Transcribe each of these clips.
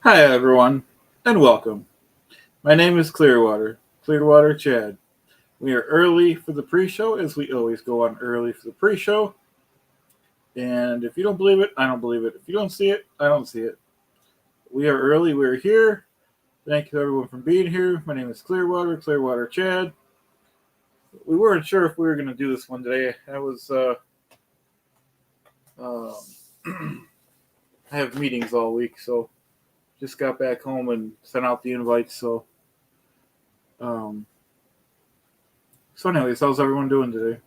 Hi, everyone, and welcome. My name is Clearwater Chad. We are early for the pre show, as we always go on early for the pre show. And if you don't believe it, I don't believe it. If you don't see it, I don't see it. We are early, we're here. Thank you, everyone, for being here. My name is Clearwater Chad. We weren't sure if we were going to do this one today. Um, I have meetings all week, so just got back home and sent out the invites. Um, anyways, how's everyone doing today?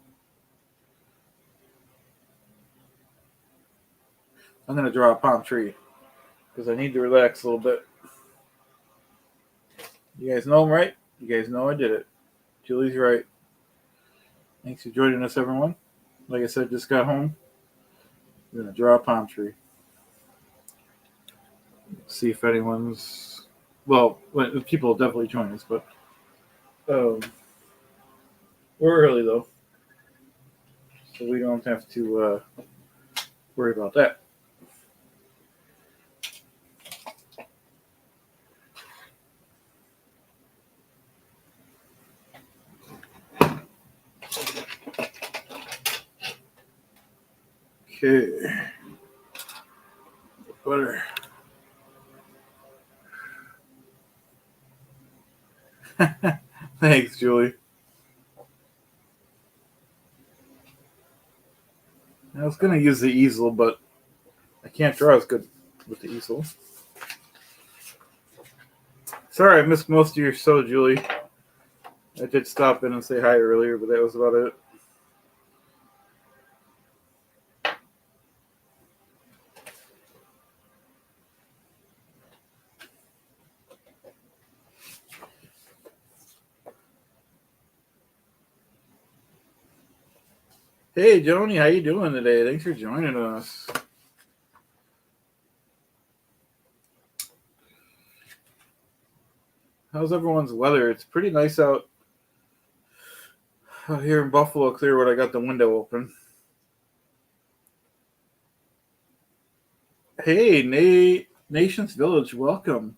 I'm going to draw a palm tree because I need to relax a little bit. You guys know I'm right. You guys know I did it. Julie's right. Thanks for joining us, everyone. Like I said, just got home. We're going to draw a palm tree. See if anyone's. Well, people will definitely join us, but we're early, though. So we don't have to worry about that. Okay. Butter. Thanks, Julie. I was going to use the easel, but I can't draw as good with the easel. Sorry, I missed most of your show, Julie. I did stop in and say hi earlier, but that was about it. Hey, Joni, how you doing today? Thanks for joining us. How's everyone's weather? It's pretty nice out here in Buffalo Clearwood. I got the window open. Hey, Nations Village, welcome.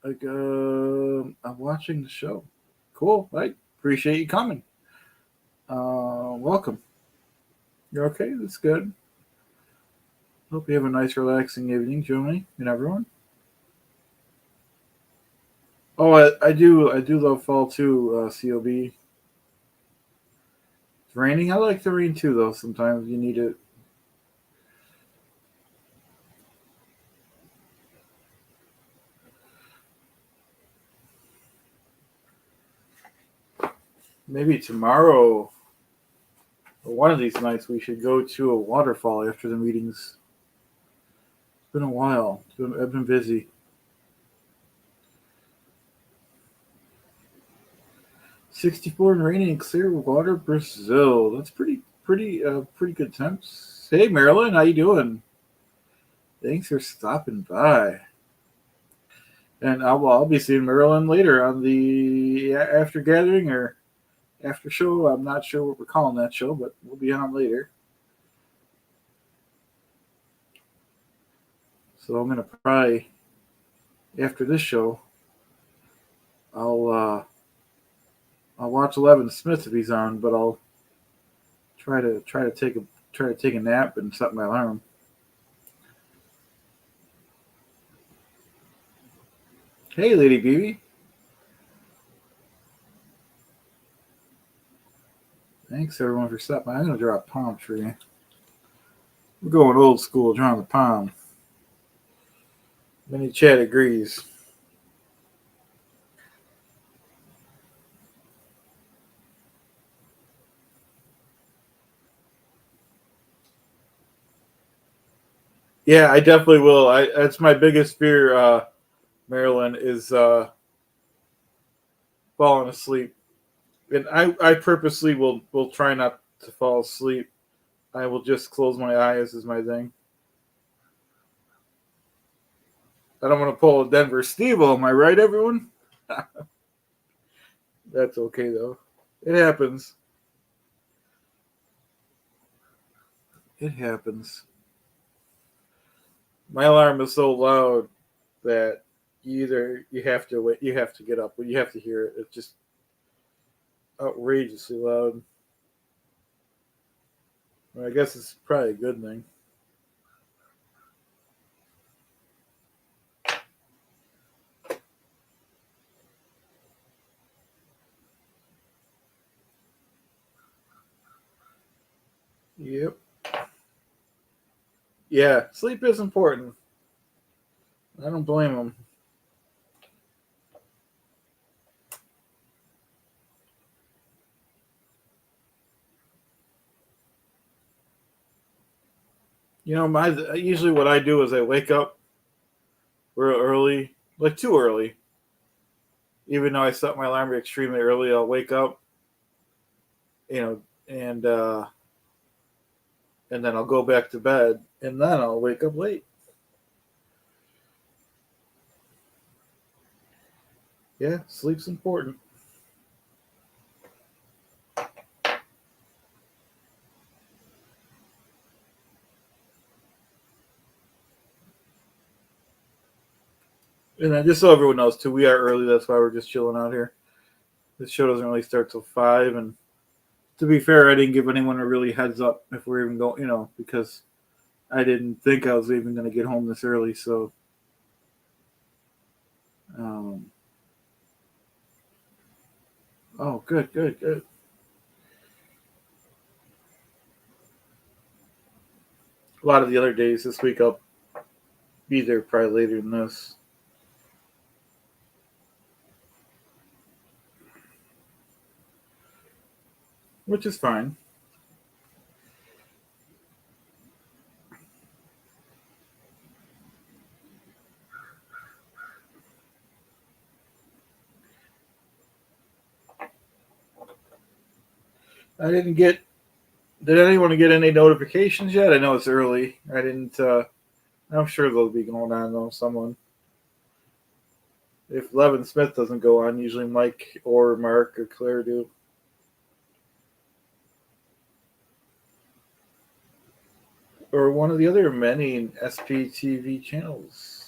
I'm watching the show. Cool. I appreciate you coming. Welcome. You're okay? That's good. Hope you have a nice, relaxing evening, Joni, and everyone. Oh, I do love fall too. Cob. It's raining. I like the rain too, though. Sometimes you need it. Maybe tomorrow or one of these nights we should go to a waterfall after the meetings. It's been a while. I've been busy. 64 and raining in Clearwater, Brazil. That's pretty good temps. Hey, Marilyn, how you doing? Thanks for stopping by. And I'll be seeing Marilyn later on the after gathering or after show. I'm not sure what we're calling that show, but we'll be on later. So I'm gonna probably after this show, I'll watch Levin Smith if he's on, but I'll try to take a nap and set my alarm. Hey, Lady BB. Thanks everyone for stopping by. I'm gonna draw a palm tree. We're going old school, drawing the palm. Many Chad agrees. Yeah, I definitely will. That's my biggest fear, Marilyn, is falling asleep. And I purposely will try not to fall asleep. I will just close my eyes is my thing. I don't want to pull a Denver Steve. Am I right, everyone? That's okay though. It happens. It happens. My alarm is so loud. that you have to wait, you have to get up, but you have to hear it. It's just outrageously loud. Well, I guess it's probably a good thing. Yep. Yeah, sleep is important. I don't blame them. My usually what I do is I wake up real early, like too early. Even though I set my alarm extremely early, I'll wake up, you know, and uh, and then I'll go back to bed, and then I'll wake up late. Yeah, sleep's important. And then just so everyone knows too, we are early. That's why we're just chilling out here. This show doesn't really start till 5, and to be fair, I didn't give anyone a really heads up if we're even going, because I didn't think I was even going to get home this early. So, um, oh, good, good, good. A lot of the other days this week I'll be there probably later than this, which is fine. I didn't get. Did anyone get any notifications yet? I know it's early. I didn't. I'm sure they'll be going on though. Someone. If Levin Smith doesn't go on, usually Mike or Mark or Claire do. Or one of the other many SPTV channels.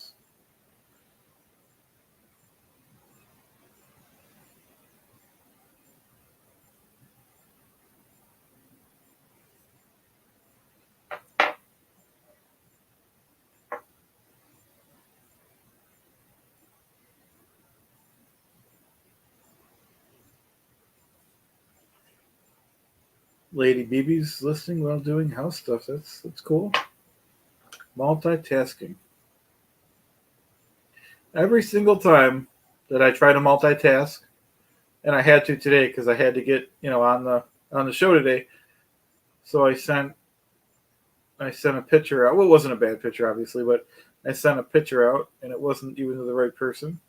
Lady BB's listening while doing house stuff. That's cool. Multitasking. Every single time that I try to multitask, and I had to today because I had to get on the show today. So I sent a picture out. Well, it wasn't a bad picture, obviously, but I sent a picture out, and it wasn't even to the right person,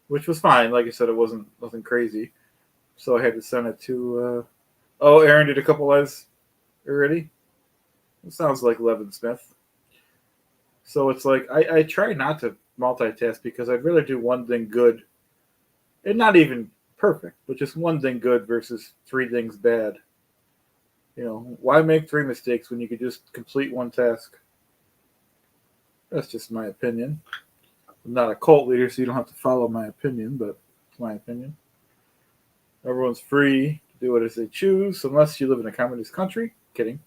which was fine. Like I said, it wasn't nothing crazy. So I had to send it to. Oh, Aaron did a couple lives already. It sounds like Levin Smith. So it's like I try not to multitask because I'd rather do one thing good, and not even perfect, but just one thing good versus three things bad. Why make three mistakes when you could just complete one task? That's just my opinion. I'm not a cult leader, so you don't have to follow my opinion, but it's my opinion. Everyone's free to do it as they choose, unless you live in a communist country. Kidding.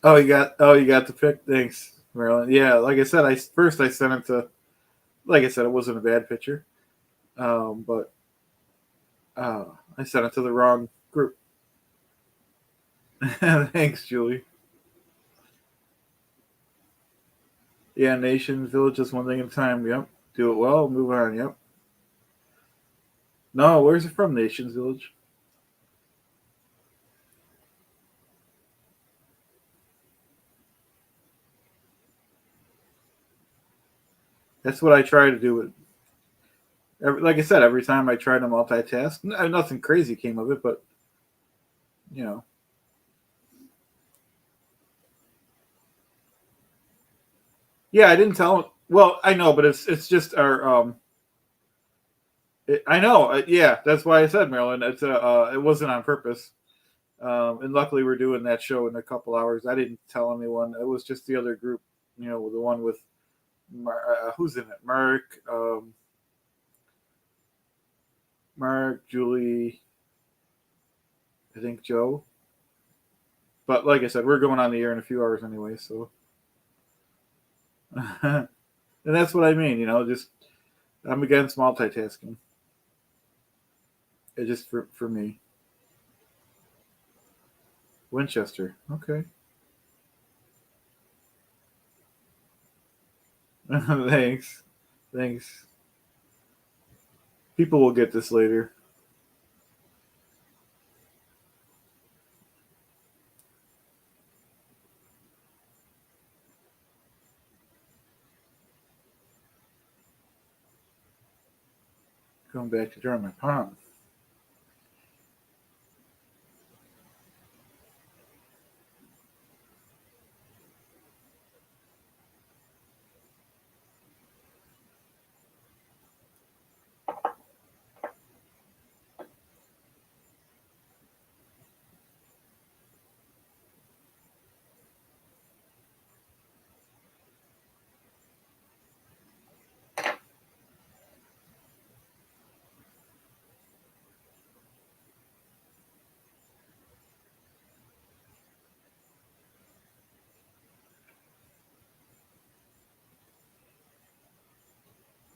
Oh, you got the pick. Thanks, Marilyn. Yeah, like I said, I sent it to. Like I said, it wasn't a bad picture, but uh, I sent it to the wrong group. Thanks, Julie. Yeah, nation, village, just one thing at a time. Yep. Do it well, move on. Yep. No, where's it from? Nations Village. That's what I try to do with. Like I said, every time I try to multitask, nothing crazy came of it, but you know, Yeah, I didn't tell him. Well, I know, but it's just our I know. Yeah, that's why I said Maryland. It wasn't on purpose. And luckily, we're doing that show in a couple hours. I didn't tell anyone. It was just the other group. The one with who's in it? Mark, Julie, I think Joe. But like I said, we're going on the air in a few hours anyway. So, and that's what I mean. Just I'm against multitasking. It's just for me. Winchester. Okay. Thanks. Thanks. People will get this later. Going back to drawing my palm.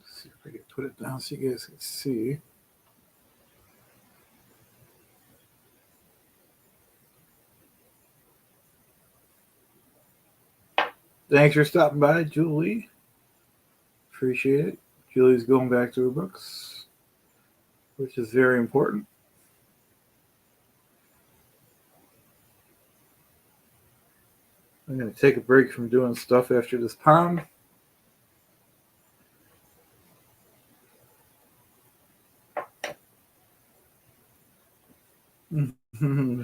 Let's see if I can put it down so you guys can see. Thanks for stopping by, Julie. Appreciate it. Julie's going back to her books, which is very important. I'm going to take a break from doing stuff after this pound.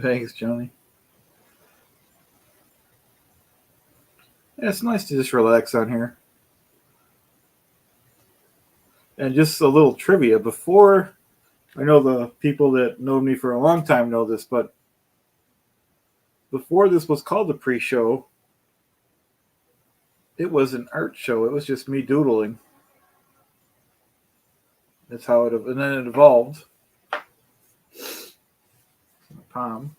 Thanks, Johnny. Yeah, it's nice to just relax on here. And just a little trivia. Before, I know the people that know me for a long time know this, but before this was called the pre-show, it was an art show. It was just me doodling. That's how and then it evolved. Palm.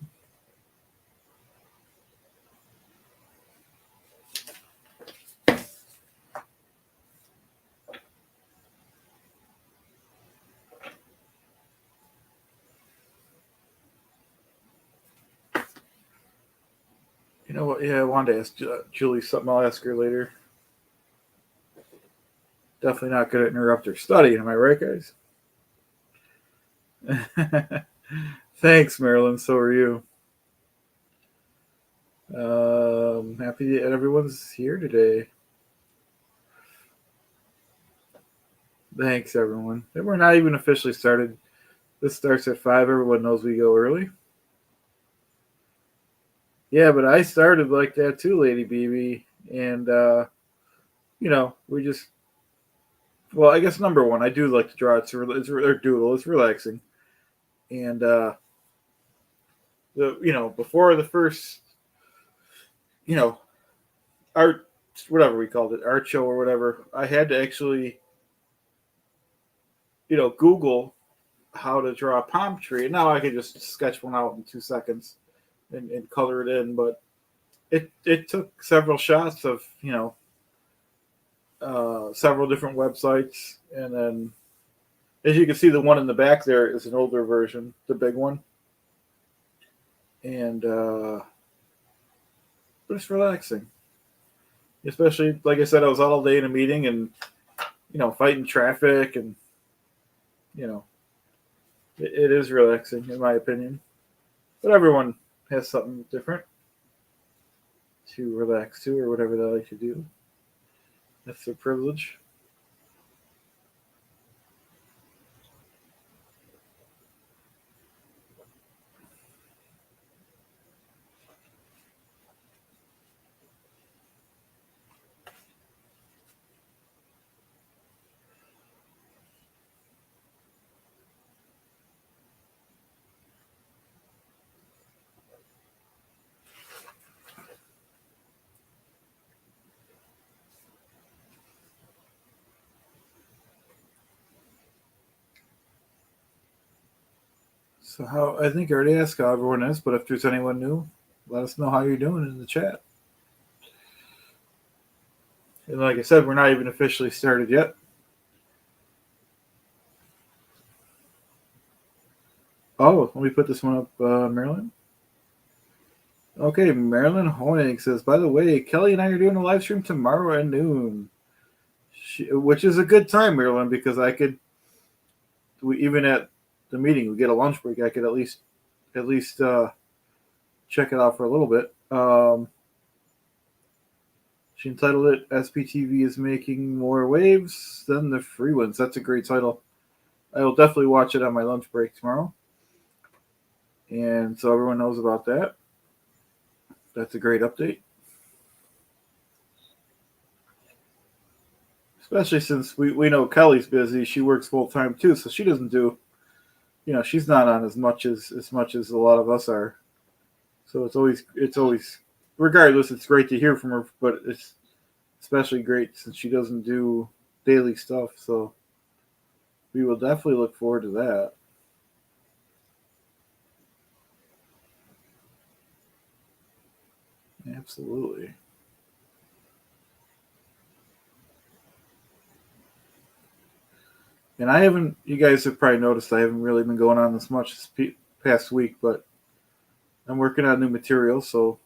You know what? Yeah, I wanted to ask Julie something. I'll ask her later. Definitely not going to interrupt her studying. Am I right, guys? Thanks, Marilyn. So are you. Happy that everyone's here today. Thanks, everyone. And we're not even officially started. This starts at 5. Everyone knows we go early. Yeah, but I started like that too, Lady BB. And, we just, well, I guess number one, I do like to draw. It's or doodle. It's relaxing. And, before the first, art, whatever we called it, art show or whatever, I had to actually, Google how to draw a palm tree. And now I can just sketch one out in 2 seconds and color it in. But it took several shots of, several different websites. And then, as you can see, the one in the back there is an older version, the big one. And, but it's relaxing. Especially, like I said, I was out all day in a meeting and, fighting traffic and, it is relaxing in my opinion. But everyone has something different to relax to or whatever they like to do. That's their privilege. So how I think I already asked how everyone is, but if there's anyone new, let us know how you're doing in the chat. And like I said, we're not even officially started yet. Oh, let me put this one up, Marilyn. Okay, Marilyn Honig says, by the way, Kelly and I are doing a live stream tomorrow at noon, which is a good time, Marilyn, because even at the meeting, we get a lunch break. I could at least check it out for a little bit. She entitled it SPTV is making more waves than the free ones. That's a great title. I will definitely watch it on my lunch break tomorrow. And so everyone knows about that. That's a great update. Especially since we know Kelly's busy. She works full time too, so she doesn't do, she's not on as much as a lot of us are. So it's always regardless, it's great to hear from her, but it's especially great since she doesn't do daily stuff. So we will definitely look forward to that. Absolutely. And you guys have probably noticed I haven't really been going on this much this past week, but I'm working on new material, so,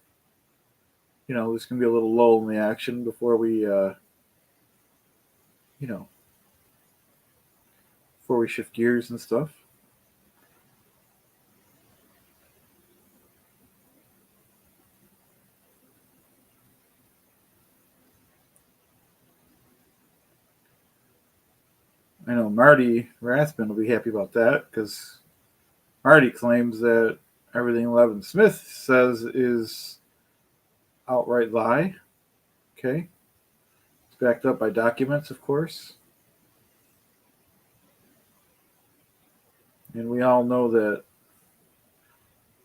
there's going to be a little lull in the action before we, before we shift gears and stuff. I know Marty Rathman will be happy about that because Marty claims that everything Levin Smith says is outright lie. Okay. It's backed up by documents, of course. And we all know that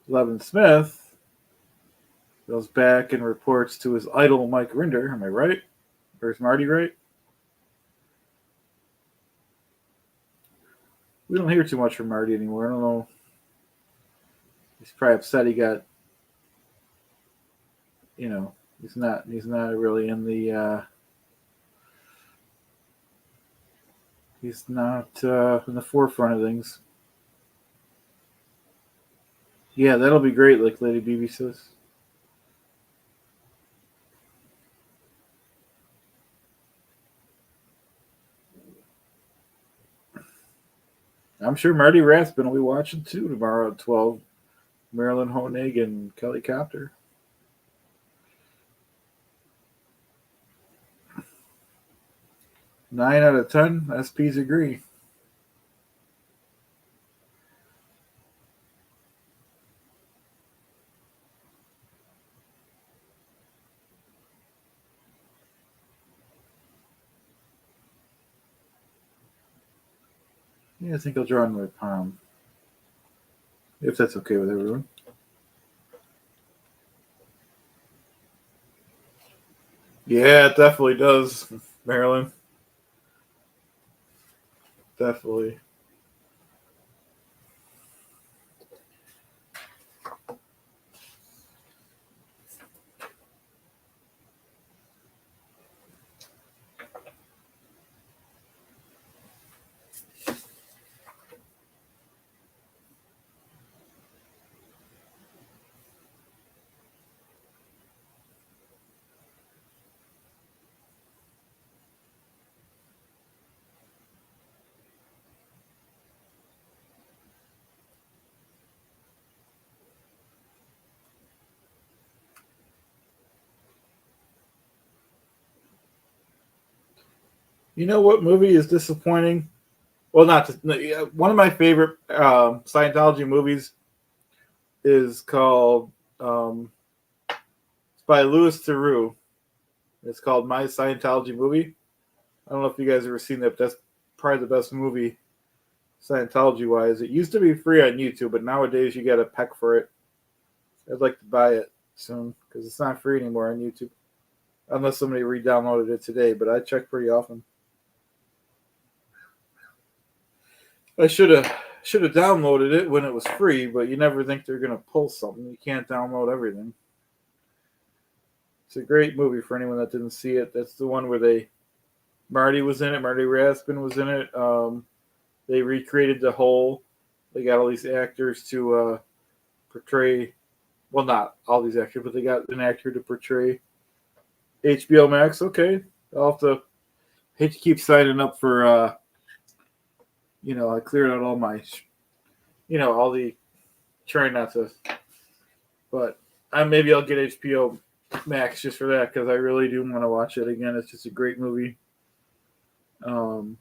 Levin Smith goes back and reports to his idol, Mike Rinder. Am I right? Or is Marty right? We don't hear too much from Marty anymore. I don't know. He's probably upset he got, he's not really in the, he's not in the forefront of things. Yeah, that'll be great, like Lady BB says. I'm sure Marty Rathbun will be watching too tomorrow at 12. Marilyn Honig and Kelly Copter. Nine out of 10 SPs agree. Yeah, I think I'll draw on my palm. If that's okay with everyone. Yeah, it definitely does, Marilyn. Definitely. You know what movie is disappointing? Well, one of my favorite Scientology movies is called it's by Louis Theroux. It's called My Scientology Movie. I don't know if you guys have ever seen that, but that's probably the best movie Scientology wise. It used to be free on YouTube, but nowadays you got to peck for it. I'd like to buy it soon because it's not free anymore on YouTube, unless somebody re-downloaded it today. But I check pretty often. I should have should have downloaded it when it was free, but you never think they're going to pull something. You can't download everything. It's a great movie for anyone that didn't see it. That's the one where Marty was in it. Marty Raspin was in it. They recreated the whole. They got all these actors to portray. Well, not all these actors, but they got an actor to portray HBO Max. Okay, I'll have to. Hate to keep signing up for. I cleared out all my. All the. Trying not to. But maybe I'll get HBO Max just for that because I really do want to watch it again. It's just a great movie. I don't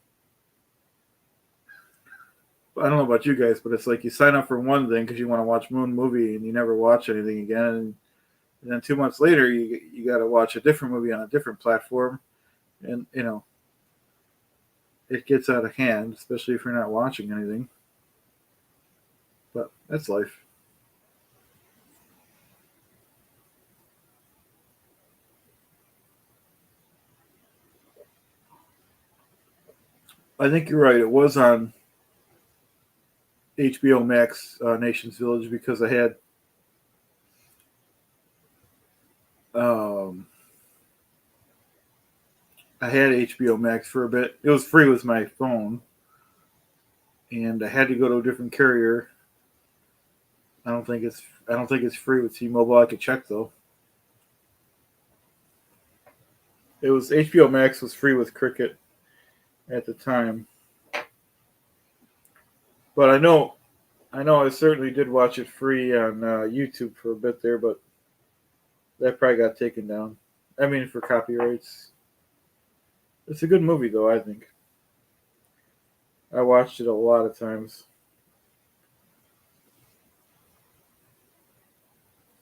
know about you guys, but it's like you sign up for one thing because you want to watch Moon movie and you never watch anything again. And then 2 months later, you got to watch a different movie on a different platform. And, it gets out of hand, especially if you're not watching anything. But that's life. I think you're right. It was on HBO Max, Nation's Village, because I had HBO Max for a bit. It was free with my phone, and I had to go to a different carrier. I don't think it's free with T-Mobile. I could check though. It was HBO Max was free with Cricket at the time, but I know I certainly did watch it free on YouTube for a bit there, but that probably got taken down. I mean, for copyrights. It's a good movie, though, I think. I watched it a lot of times.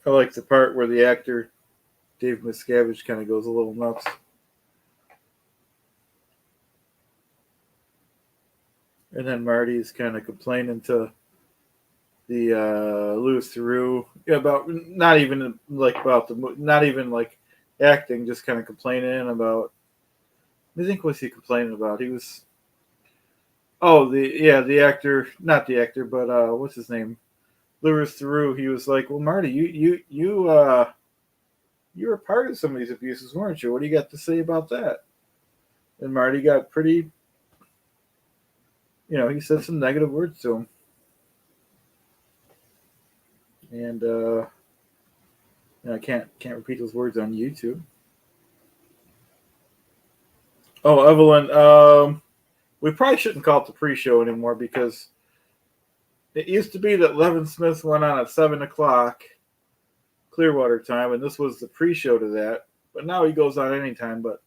I like the part where the actor, Dave Miscavige, kind of goes a little nuts. And then Marty's kind of complaining to the Louis Theroux about not even like about not even like acting, just kind of complaining about. I think what's he complaining about? He was the actor, not the actor, but what's his name? Louis Theroux. He was like, "Well, Marty, you were part of some of these abuses, weren't you? What do you got to say about that?" And Marty got pretty, he said some negative words to him. And I can't repeat those words on YouTube. Oh, Evelyn, we probably shouldn't call it the pre-show anymore because it used to be that Levin Smith went on at 7:00 Clearwater time, and this was the pre-show to that. But now he goes on anytime. But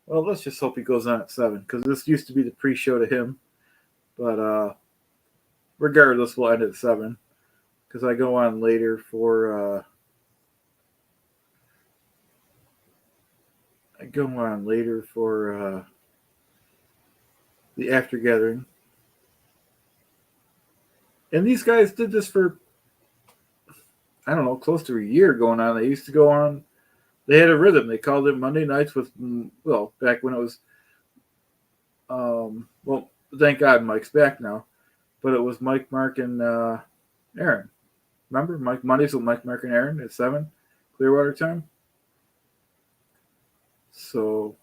well, let's just hope he goes on at 7 because this used to be the pre-show to him. But regardless, we'll end at 7 because I go on later for. The after gathering. And these guys did this for, I don't know, close to a year going on. They used to go on, they had a rhythm. They called it Monday Nights with, well, back when it was, well, thank God Mike's back now. But it was Mike, Mark, and Aaron. Remember? Mondays with Mike, Mark, and Aaron at 7, Clearwater time. So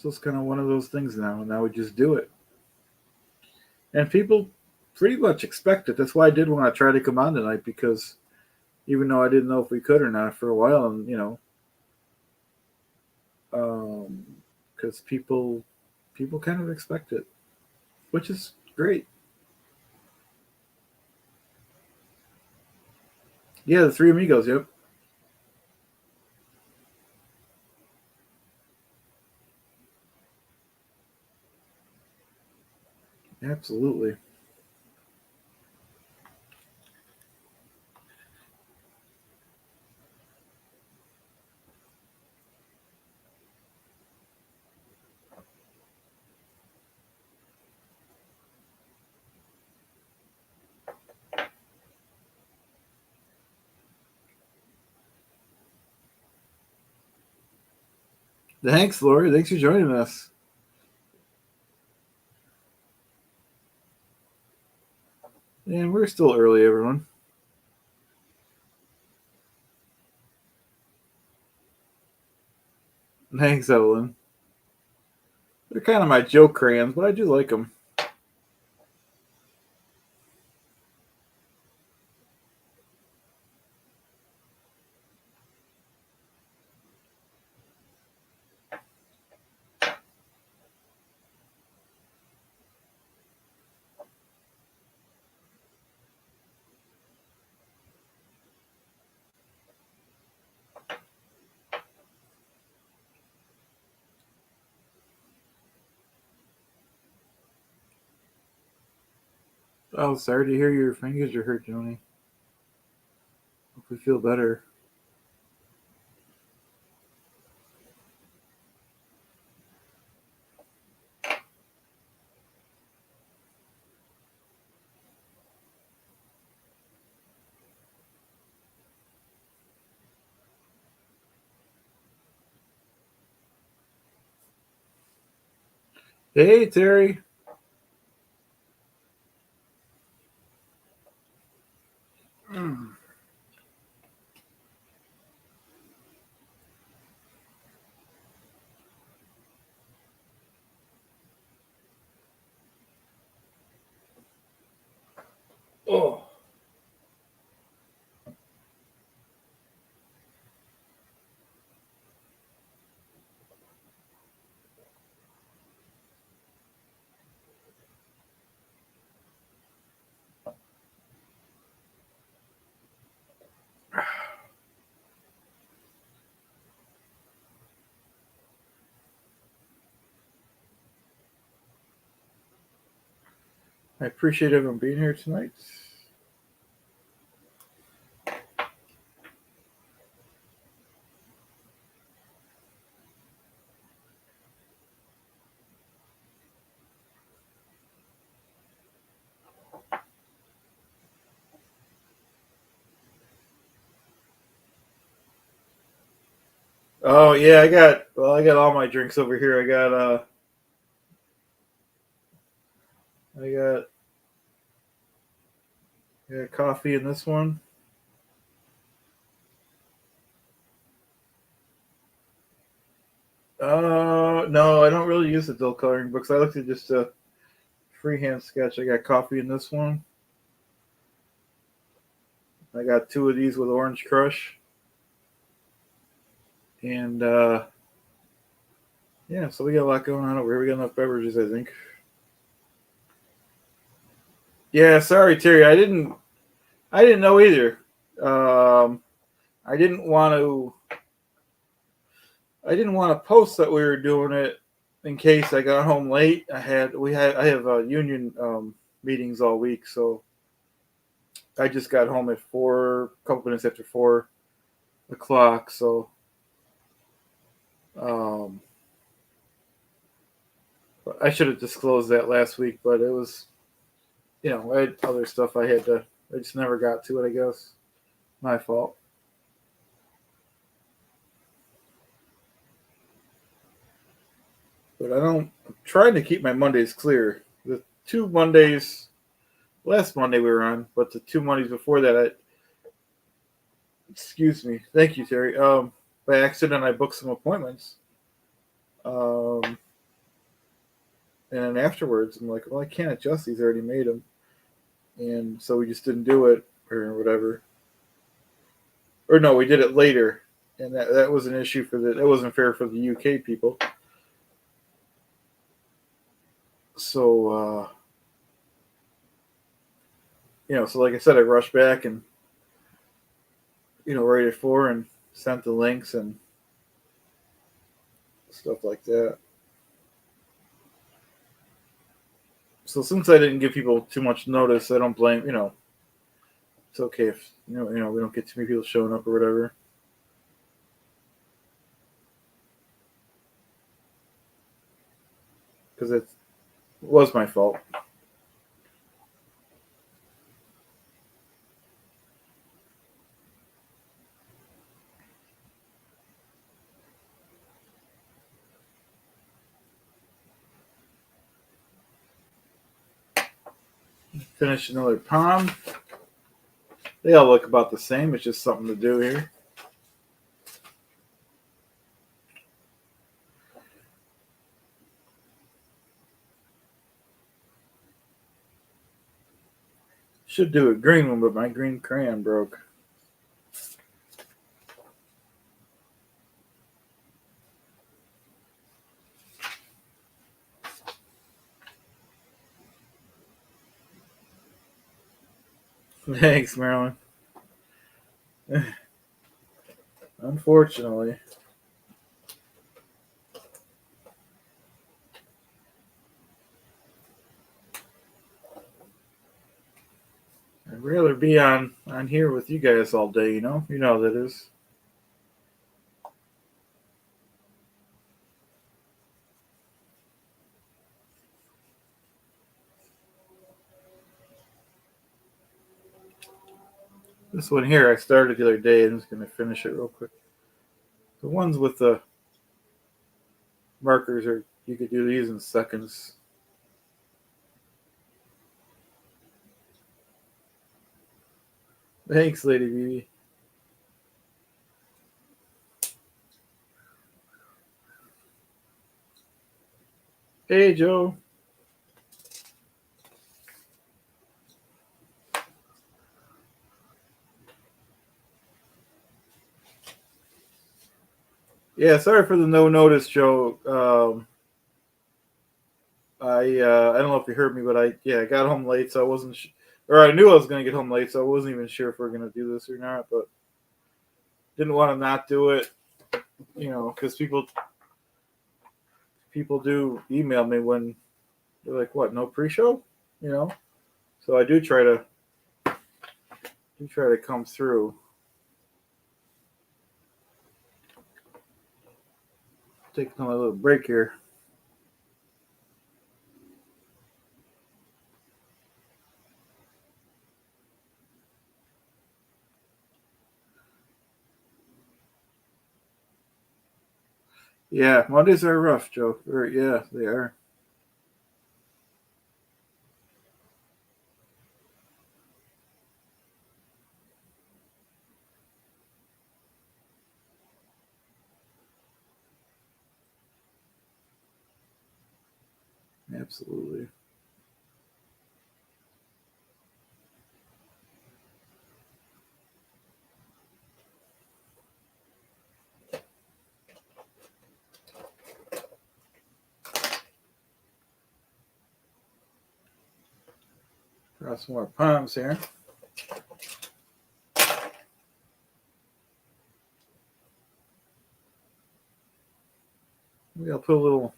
it's kind of one of those things now, and now we just do it. And people pretty much expect it. That's why I did want to try to come on tonight, because even though I didn't know if we could or not for a while, and because people kind of expect it, which is great. Yeah, the Three Amigos. Yep. Absolutely. Thanks, Lori. Thanks for joining us. And we're still early, everyone. Thanks, Evelyn. They're kind of my joke crayons, but I do like them. Oh, sorry to hear your fingers are hurt, Joni. Hope you feel better. Hey, Terry. Mm. Oh, I appreciate everyone being here tonight. Oh yeah, I got all my drinks over here. I got coffee in this one. No, I don't really use the dill coloring books. I like to just freehand sketch. I got coffee in this one. I got two of these with Orange Crush, and yeah, so we got a lot going on over here. We got enough beverages, I think. Yeah, sorry, Terry. I didn't know either. Um, I didn't want to. I didn't want to post that we were doing it in case I got home late. I have union meetings all week, so I just got home at a couple minutes after 4 o'clock. So um, I should have disclosed that last week, but it was, I had other stuff I had to. I just never got to it. I guess my fault. But I'm trying to keep my Mondays clear. The 2 Mondays, last Monday we were on, but the 2 Mondays before that, excuse me, thank you, Terry. By accident, I booked some appointments. Um, and then afterwards, I'm like, well, I can't adjust these. I already made them, and so we just didn't do it or whatever. Or no, we did it later, and that was an issue that wasn't fair for the UK people. So so like I said, I rushed back and right at 4 and sent the links and stuff like that. So since I didn't give people too much notice, I don't blame. It's okay if we don't get too many people showing up or whatever. Because it was my fault. Finish another palm. They all look about the same. It's just something to do here. Should do a green one, but my green crayon broke. Thanks, Marilyn. Unfortunately. I'd rather be on here with you guys all day, you know? You know how that is. This one here I started the other day and I'm just going to finish it real quick. The ones with the markers are you could do these in seconds. Thanks, Lady BB. Hey, Joe. Yeah, sorry for the no notice, Joe. I don't know if you heard me, but I got home late, so I wasn't, or I knew I was going to get home late, so I wasn't even sure if we are going to do this or not. But didn't want to not do it, you know, because people do email me when they're like, "What? No pre-show?" You know. So I do try to come through. Take a little break here. Yeah, Mondays are rough, Joe. Yeah, they are. Absolutely. Draw some more palms here. Maybe I'll put a little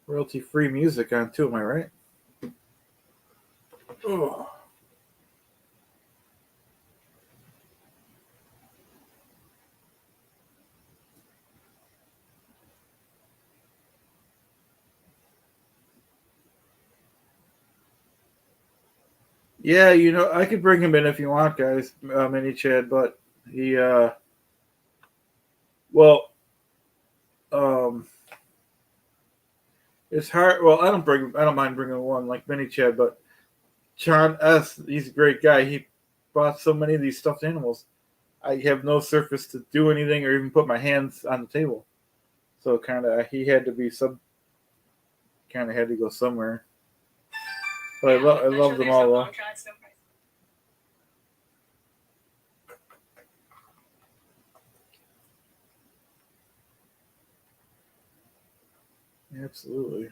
royalty-free music on too. Am I right? Oh. Yeah, you know, I could bring him in if you want, guys, Mini Chad, but he, well, um, it's hard. Well, I don't mind bringing one like Mini Chad, but John S. He's a great guy. He bought so many of these stuffed animals. I have no surface to do anything or even put my hands on the table. So kind of, he had to be kind of had to go somewhere. But I love them all though. Absolutely.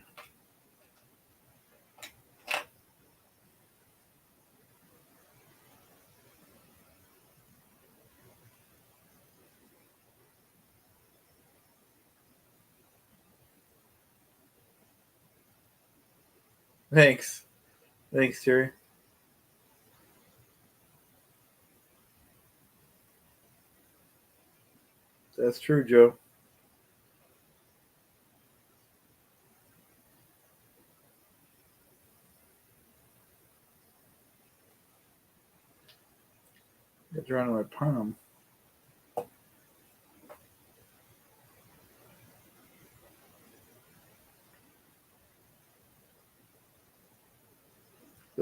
Thanks. Thanks, Terry. That's true, Joe. Got drawn on my palm.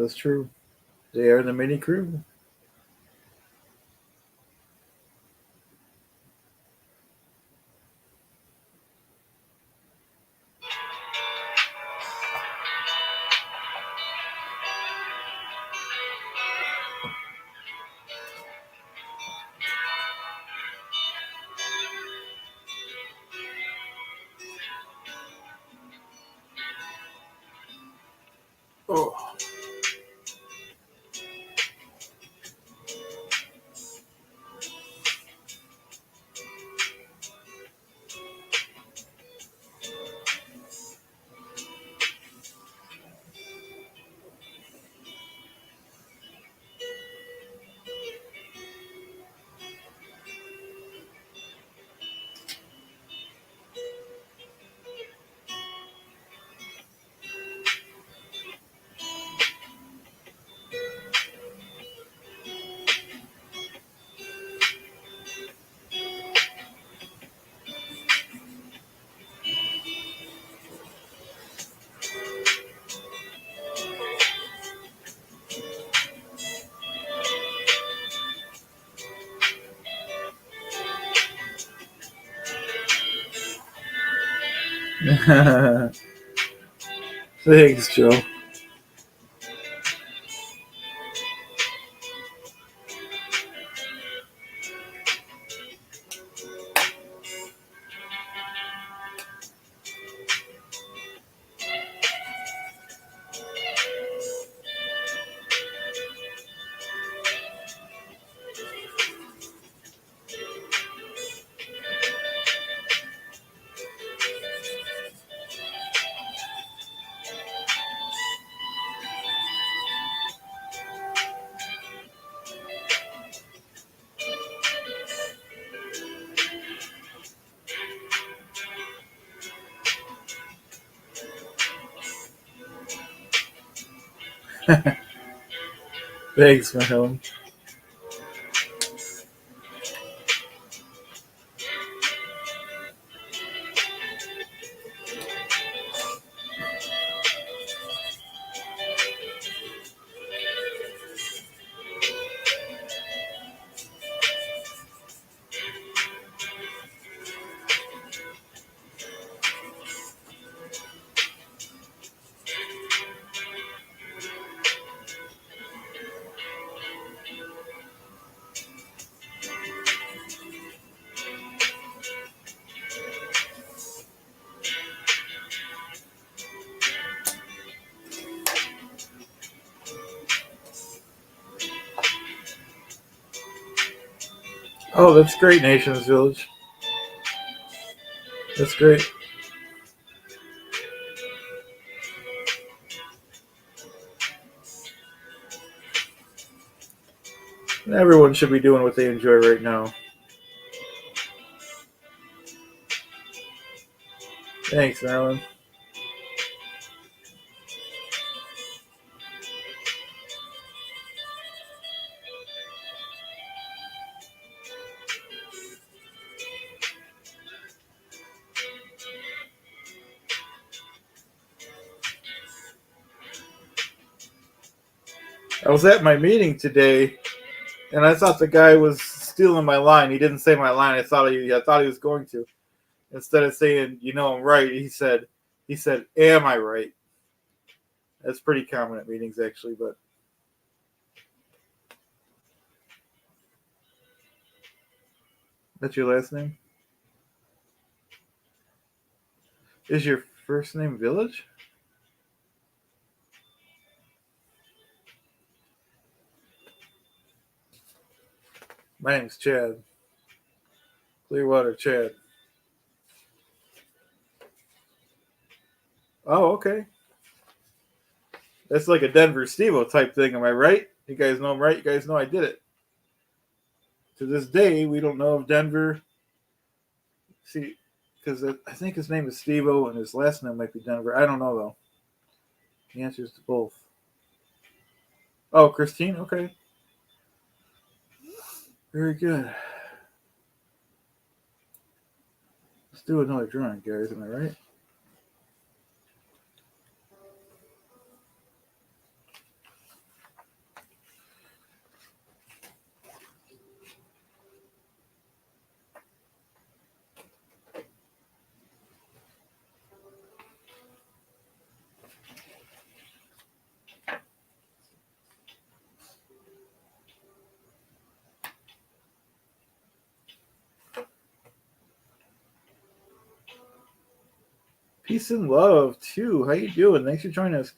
That's true. They are the mini crew. Oh. Thanks, Joe. Thanks, Mahone. Oh, that's great, Nations Village. That's great. Everyone should be doing what they enjoy right now. Thanks, Marilyn. I was at my meeting today, and I thought the guy was stealing my line. He didn't say my line. I thought he was going to. Instead of saying, I'm right, he said, am I right? That's pretty common at meetings, actually, but. That's your last name? Is your first name Village? My name's Chad. Clearwater Chad. Oh, okay. That's like a Denver Steve-O type thing, am I right? You guys know I'm right? You guys know I did it. To this day, we don't know if Denver. See, because I think his name is Steve-O and his last name might be Denver. I don't know, though. The answer is to both. Oh, Christine? Okay. Very good. Let's do another drawing, guys. Am I right? Peace and love too. How you doing? Thanks for joining us.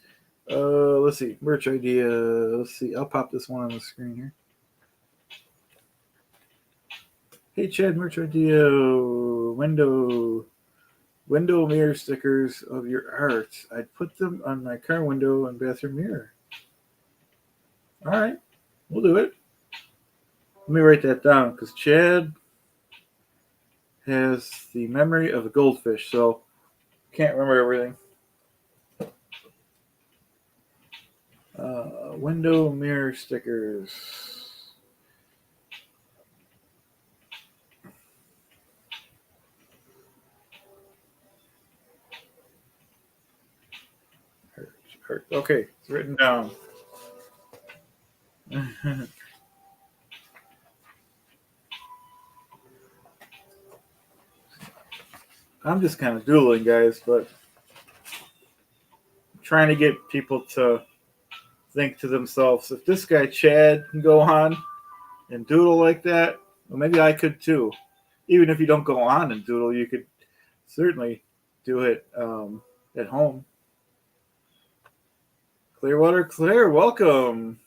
Let's see, merch idea. Let's see, I'll pop this one on the screen here. Hey Chad, merch idea. Window mirror stickers of your art. I'd put them on my car window and bathroom mirror. All right, we'll do it. Let me write that down because Chad has the memory of a goldfish, so can't remember everything. Window mirror stickers. Okay, it's written down. I'm just kind of doodling, guys, but trying to get people to think to themselves, if this guy Chad can go on and doodle like that, well, maybe I could too. Even if you don't go on and doodle, you could certainly do it at home. Clearwater Claire, welcome.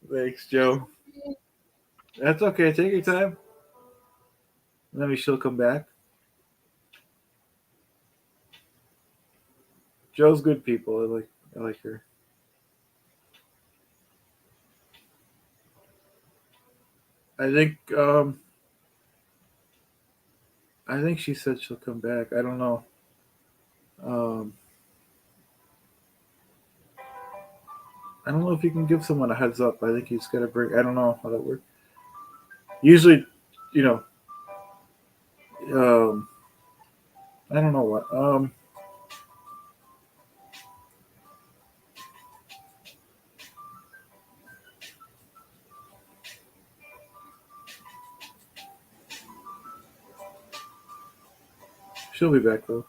Thanks, Joe. That's okay. Take your time. Maybe she'll come back. Joe's good people. I like her. I think I think she said she'll come back. I don't know. Um, I don't know if you can give someone a heads up. I think he's got to bring. I don't know how that works. Usually, you know, I don't know what. She'll be back though.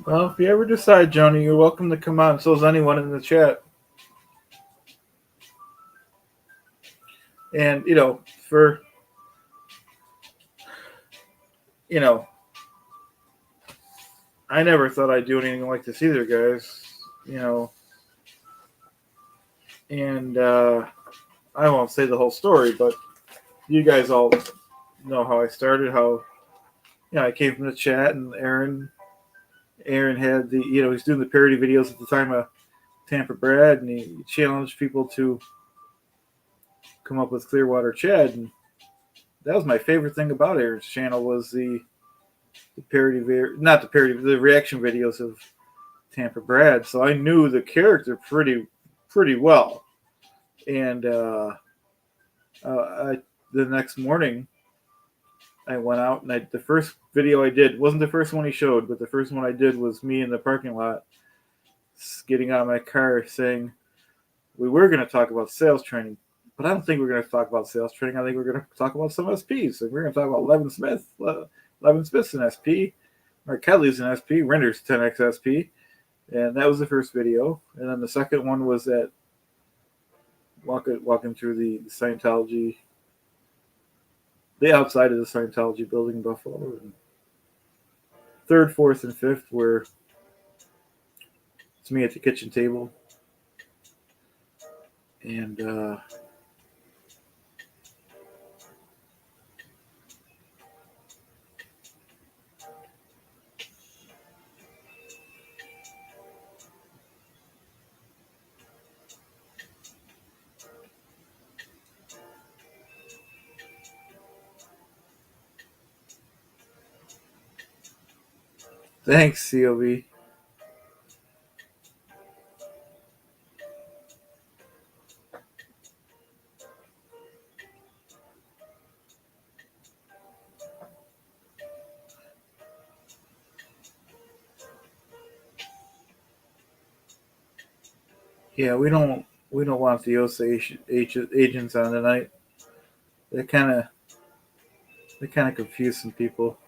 Well, if you ever decide, Joni, you're welcome to come on. So is anyone in the chat. And for you know, I never thought I'd do anything like this either, guys. You know, and I won't say the whole story, but you guys all know how I started. How I came from the chat, and Aaron had the he's doing the parody videos at the time of Tampa Brad, and he challenged people to come up with Clearwater Chad, and that was my favorite thing about Aaron's channel was the parody, not the parody, the reaction videos of Tampa Brad. So I knew the character pretty well, and the next morning I went out and the first video I did wasn't the first one he showed, but the first one I did was me in the parking lot getting out of my car saying we were going to talk about sales training, but I don't think we're going to talk about sales training. I think we're going to talk about some SPs. And we're going to talk about Levin Smith. Levin Smith's an SP. Mark Kelly's an SP. Render's 10X SP. And that was the first video. And then the second one was that walking through the Scientology, the outside of the Scientology building in Buffalo. And third, fourth, and fifth were it's me at the kitchen table. And Thanks, COB. Yeah, we don't want the OSA agents on tonight. They kind of confuse some people.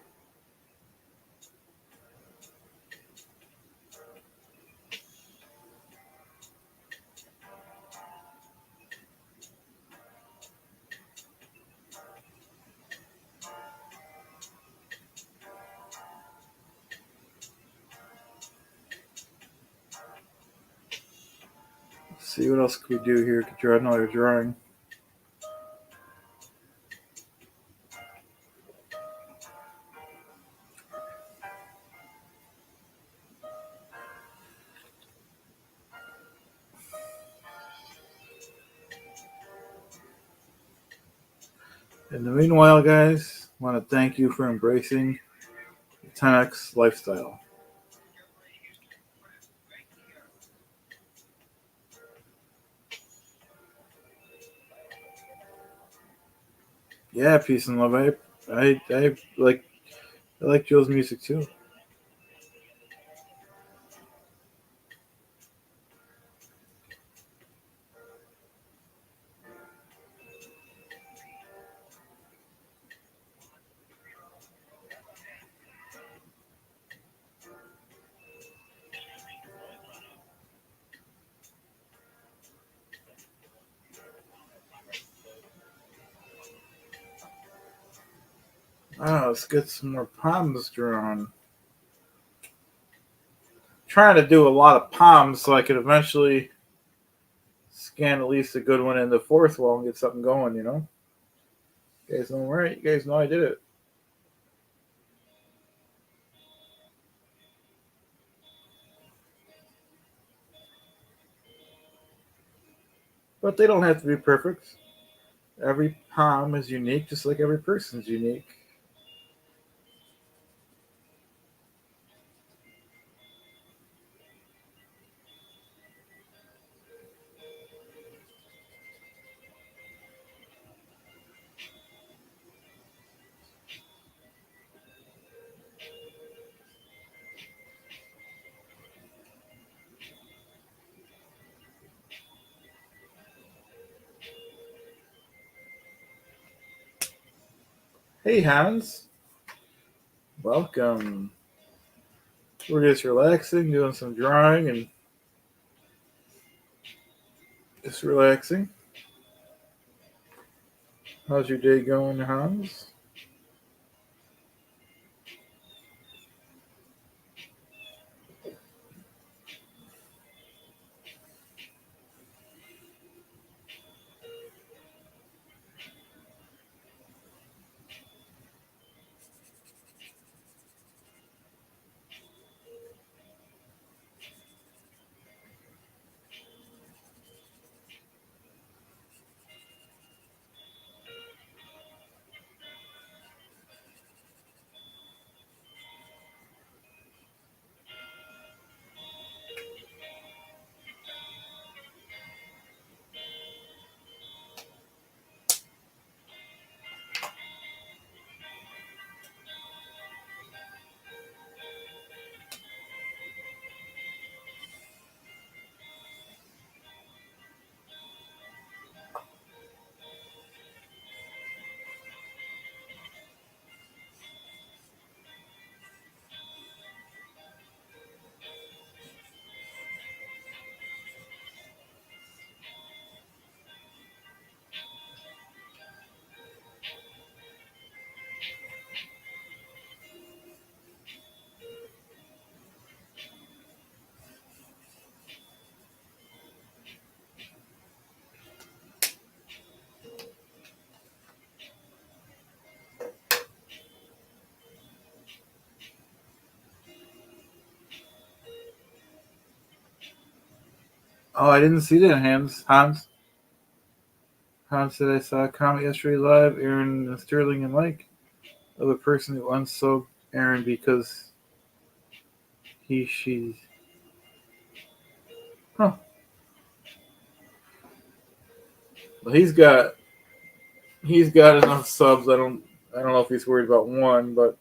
Let's see what else can we do here to draw another drawing. In the meanwhile, guys, I want to thank you for embracing the 10x lifestyle. Yeah, peace and love. I like Joe's music too. Let's get some more palms drawn. Trying to do a lot of palms so I could eventually scan at least a good one in the fourth wall and get something going, you know? You guys know I'm right. You guys know I did it. But they don't have to be perfect. Every palm is unique, just like every person's unique. Hey, Hans. Welcome. We're just relaxing, doing some drawing, and just relaxing. How's your day going, Hans? Oh, I didn't see that, Hans said I saw a comment yesterday live, Aaron, Sterling, and Mike, of a person who unsubbed Aaron because She's. Huh. Well, he's got enough subs. I don't know if he's worried about one, but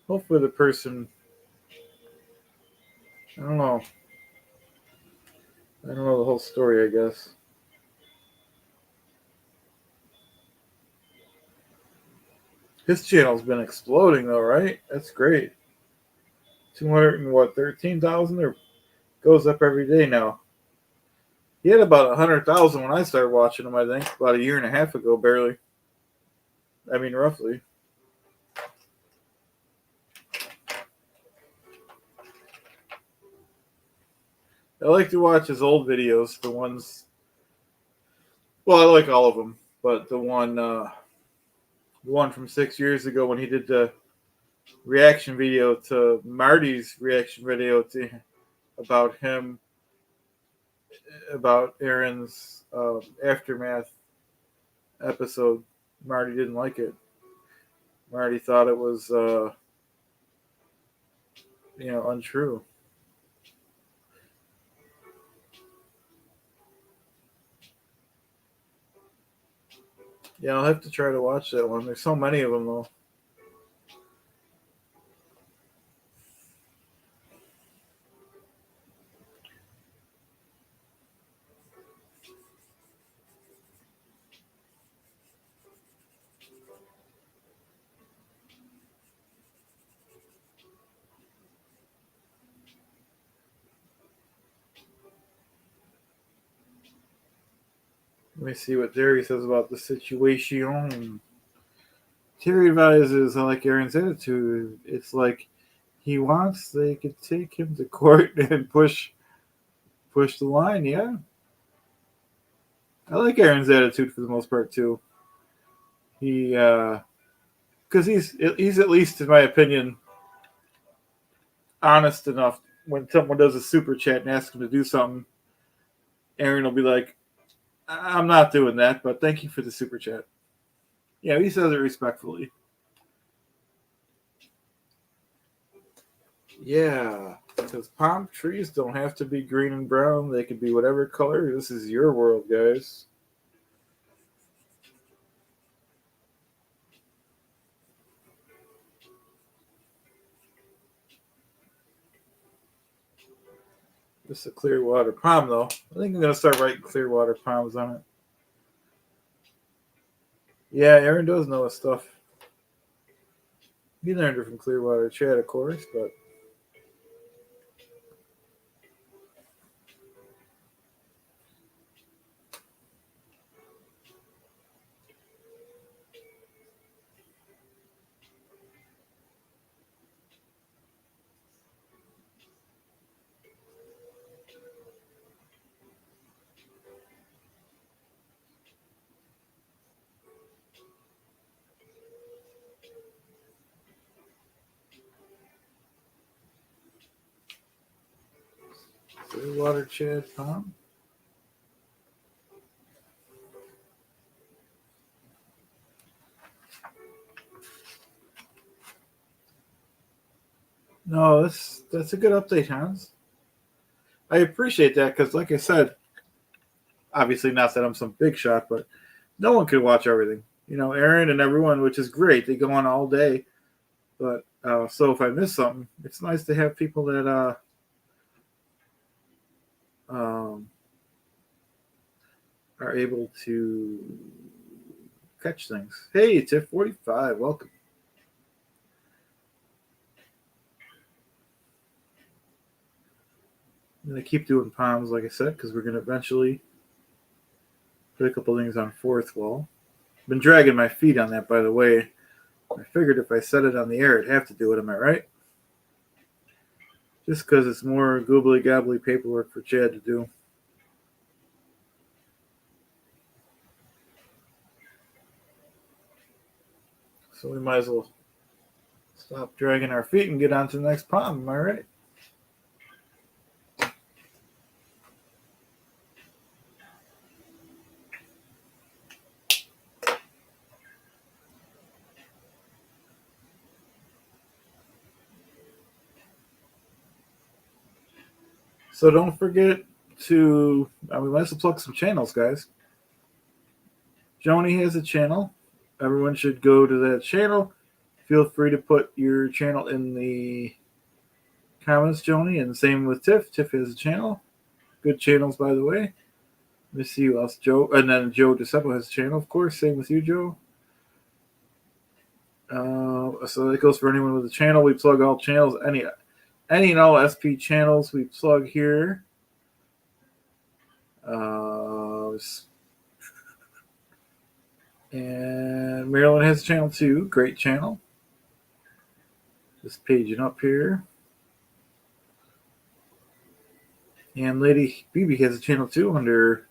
hopefully the person. I don't know. I don't know the whole story, I guess. His channel's been exploding though, right? That's great. 200 and what, 13,000 or goes up every day now. He had about 100,000 when I started watching him, I think, about a year and a half ago, barely. I mean, roughly. I like to watch his old videos, the ones. Well, I like all of them, but the one from 6 years ago when he did the reaction video to Marty's reaction video to about him about Aaron's aftermath episode. Marty didn't like it. Marty thought it was untrue. Yeah, I'll have to try to watch that one. There's so many of them though. Let me see what Terry says about the situation. Terry advises, I like Aaron's attitude. It's like he wants they could take him to court and push the line. Yeah, I like Aaron's attitude for the most part too. He, because he's at least, in my opinion, honest enough. When someone does a super chat and asks him to do something, Aaron will be like, "I'm not doing that, but thank you for the super chat." Yeah, he says it respectfully. Yeah, because palm trees don't have to be green and brown. They can be whatever color. This is your world, guys. This is a Clearwater palm, though. I think I'm going to start writing Clearwater palms on it. Yeah, Aaron does know his stuff. He learned it from Clearwater Chad, of course, but Clearwater Chad palm. No, that's a good update, Hans. I appreciate that because, like I said, obviously not that I'm some big shot, but no one could watch everything. Aaron and everyone, which is great. They go on all day, but so if I miss something, it's nice to have people that are able to catch things. Hey, Tiff 45, welcome. I'm going to keep doing palms, like I said, because we're going to eventually put a couple things on fourth wall. I've been dragging my feet on that, by the way. I figured if I set it on the air, I'd have to do it. Am I right? Just because it's more goobly-gobbly paperwork for Chad to do. So we might as well stop dragging our feet and get on to the next palm. Am I right? So don't forget to, we might as well plug some channels, guys. Joni has a channel. Everyone should go to that channel. Feel free to put your channel in the comments, Joni, and same with Tiff. Tiff has a channel. Good channels, by the way. Let me see who else. Joe, and then Joe DeCepo has a channel, of course. Same with you, Joe. So that goes for anyone with a channel. We plug all channels, any and all SP channels we plug here. And Marilyn has a channel too. Great channel. Just paging up here. And Lady BB has a channel too under.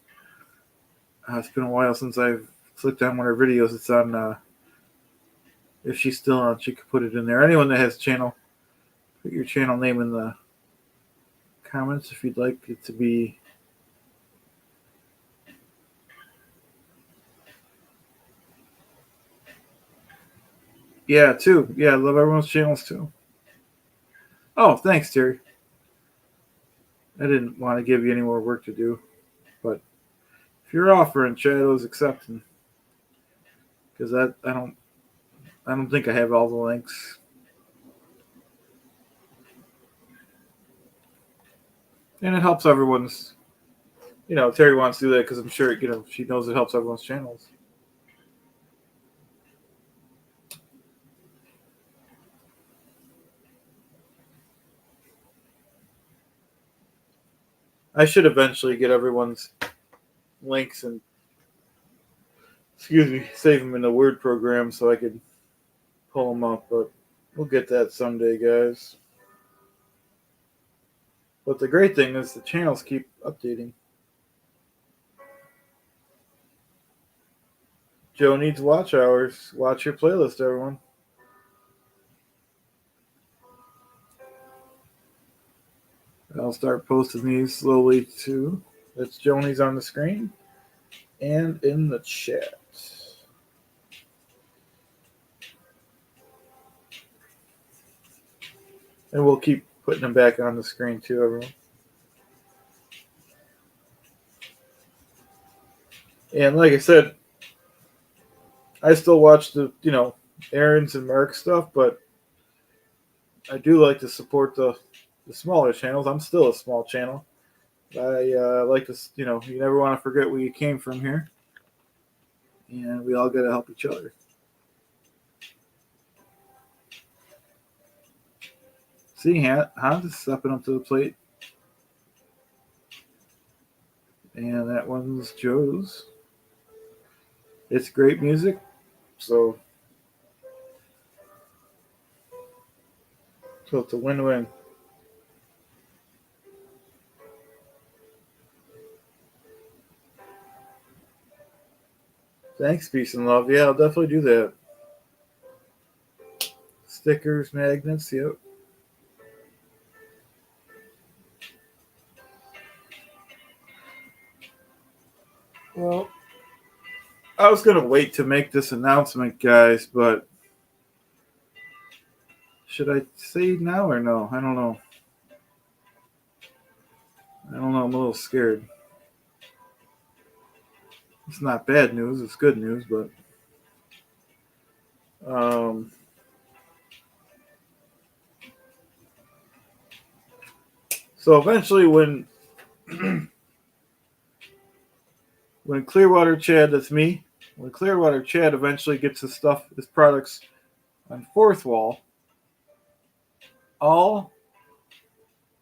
It's been a while since I've clicked on one of her videos. It's on. If she's still on, she could put it in there. Anyone that has a channel, put your channel name in the comments if you'd like it to be. Yeah, too. Yeah, I love everyone's channels too. Oh, thanks, Terry. I didn't want to give you any more work to do, but if you're offering, Shadow's accepting. Because I don't think I have all the links. And it helps everyone's. Terry wants to do that because I'm sure she knows it helps everyone's channels. I should eventually get everyone's links and save them in the Word program so I could pull them up, but we'll get that someday, guys. But the great thing is the channels keep updating. Joe needs watch hours. Watch your playlist, everyone. I'll start posting these slowly too. That's Joni's on the screen and in the chat. And we'll keep putting them back on the screen too, everyone. And like I said, I still watch the, Aaron's and Mark's stuff, but I do like to support the smaller channels. I'm still a small channel. I like to, you never want to forget where you came from here. And we all got to help each other. See, Hans stepping up to the plate. And that one's Joe's. It's great music. So it's a win-win. Thanks, peace and love. Yeah, I'll definitely do that. Stickers, magnets, yep. Well, I was going to wait to make this announcement, guys, but should I say now or no? I don't know. I'm a little scared. It's not bad news. It's good news, but so eventually when Clearwater Chad, that's me, when Clearwater Chad eventually gets his products on Fourth Wall, all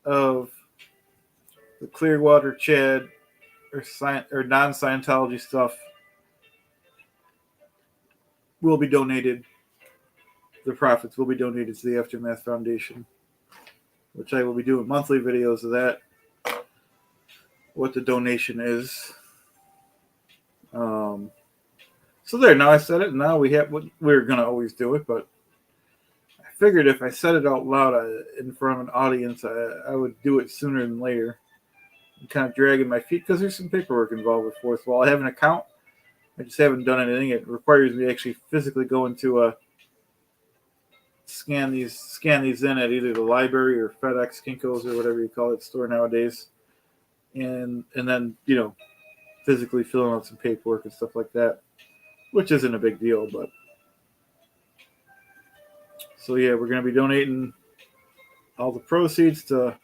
of the Clearwater Chad or non-Scientology stuff will be donated. The profits will be donated to the Aftermath Foundation, which I will be doing monthly videos of that, what the donation is. So there, now I said it, and now we're going to always do it, but I figured if I said it out loud in front of an audience, I would do it sooner than later. I'm kind of dragging my feet because there's some paperwork involved with Fourth Wall. I have an account. I just haven't done anything. It requires me to actually physically go into scan these in at either the library or FedEx, Kinko's, or whatever you call it store nowadays. and then physically filling out some paperwork and stuff like that, which isn't a big deal. But so yeah, we're gonna be donating all the proceeds to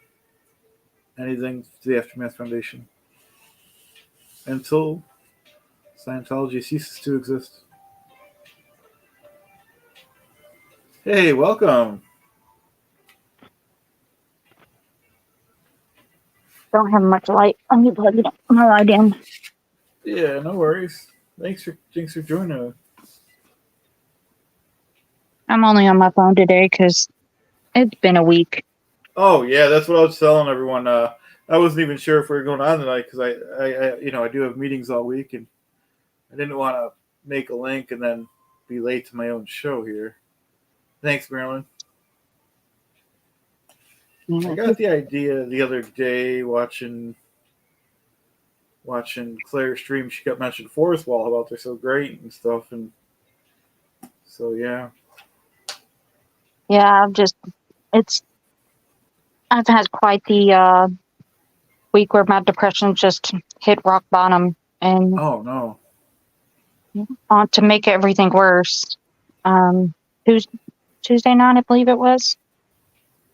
anything to the Aftermath Foundation until Scientology ceases to exist. Hey, welcome. Don't have much light. Let me plug my light in. Yeah, no worries. Thanks for joining us. I'm only on my phone today because it's been a week. Oh yeah, that's what I was telling everyone. I wasn't even sure if we were going on tonight because I do have meetings all week, and I didn't want to make a link and then be late to my own show here. Thanks, Marilyn. I got the idea the other day watching Claire's stream. She kept mentioning Fourth Wall about they're so great and stuff, and so yeah. Yeah, I've had quite the week where my depression just hit rock bottom, and Oh no. to make everything worse, Tuesday night, I believe it was.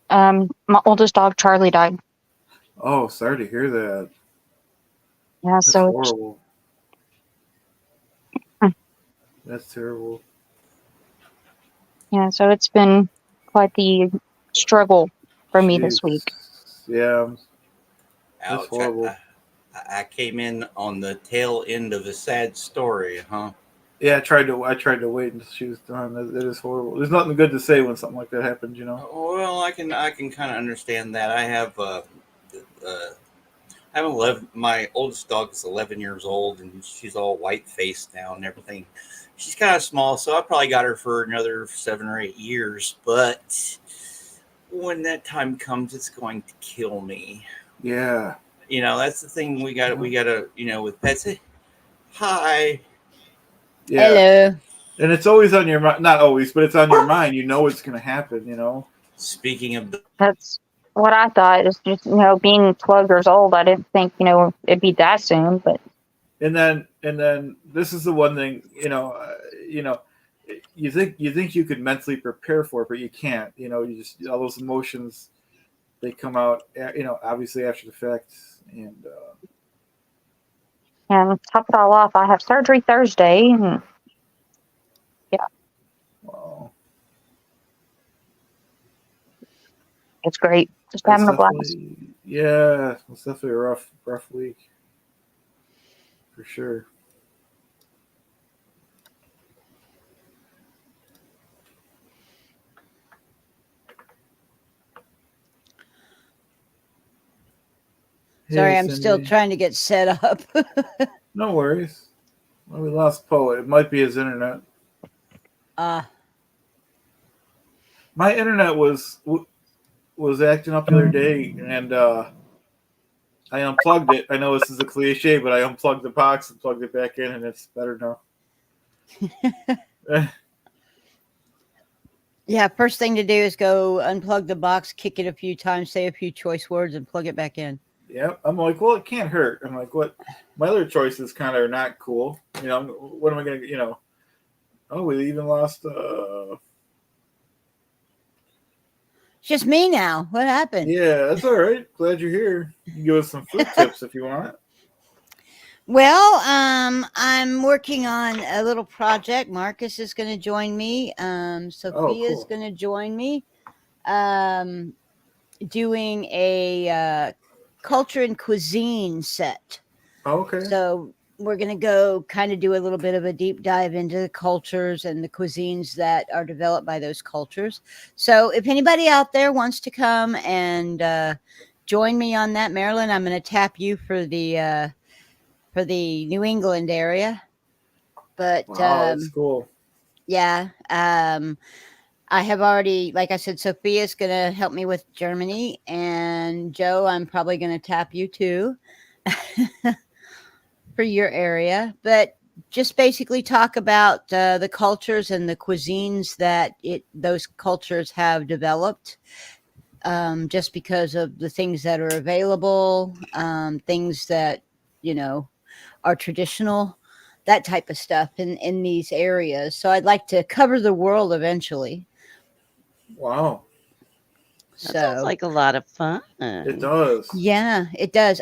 My oldest dog Charlie died. Oh, sorry to hear that. Yeah, That's so horrible. That's terrible. Yeah, so it's been quite the struggle for me this Jeez. week. Yeah. That's Ouch. horrible. I came in on the tail end of a sad story, huh? Yeah, I tried to wait until she was done. It is horrible. There's nothing good to say when something like that happens, you know. Well, I can kind of understand that. I have I'm 11. My oldest dog is 11 years old, and she's all white faced now and everything. She's kind of small, so I probably got her for another 7 or 8 years. But when that time comes, it's going to kill me. Yeah. That's the thing we got. We got to with pets. Hi. Yeah. Hello. And it's always on your mind. Not always, but it's on your mind. You know it's going to happen. You know. Speaking of, That's what I thought. Is just being 12 years old. I didn't think it'd be that soon, but. And then this is the one thing you think you could mentally prepare for it, but you can't. You just all those emotions, they come out. Obviously after the fact, and. And top it all off, I have surgery Thursday. And yeah. Wow. It's great. Just having a blast. Yeah, it's definitely a rough week. For sure. Sorry, Hey, I'm still trying to get set up. No worries. Well, we lost Poet. It might be his internet. My internet was acting up the other day, and I unplugged it. I know this is a cliche, but I unplugged the box and plugged it back in, and it's better now. Yeah, first thing to do is go unplug the box, kick it a few times, say a few choice words, and plug it back in. Yep. I'm like, well, it can't hurt. I'm like, what? My other choices kind of are not cool. What am I going to, Oh, we even lost. It's just me now. What happened? Yeah, that's all right. Glad you're here. You can give us some food tips if you want. Well, I'm working on a little project. Marcus is going to join me. Sophia is going to join me. Doing a culture and cuisine set. Okay. So we're going to go kind of do a little bit of a deep dive into the cultures and the cuisines that are developed by those cultures. So if anybody out there wants to come and join me on that, Marilyn, I'm going to tap you for the New England area. But wow, that's cool. Yeah. I have already, like I said, Sophia's going to help me with Germany, and Joe, I'm probably going to tap you too for your area, but just basically talk about the cultures and the cuisines that those cultures have developed. just because of the things that are available, things that, are traditional, that type of stuff in these areas. So I'd like to cover the world eventually. Wow. That sounds like a lot of fun. It does. Yeah, it does.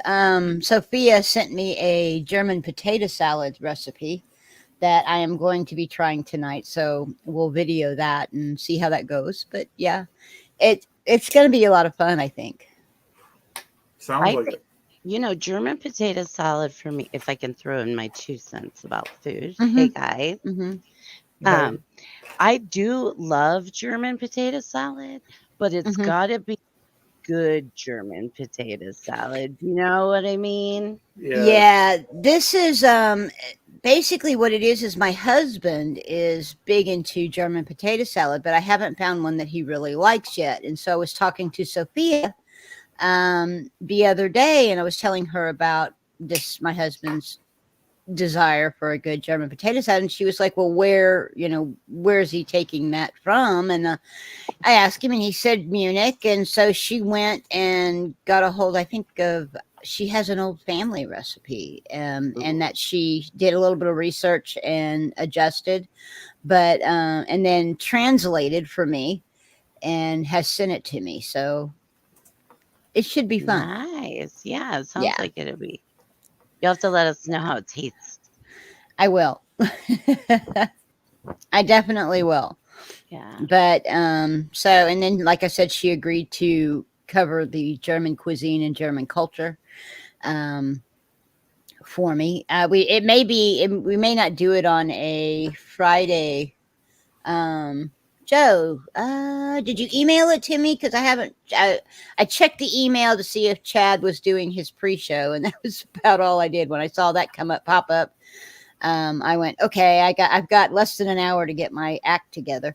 Sophia sent me a German potato salad recipe that I am going to be trying tonight. So we'll video that and see how that goes. But yeah, it's going to be a lot of fun, I think. Sounds like it. German potato salad for me, if I can throw in my 2 cents about food. Mhm. Hey, guys. Mm-hmm. Right. I do love German potato salad, but it's Mhm. got to be good German potato salad. You know what I mean? Yeah, this is basically what it is my husband is big into German potato salad, but I haven't found one that he really likes yet. And so I was talking to Sophia the other day, and I was telling her about this, my husband's desire for a good German potato salad, and she was like, well, where's he taking that from? And I asked him, and he said Munich. And so she went and got a hold, I think, she has an old family recipe, and that she did a little bit of research and adjusted, but and then translated for me and has sent it to me. So it should be fun. Nice. Yeah, it sounds Yeah. like it'll be. You'll have to let us know how it tastes. I will. I definitely will. Yeah. But so, and then like I said, she agreed to cover the German cuisine and German culture for me. We may not do it on a Friday. Joe, did you email it to me? Because I haven't. I checked the email to see if Chad was doing his pre-show, and that was about all I did. When I saw that pop up, I went, okay, I've got less than an hour to get my act together.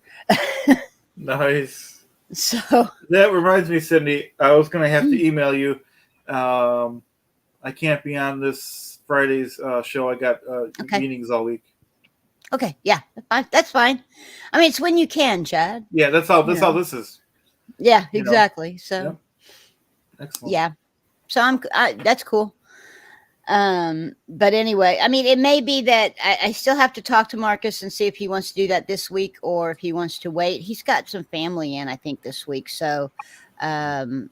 Nice. So that reminds me, Cindy, I was going to have to email you. I can't be on this Friday's show. I got meetings all week. Okay, yeah, that's fine. I mean, it's when you can, Chad. Yeah, that's all. That's all this is. Yeah, exactly. So, yep. Excellent. Yeah, so that's cool. But anyway, I mean, it may be that I still have to talk to Marcus and see if he wants to do that this week or if he wants to wait. He's got some family in, I think, this week. So, but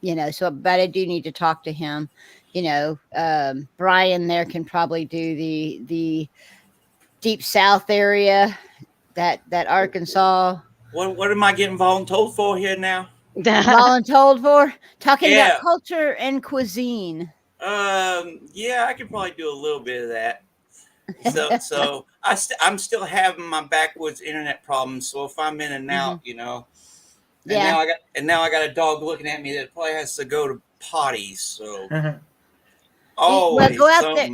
I do need to talk to him. Brian there can probably do the Deep South area, that Arkansas. What am I getting voluntold for here now? Voluntold for talking about culture and cuisine. Yeah, I could probably do a little bit of that. So I'm still having my backwoods internet problems. So if I'm in and out, and now I got a dog looking at me that probably has to go to potty. So go out there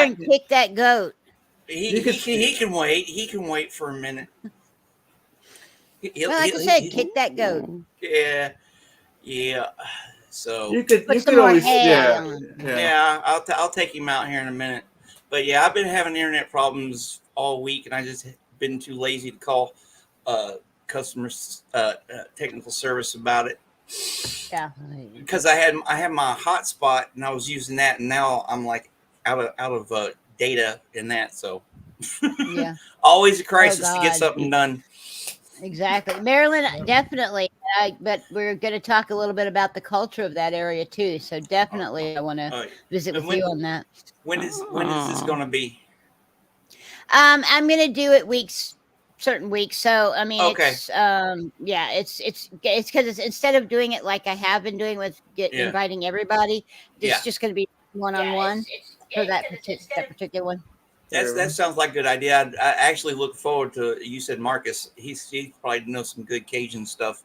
and kick that goat. He can wait. He can wait for a minute. Like I said, kick that goat. Yeah. So you could always, I'll take him out here in a minute. But yeah, I've been having internet problems all week, and I just been too lazy to call customer technical service about it. Yeah, because I had my hotspot and I was using that, and now I'm like out of data in that. So yeah, always a crisis to get something done. Exactly. Maryland, definitely. But we're going to talk a little bit about the culture of that area too. So definitely I want to visit with you on that. When is this going to be? I'm going to do it certain weeks. So, I mean, it's because it's instead of doing it like I have been doing with inviting everybody, it's just going to be one-on-one for that particular one. That sounds like a good idea. I actually look forward to. You said Marcus. He probably knows some good Cajun stuff.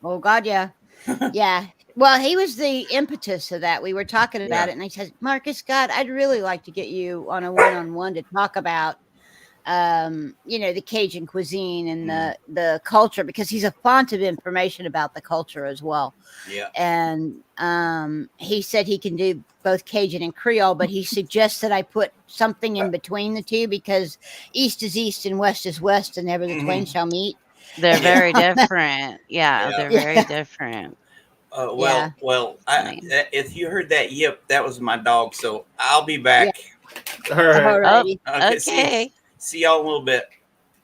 Oh God, yeah, yeah. Well, he was the impetus of that. We were talking about it, and I said, Marcus, God, I'd really like to get you on a one-on-one to talk about, the Cajun cuisine and the culture, because he's a font of information about the culture as well. Yeah. And he said he can do both Cajun and Creole, but he suggests that I put something in between the two, because east is east and west is west, and never the twain shall meet. They're very different. Yeah, Yeah. they're Yeah. very different. Yeah. If you heard that yip, that was my dog. So I'll be back. All right. Alrighty. Okay, Okay. see y'all in a little bit.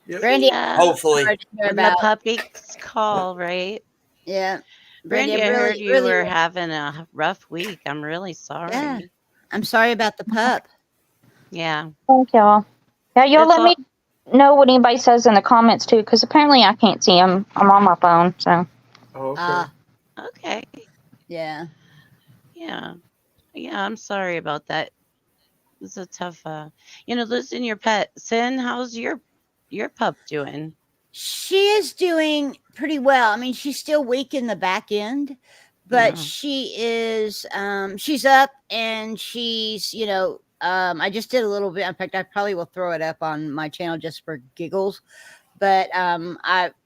Yep. Brandy, Yeah. Hopefully. sorry to hear When the about. puppies call, right? Yeah. Brandy, Brandy, I'm I heard really, you really, were having a rough week. I'm really yeah. sorry. I'm sorry about the pup. Yeah. Thank y'all. Yeah, y'all It's let all me know what anybody says in the comments too, because apparently I can't see them. I'm on my phone, so. Oh, okay. okay. Yeah. Yeah. Yeah, I'm sorry about that. It's a tough losing your pet. Sin, how's your pup doing? She is doing pretty well. I mean, she's still weak in the back end, but Yeah. she is she's up and she's, I just did a little bit. In fact, I probably will throw it up on my channel just for giggles. But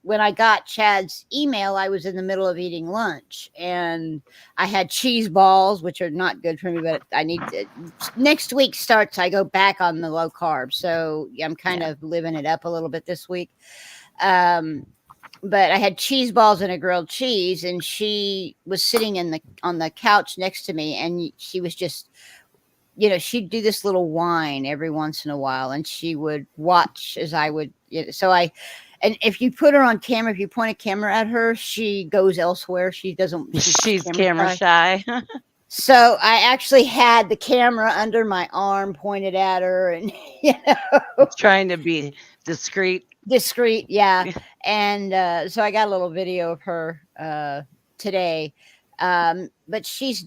when I got Chad's email, I was in the middle of eating lunch and I had cheese balls, which are not good for me, but I need to. Next week starts, I go back on the low carb. So I'm kind of living it up a little bit this week. But I had cheese balls and a grilled cheese, and she was sitting on the couch next to me, and she was just, she'd do this little whine every once in a while, and she would watch as I would. And if you put her on camera, if you point a camera at her, she goes elsewhere. She doesn't. She's camera shy. So I actually had the camera under my arm pointed at her, and Trying to be discreet. Discreet, yeah. And so I got a little video of her today. But she's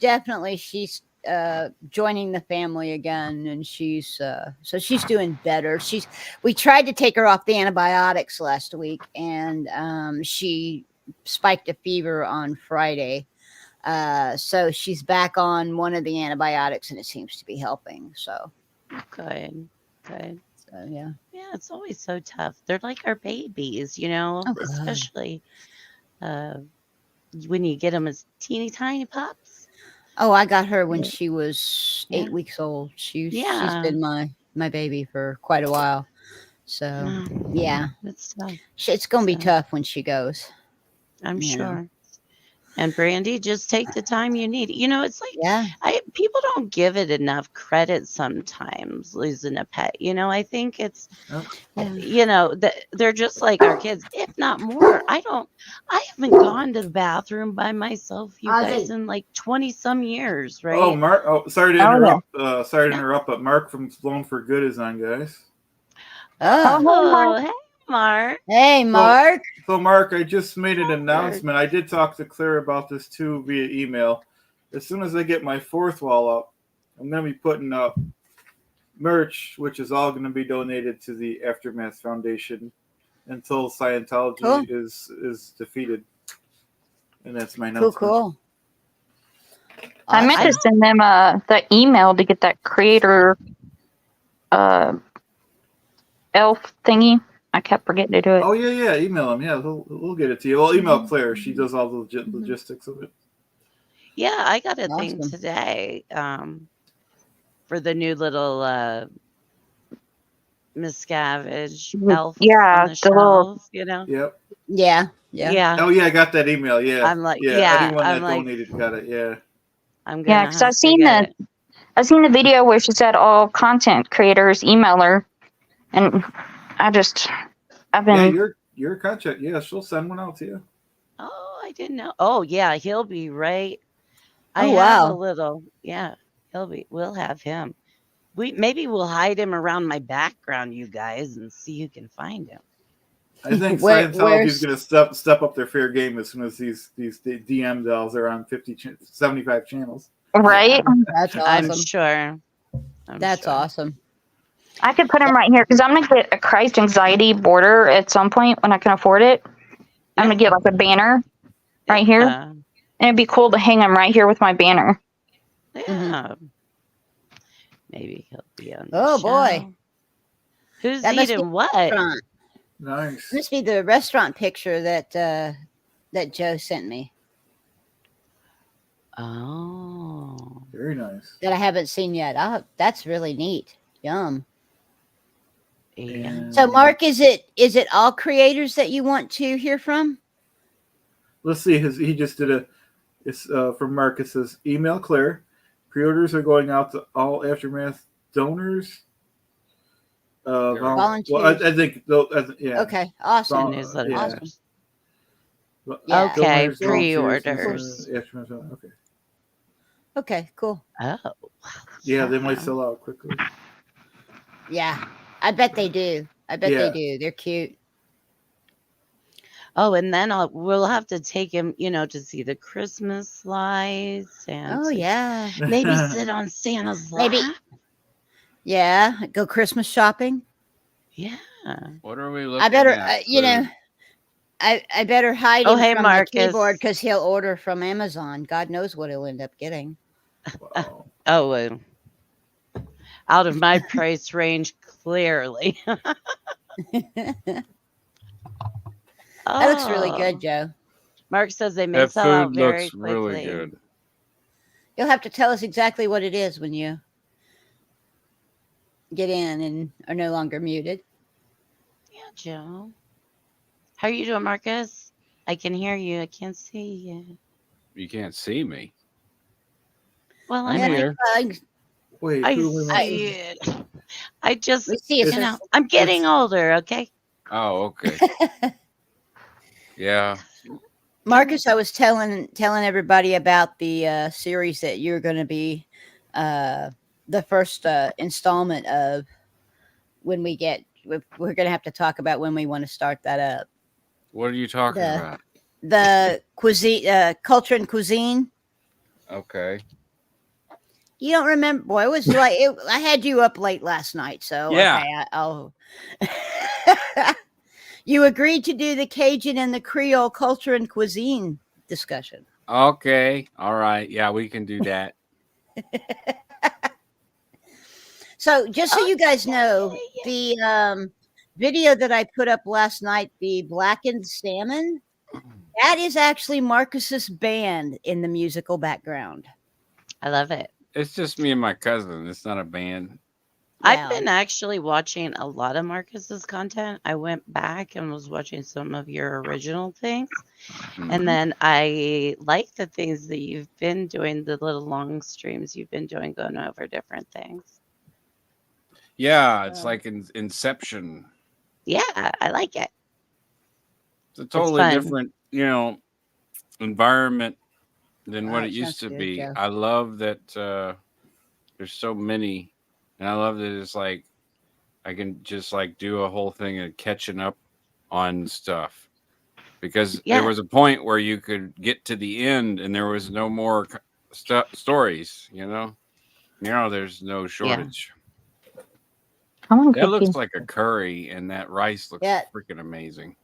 joining the family again, and so she's doing better. We tried to take her off the antibiotics last week, and she spiked a fever on Friday. So she's back on one of the antibiotics, and it seems to be helping. So Good. so yeah. Yeah, it's always so tough. They're like our babies, Oh, God. especially when you get them as teeny tiny pups. Oh, I got her when she was Yeah. 8 weeks old. She's Yeah. been my baby for quite a while. So yeah, It's tough. it's gonna be tough when she goes. I'm you know. sure. And Brandy, just take the time you need. It's like Yeah. people don't give it enough credit sometimes losing a pet. I think it's they're just like our kids, if not more. I haven't gone to the bathroom by myself, you guys, in like 20 some years, right? Oh, Mark. Oh, sorry to interrupt. Sorry to interrupt, but Mark from Blown for Good is on, guys. Oh, hey, Mark. Hey, Mark. So, Mark, I just made an announcement. I did talk to Claire about this too via email. As soon as I get my fourth wall up, I'm going to be putting up merch, which is all going to be donated to the Aftermath Foundation until Scientology is defeated. And that's my announcement. Cool. I meant to send them the email to get that creator elf thingy. I kept forgetting to do it. Oh, yeah. Email him. Yeah, we'll get it to you. Well, email Claire. She does all the logistics of it. Yeah, I got a thing today for the new little Miscavige elf on the shelves, Yep. Yeah. Oh, yeah, I got that email. Yeah. I'm like, anyone I'm that donated got it. Yeah. I'm gonna because I've seen the video where she said all content creators email her, and I've been. Yeah, your contract. Yeah, she'll send one out to you. Oh, I didn't know. Oh, yeah, he'll be right. I Oh, have wow. a little. Yeah, we'll have him. Maybe we'll hide him around my background, you guys, and see who can find him. I think Scientology's going to step up their fair game as soon as these DM dolls are on 75 channels. Right? That's awesome. I'm sure. That's awesome. I could put them right here because I'm going to get a Christ anxiety border at some point when I can afford it. I'm going to get like a banner right here. And it'd be cool to hang them right here with my banner. Yeah. Mm-hmm. Maybe he'll be on. Oh, boy. Who's eating what? Restaurant. Nice. This be the restaurant picture that Joe sent me. Oh. Very nice. That I haven't seen yet. Oh, that's really neat. Yum. Yeah. And So, Mark, is it all creators that you want to hear from? let's see. He just did a. It's from Mark. It says, email Claire. Pre-orders are going out to all Aftermath donors. Volunteers. I think yeah. Okay, awesome. Newsletter. Yeah. Awesome. Yeah. Okay, Donors, volunteers, pre-orders. Aftermath. Okay. Okay, cool. Oh. Yeah, they might sell out quickly. Yeah, I bet they do. I bet they Yeah. do. They're cute. Oh, and then we'll have to take him, to see the Christmas lights and Oh yeah, maybe sit on Santa's lap. maybe. Yeah, go Christmas shopping. Yeah. What are we looking I better, at? I better hide Oh, him hey, from Marcus. the keyboard because he'll order from Amazon. God knows what he'll end up getting. Wow. Oh, out of my price range, clearly. That looks really good, Joe. Mark says they may That sell out food very looks quickly. really good. You'll have to tell us exactly what it is when you get in and are no longer muted. Yeah, Joe. How are you doing, Marcus? I can hear you. I can't see you. You can't see me. Well, I'm here. Wait, I who am I? see it. I just, We see it. I'm getting older, okay? Oh, okay. Yeah. Marcus, I was telling everybody about the series that you're going to be the first installment of. When we get, we're going to have to talk about when we want to start that up. What are you talking about? The cuisine, culture and cuisine. Okay. You don't remember? Boy, it was like I had you up late last night, so Yeah. okay, I'll. You agreed to do the Cajun and the Creole culture and cuisine discussion. Okay. All right. Yeah, we can do that. So, just so you guys know, the video that I put up last night, the blackened salmon, that is actually Marcus's band in the musical background. I love it. It's just me and my cousin. It's not a band. I've been actually watching a lot of Marcus's content. I went back and was watching some of your original things. Mhm. And then I like the things that you've been doing, the little long streams you've been doing, going over different things. Yeah, it's like Inception. Yeah, I like it. It's a totally fun. different, environment than what Oh, it used sounds to good, be. Joe. I love that there's so many, and I love that it's like I can just like do a whole thing of catching up on stuff, because there was a point where you could get to the end and there was no more stories. Now there's no shortage. That looks like a curry, and that rice looks freaking amazing.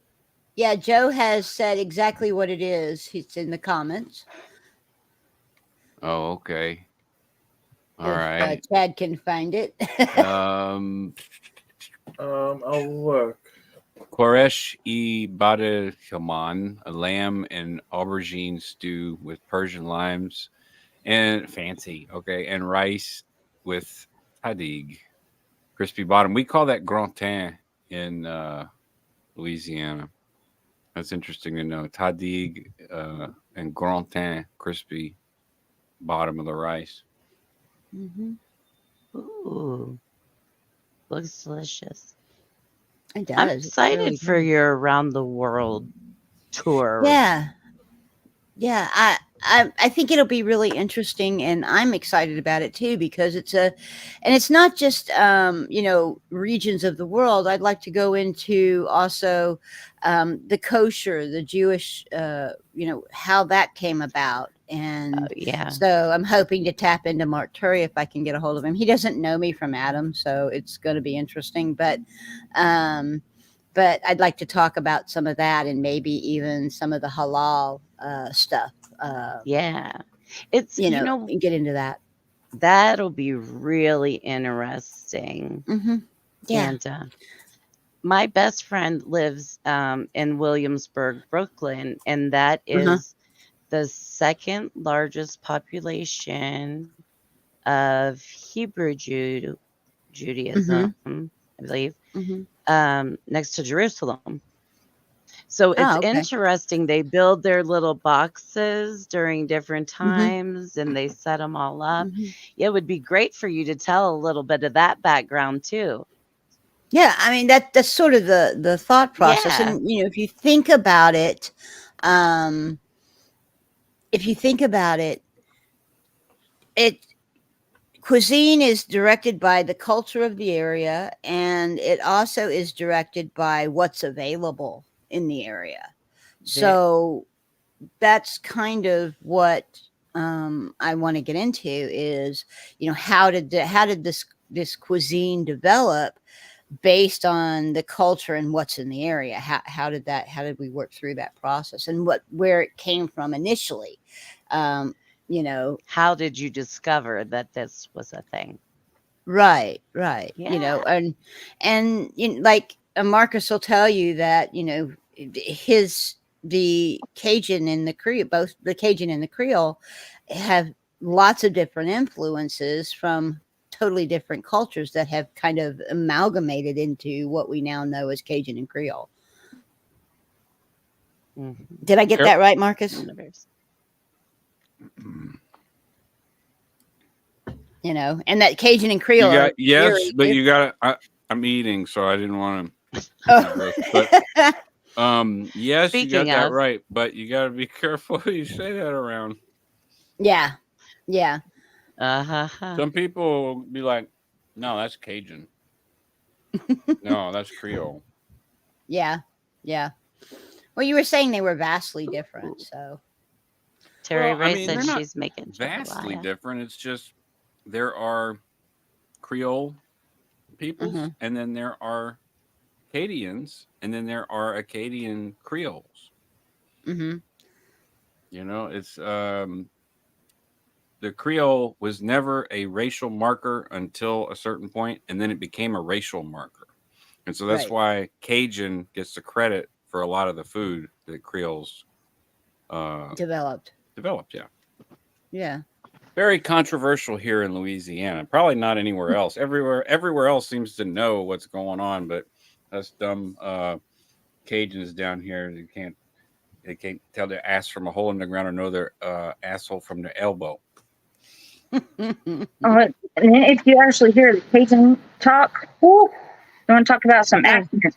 Yeah, Joe has said exactly what it is. It's in the comments. Oh, okay. All If, right. Chad can find it. I'll look. Koresh e bade Haman, a lamb and aubergine stew with Persian limes and fancy, and rice with tadig, crispy bottom. We call that gratin in Louisiana. That's interesting to know. Tadig and gratin, crispy bottom of the rice. Mm-hmm. Ooh, looks delicious. It does. I'm It's excited really for good. your around the world tour. Yeah. I think it'll be really interesting, and I'm excited about it too, because it's not just regions of the world. I'd like to go into also the kosher, the Jewish, how that came about. And so I'm hoping to tap into Mark Turry if I can get a hold of him. He doesn't know me from Adam, so it's going to be interesting. But I'd like to talk about some of that, and maybe even some of the halal stuff. It's and get into that. That'll be really interesting. Mm-hmm. Yeah. And my best friend lives in Williamsburg, Brooklyn, and that is the second largest population of Hebrew Judaism I believe, Mm-hmm. next to Jerusalem. So it's Oh, okay. interesting. They build their little boxes during different Mm-hmm. times and they set them all up. Mm-hmm. It would be great for you to tell a little bit of that background too. Yeah, I mean that's sort of the thought process, Yeah. and if you think about it, if you think about it, it cuisine is directed by the culture of the area, and it also is directed by what's available in the area. So that's kind of what I want to get into is, how did this cuisine develop based on the culture and what's in the area? How did we work through that process, and where it came from initially? Um, How did you discover that this was a thing? right. Yeah. And like Marcus will tell you that the Cajun and the Creole, both the Cajun and the Creole, have lots of different influences from totally different cultures that have kind of amalgamated into what we now know as Cajun and Creole. Did I get that right, Marcus? And that Cajun and Creole are yes, but you different. got. I'm eating, so I didn't want to. Oh. But yes, Speaking you got that of, right, but you got to be careful who you say that around. Yeah. Some people will be like, "No, that's Cajun. No, that's Creole." Yeah. Well, you were saying they were vastly different, so. Terry Well, I Ray mean, said they're not she's making vastly jambalaya. different. It's just there are Creole peoples, and then there are Acadians, and then there are Acadian Creoles. Mm-hmm. It's the Creole was never a racial marker until a certain point, and then it became a racial marker. And so that's Right. why Cajun gets the credit for a lot of the food that Creoles Developed. Yeah. Very controversial here in Louisiana. Probably not anywhere else. Everywhere else seems to know what's going on, but us dumb Cajuns down here, they can't tell their ass from a hole in the ground or know their asshole from their elbow. If you actually hear the Cajun talk, you want to talk about some accents?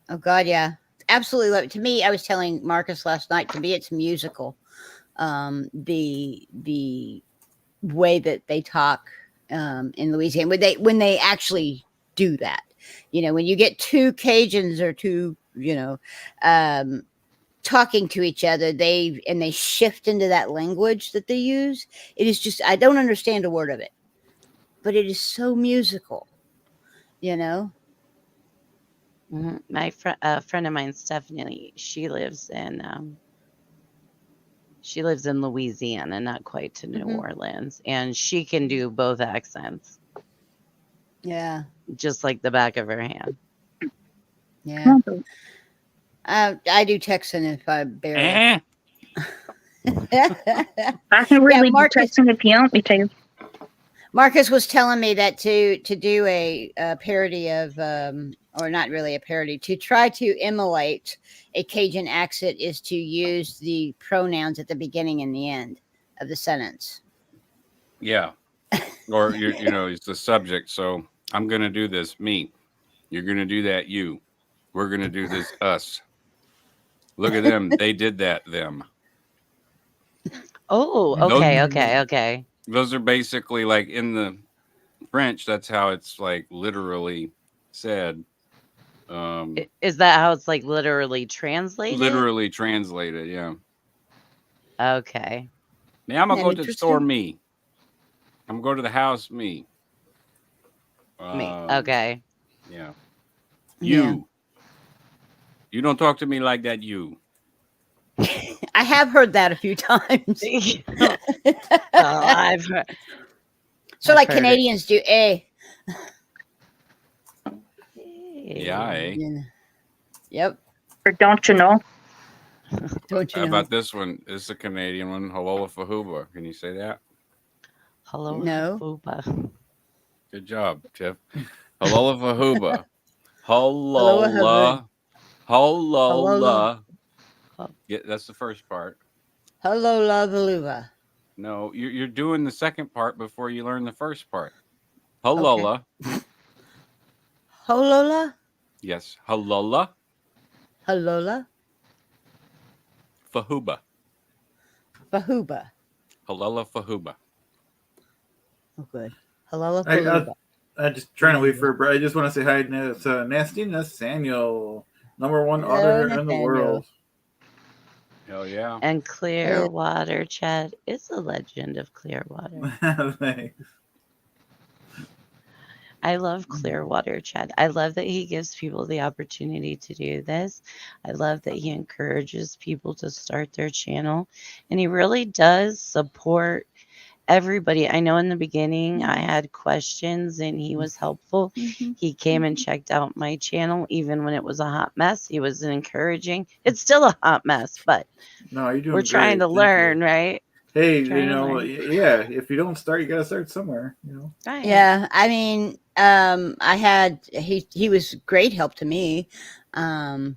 Oh God, yeah, absolutely. Love it. To me, I was telling Marcus last night. To me, it's musical. The way that they talk in Louisiana, when they actually do that, when you get two Cajuns or two, talking to each other, they shift into that language that they use. It is just, I don't understand a word of it, but it is so musical. My friend of mine, Stephanie, she lives in Louisiana, not quite to New Orleans, and she can do both accents. Yeah, just like the back of her hand. Yeah, I do Texan if I barely. I can really do Texan if you want me to. Marcus was telling me that to do a parody of, or not really a parody, to try to emulate a Cajun accent is to use the pronouns at the beginning and the end of the sentence. Yeah. Or, it's the subject. So I'm going to do this, me. You're going to do that, you. We're going to do this, us. Look at them. They did that, them. Oh, okay. Those are basically like in the French, that's how it's like literally said. Is that how it's like literally translated? Literally translated, yeah. Okay. Now I'm gonna go to the store, me. I'm gonna go to the house, me. Me. Okay. Yeah. You. You don't talk to me like that, you. I have heard that a few times. I've heard. So, like Canadians do, eh? Yeah, eh? Yep. Or don't you know? Don't you know? How about this one? This is a Canadian one. Hello, Fahuba. Can you say that? Hello, no. Fahuba. Good job, Tiff. Halola Fahuba. Halola. Halola. Yeah, that's the first part. Halola Valuva. No, you're doing the second part before you learn the first part. Okay. Halola. Holola. Yes. Halola Halola. Fahuba. Fahuba. Halola Fahuba. Oh, good. Halola I Fahuba. just trying to wait for. I just want to say hi. It's Nasty Nathaniel, #1 Hello, auditor in the Nathaniel. world. Hell yeah. And Clearwater, Chad, is a legend of Clearwater. Thanks. I love Clearwater, Chad. I love that he gives people the opportunity to do this. I love that he encourages people to start their channel. And he really does support everybody. I know in the beginning I had questions and he was helpful. He came and checked out my channel even when it was a hot mess. He was encouraging. It's still a hot mess, but No, you're doing we're trying great. to Thank learn, you. right? Hey, Trying to know, learn. yeah. If you don't start, you gotta start somewhere. Right. Yeah, I mean, I had he was great help to me, and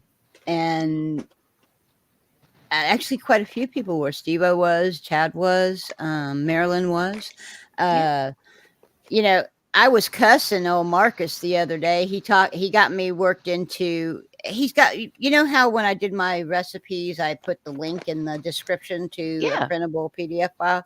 actually quite a few people were. Steve-O was, Chad was, Marilyn was. You know, I was cussing old Marcus the other day. He got me worked into. He's got, you know how when I did my recipes, I put the link in the description to a printable PDF file.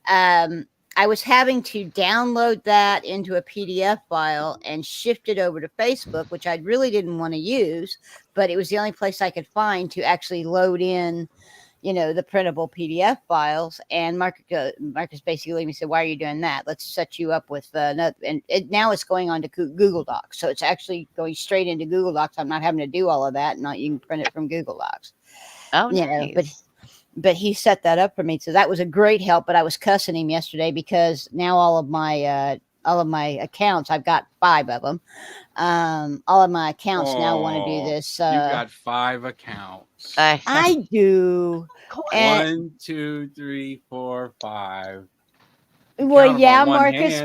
I was having to download that into a PDF file and shift it over to Facebook, which I really didn't want to use, but it was the only place I could find to actually load in, you know, the printable PDF files. And Marcus basically said, "Why are you doing that? Let's set you up with another." And now it's going on to Google Docs, so it's actually going straight into Google Docs. I'm not having to do all of that. Not you can print it from Google Docs. Oh, you nice. know, but he set that up for me, so that was a great help. But I was cussing him yesterday because now all of my accounts, I've got 5 of them. All of my accounts now want to do this. You got 5 accounts. I do. 1, 2, 3, 4, 5. Well, yeah, Marcus,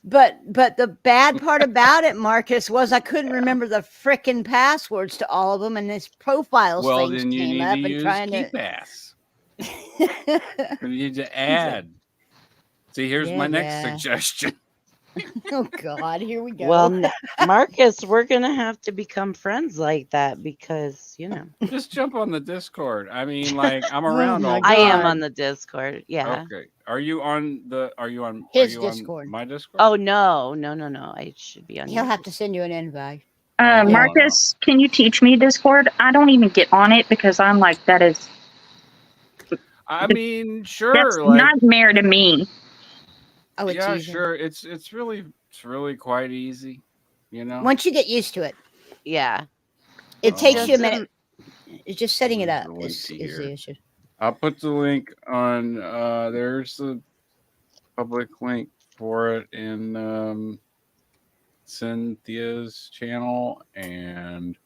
but the bad part about it, Marcus, was I couldn't remember the frickin' passwords to all of them, and this profiles things then you came need up to and use trying KeepAss. You need to add. See, here's my next suggestion. Oh God, here we go. Well, Marcus, we're gonna have to become friends like that because just jump on the Discord. I mean, like I'm around all. I am on the Discord. Yeah. Okay. Are you on his Discord? My Discord? Oh no. I should be on. He'll have to send you an invite. Marcus, can you teach me Discord? I don't even get on it because I'm like, that is. I mean, sure. That's nightmare to me. Oh, it's easy. Sure. It's really quite easy. Once you get used to it. Yeah. It takes you a minute. It's just setting it up is the issue. I'll put the link on. There's the public link for it in Cynthia's channel, and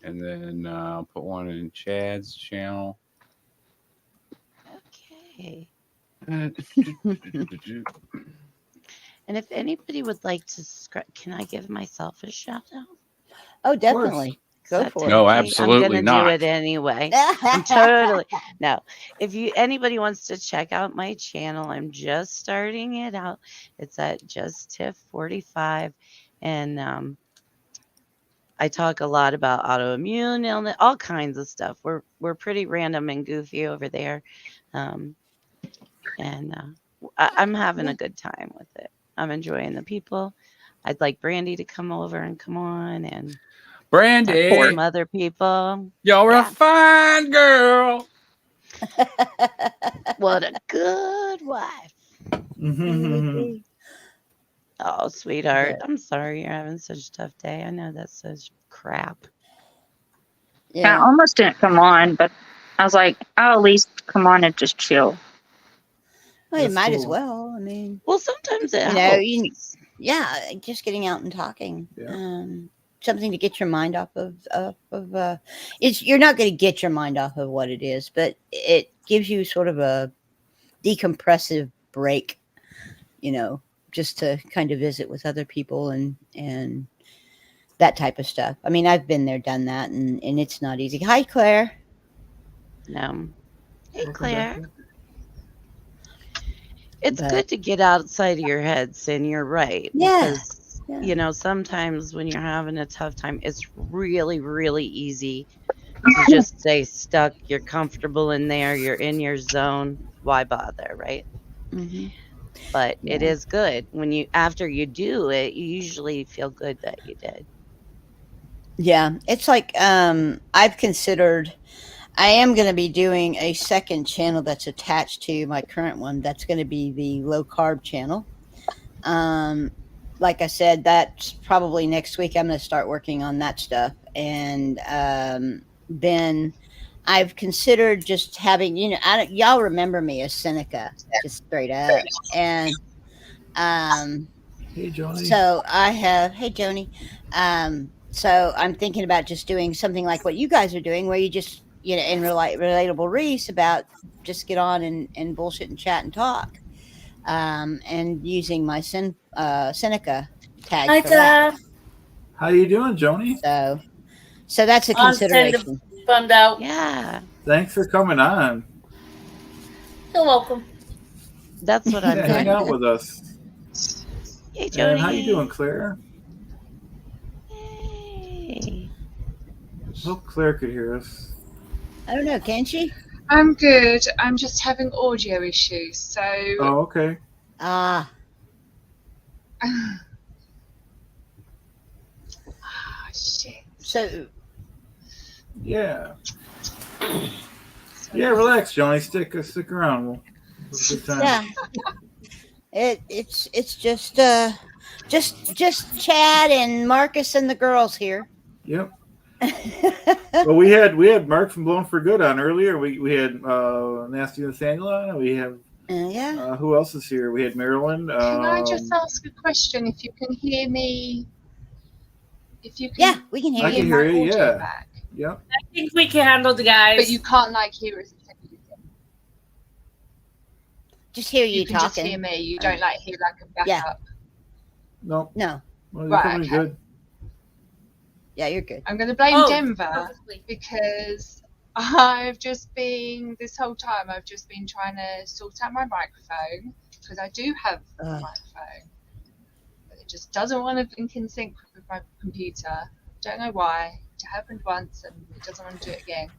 then I'll put one in Chad's channel. Okay. And if anybody would like to can I give myself a shout out? Oh, definitely. Go for it. No, absolutely I'm not. do it anyway. I'm totally no. If anybody wants to check out my channel, I'm just starting it out. It's at Just Tiff 45, and I talk a lot about autoimmune illness, all kinds of stuff. We're pretty random and goofy over there, and I'm having a good time with it. I'm enjoying the people. I'd like Brandy to come over and come on and. Brandy, some other people. You're a fine girl. What a good wife. Oh, sweetheart. I'm sorry you're having such a tough day. I know that's such crap. Yeah. I almost didn't come on, but I was like, I'll at least come on and just chill. Well, you might as well. I mean, well, sometimes it helps. Just getting out and talking. Yeah. Something to get your mind off of you're not going to get your mind off of what it is, but it gives you sort of a decompressive break, just to kind of visit with other people and that type of stuff. I mean, I've been there, done that, and it's not easy. Hi, Claire. No. Hey, Welcome Claire. back. It's But- good to get outside of your head, Sin. You're right. Yeah, Because, yeah. you know, sometimes when you're having a tough time, it's really, really easy to just stay stuck. You're comfortable in there. You're in your zone. Why bother, right? Mm-hmm. But it Yeah. is good when after you do it, you usually feel good that you did. Yeah, it's like I've considered. I am going to be doing a second channel that's attached to my current one. That's going to be the low carb channel. Like I said, that's probably next week. I'm going to start working on that stuff, and then I've considered just having, y'all remember me as Seneca, just straight up, and Hey, Joni. so I have, hey Joni, so I'm thinking about just doing something like what you guys are doing, where you just, in relatable Reese about just get on and bullshit and chat and talk, and using my Seneca tag Hi, for that. Dad. How you doing, Joni? So that's a I'm kind of consideration. bummed out. Yeah. Thanks for coming on. You're welcome. That's what I'm Yeah, hang doing. out with us. Hey, Joni. And how you doing, Claire? Hey. Hope Claire could hear us. I don't know, can she? I'm good. I'm just having audio issues. So, Oh, okay. Ah, shit. so Yeah. Yeah, relax, Joni. Stick around. We'll have a good time. yeah, it's just Chad and Marcus and the girls here. Yep. Well, we had Mark from Blown for Good on earlier. We had Nasty Nathaniel on. We have Yeah. who else is here? We had Marilyn. Can I just ask a question? If you can hear me, if you can, Yeah, we can hear I you. can my hear you, audio yeah. back, Yep. I think we can handle the guys. but you can't hear us. Just hear you You can just talking. hear me. You don't hear a backup. Yeah. Nope. No. Well, you're Right, coming okay. good. Yeah, you're good. I'm going to blame Oh, Denver probably. because this whole time I've just been trying to sort out my microphone, because I do have a Ugh. microphone, but it just doesn't want to link in sync with my computer. Don't know why. It happened once and it doesn't want to do it again.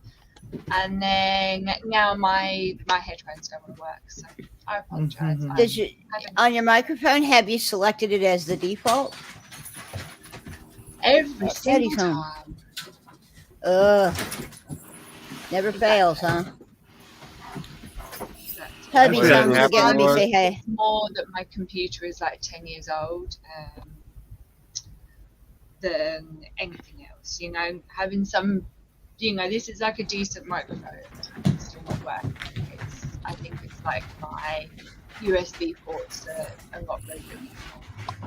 And then now my headphones don't want to work, so I apologize. Mhm. Did you on your microphone? Have you selected it as the default? Every Eddie's single home. time. Never fails, huh? That's Hubby That's sounds what again. Let me happened say hey. more that my computer is like 10 years old than anything else. Having some, this is like a decent microphone. It's still not working. I think it's like my USB ports are not very good anymore.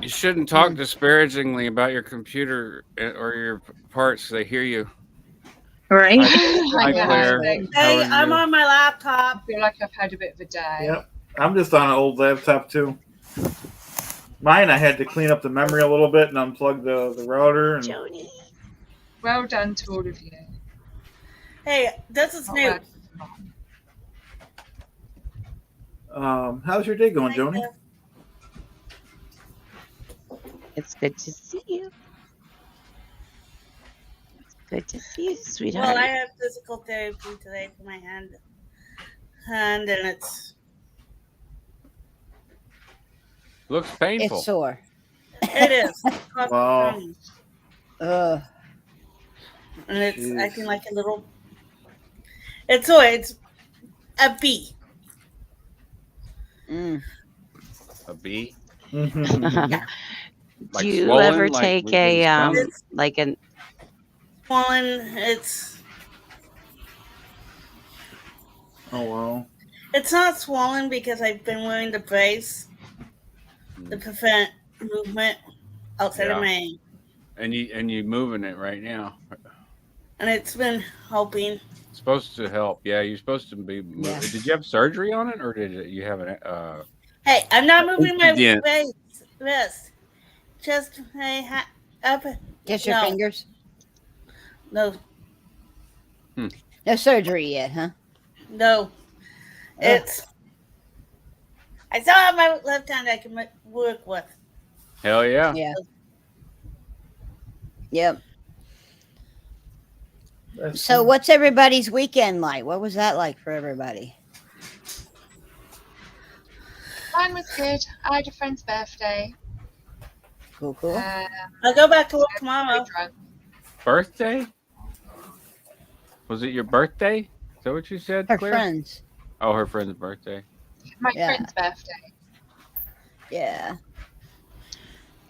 You shouldn't talk disparagingly about your computer or your parts. They hear you. Right? Hi, I know. Claire. I How Hey, are I'm you? on my laptop. feel like I've had a bit of a day. Yep. I'm just on an old laptop too. Mine, I had to clean up the memory a little bit and unplug the router. And Joni. Well done to all of you. Hey, this is Not new. bad. how's your day going, Thank Joni? you. It's good to see you. It's good to see you, sweetheart. Well, I had physical therapy today for my hand, and it's Looks painful. It's sore. it is. Wow. Ugh. And it's Jeez. acting like a little. It's sore. It's a bee. Mm. A bee? Mhm. Like Do you swollen, ever like take we've been stung? It's like an swollen. It's Oh wow. it's not swollen because I've been wearing the brace to prevent movement outside Yeah. of my, And you moving it right now. and it's been helping. It's supposed to help. Yeah, you're supposed to be. Yeah. Did you have surgery on it, or did you have an? Hey, I'm not moving my Yeah. brace. Yes. Just up. Just your No. fingers? No. No surgery yet, huh? No. It's. I still have my left hand I can work with. Hell yeah. Yeah. Yep. So, what's everybody's weekend like? What was that like for everybody? Mine was good. I had a friend's birthday. Cool, cool. I'll go back to work tomorrow. Birthday? Was it your birthday? Is that what you said, Her Claire? friends. Oh, her friend's birthday. My friend's birthday. Yeah.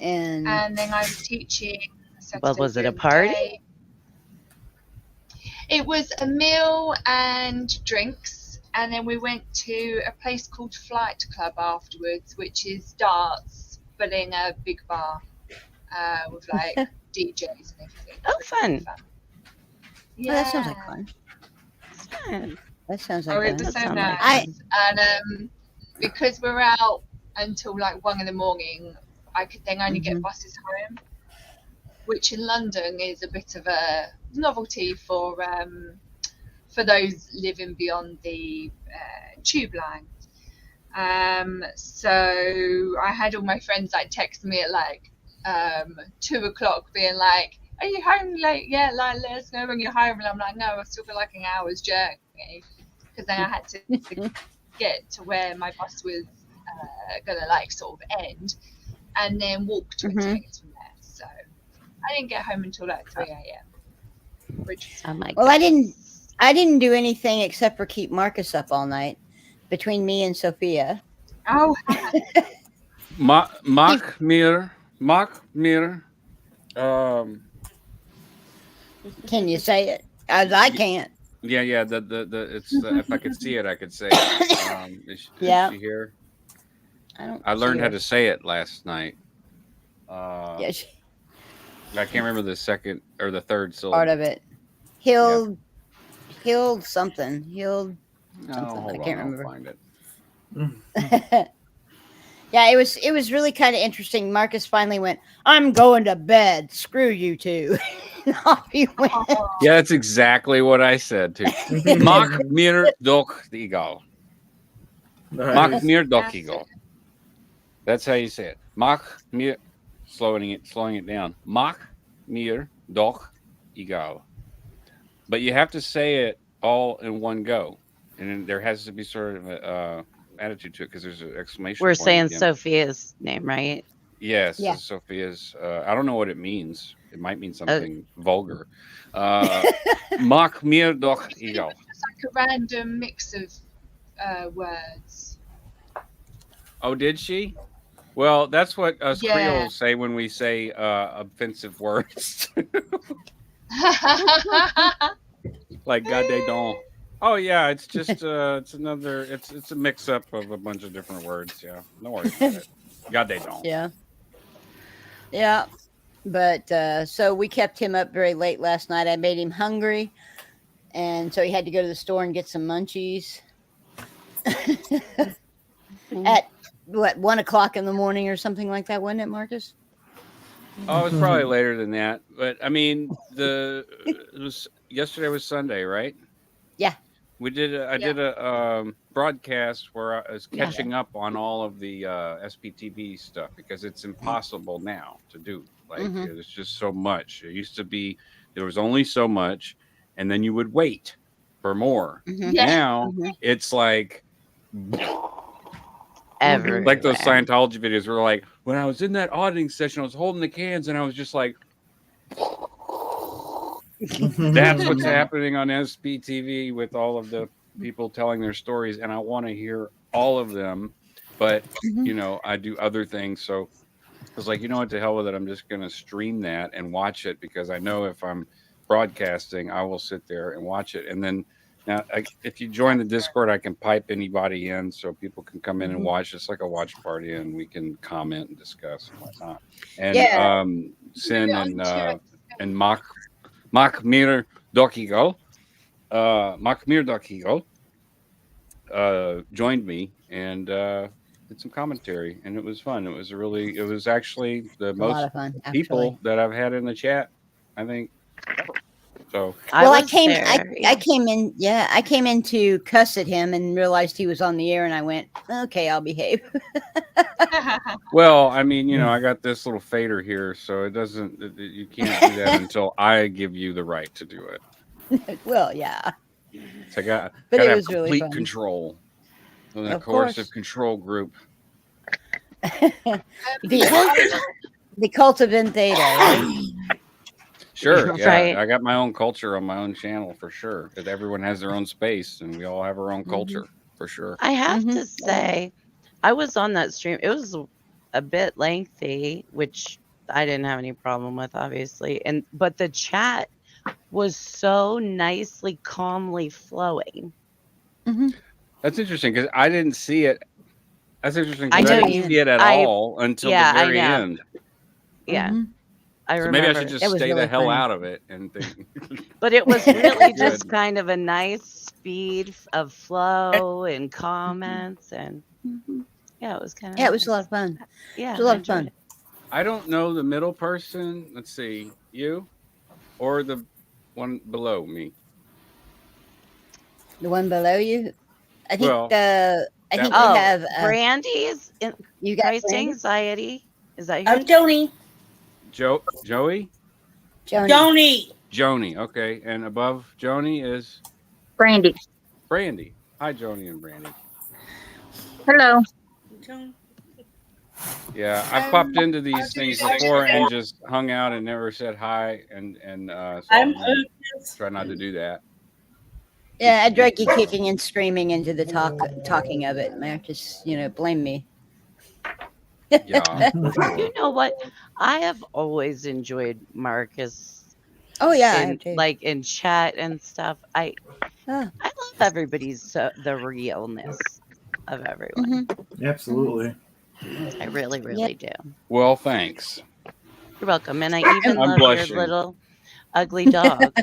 And then I was teaching. Well, was it a party? It was a meal and drinks, and then we went to a place called Flight Club afterwards, which is darts, but in a big bar with like DJs and everything. Oh, fun. Yeah. Oh, that sounds like fun. Fun. That sounds like it was so nice. And because we're out until like 1 a.m, I could then only get buses home, which in London is a bit of a novelty for those living beyond the tube line. So I had all my friends like text me at like 2 o'clock being like, are you home late? Yeah, like let us know when you're home. And I'm like, no, I've still got like an hour's journey, because then I had to get to where my bus was gonna like sort of end, and then walk 20 minutes from there. So I didn't get home until like 3 a.m. Well, I didn't do anything except for keep Marcus up all night between me and Sophia. Oh, Mach mir. Can you say it? As I can't. Yeah. It's if I could see it, I could say it. Is she here? I learned how to say it last night. Yes. I can't remember the second or the third syllable. Part of it. He'll something. He'll something. I can't remember. I'll find it. Yeah, it was really kind of interesting. Marcus finally went, I'm going to bed. Screw you two. Off he went. Yeah, that's exactly what I said too. Mach mir doch egal. Mach mir doch egal. That's how you say it. Mach mir, slowing it down. Mach mir doch egal. But you have to say it all in one go, and there has to be sort of a attitude to it, because there's an exclamation We're point saying again. Sophia's name, right? Yes, Yeah. Sophia's. I don't know what it means. It might mean something vulgar. Mach mir doch egal. It's like a random mix of words. Oh, did she? Well, that's what us Creoles say when we say offensive words. Like God they don't. Oh yeah, it's just it's a mix up of a bunch of different words. Yeah, no worries about it. God they don't. Yeah. But so we kept him up very late last night. I made him hungry, and so he had to go to the store and get some munchies. At what, 1 o'clock in the morning or something like that, wasn't it, Marcus? Oh, it was probably later than that. But I mean, yesterday was Sunday, right? Yeah. We did. I did a broadcast where I was catching up on all of the SPTV stuff, because it's impossible now to do. Like there's just so much. It used to be there was only so much, and then you would wait for more. Now it's like Everywhere. like those Scientology videos where like, when I was in that auditing session, I was holding the cans and I was just like, that's what's happening on SPTV with all of the people telling their stories, and I want to hear all of them, but you know, I do other things. So I was like, you know what, to hell with it, I'm just going to stream that and watch it, because I know if I'm broadcasting, I will sit there and watch it. And then now, if you join the Discord, I can pipe anybody in so people can come in and watch. It's like a watch party, and we can comment and discuss and whatnot. And Sin and Mach mir doch egal. Mach mir doch egal joined me, and did some commentary, and it was fun. It was actually the A lot most of fun, people actually. that I've had in the chat, I think, ever. So Well, I was came in to cuss at him and realized he was on the air, and I went, okay, I'll behave. well, I mean, I got this little fader here, so it doesn't. You can't do that until I give you the right to do it. Well, yeah. So I got But to it have was really complete fun. control. So the Of coercive course. control group. The cult of N Theta, right? Sure, yeah. Right. I got my own culture on my own channel for sure. Because everyone has their own space, and we all have our own culture for sure. I have to say, I was on that stream. It was a bit lengthy, which I didn't have any problem with, obviously. But the chat was so nicely, calmly flowing. That's interesting because I didn't see it. That's interesting I because I know didn't you. see it at all until the Yeah, I very know. end. Yeah, I So remember. maybe I should just It was stay the really hell funny. out of it and think. But it was really just Good. kind of a nice speed of flow and comments, and yeah, it was kind of. Yeah, it was a lot of fun. Yeah, It was a lot I of enjoyed fun. it. I don't know the middle person. Let's see, you or the one below me. The one below you, I think. Well, I think Oh, you have. Brandy's in You got Christ Brandy? anxiety. Is that I'm you? Joni. Joey, Joni. Joni. Okay, and above Joni is Brandy. Brandy. Hi, Joni and Brandy. Hello. Yeah, I've popped into these things before and just hung out and never said hi, and so I'm gonna try not to do that. Yeah, I drag you kicking and screaming into the talking of it. Marcus, blame me. Yeah. You know what? I have always enjoyed Marcus. Oh yeah, I have too. Like in chat and stuff. I Ah. love everybody's the realness of everyone. Absolutely. I really, really do. Well, thanks. You're welcome. And I even I'm love blushing. your little ugly dog.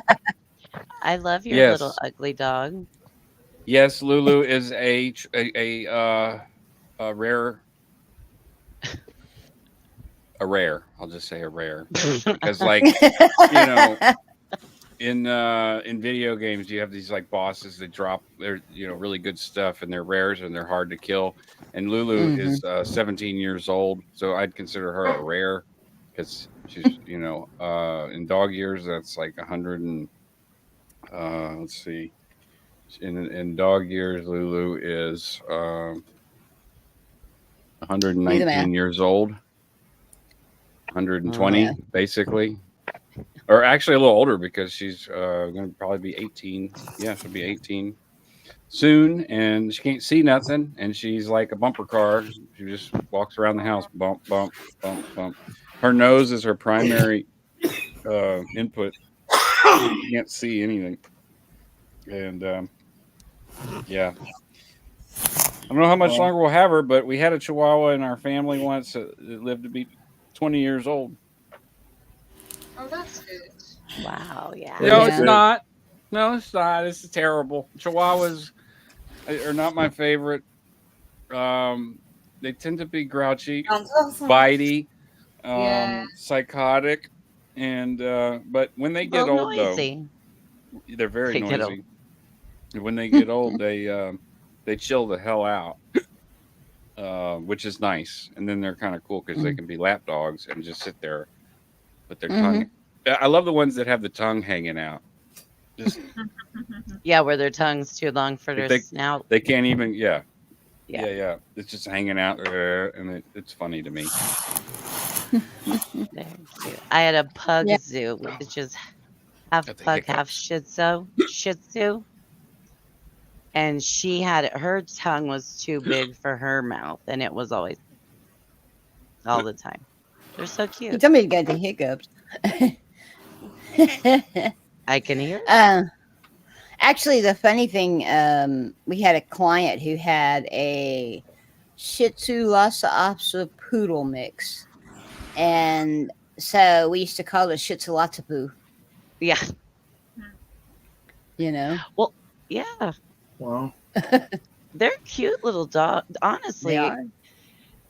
I love your little ugly dog. Yes, Lulu is a rare. A rare. I'll just say a rare because, like, in video games, you have these like bosses that drop their really good stuff, and they're rares and they're hard to kill. And Lulu is 17 years old, so I'd consider her a rare because she's in dog years that's like 100 and let's see, in dog years Lulu is 119 years old. 120 basically, or actually a little older because she's going to probably be 18. Yeah, she'll be 18 soon, and she can't see nothing, and she's like a bumper car. She just walks around the house, bump, bump, bump, bump. Her nose is her primary input. She can't see anything, and yeah. I don't know how much longer we'll have her, but we had a Chihuahua in our family once that lived to be 20 years old. Oh, that's good. Wow, yeah. No, it's not. No, it's not. It's terrible. Chihuahuas are not my favorite. They tend to be grouchy, bitey, psychotic, and but when they get old, noisy. though, they're very noisy. When they get old, they chill the hell out. Which is nice, and then they're kind of cool because they can be lap dogs and just sit there with their tongue. I love the ones that have the tongue hanging out. Just where their tongue's too long for their snout. They can't even. Yeah. It's just hanging out, and it's funny to me. I had a pug zoo, which is half pug, half Shih Tzu. And she her tongue was too big for her mouth, and it was always all the time. They're so cute. You told me to get the hiccups. I can hear. Actually, the funny thing, we had a client who had a Shih Tzu Lhasa Apso poodle mix, and so we used to call it Shih Tzu Latsapu. Yeah. Well, yeah. Wow. They're cute little dogs. Honestly,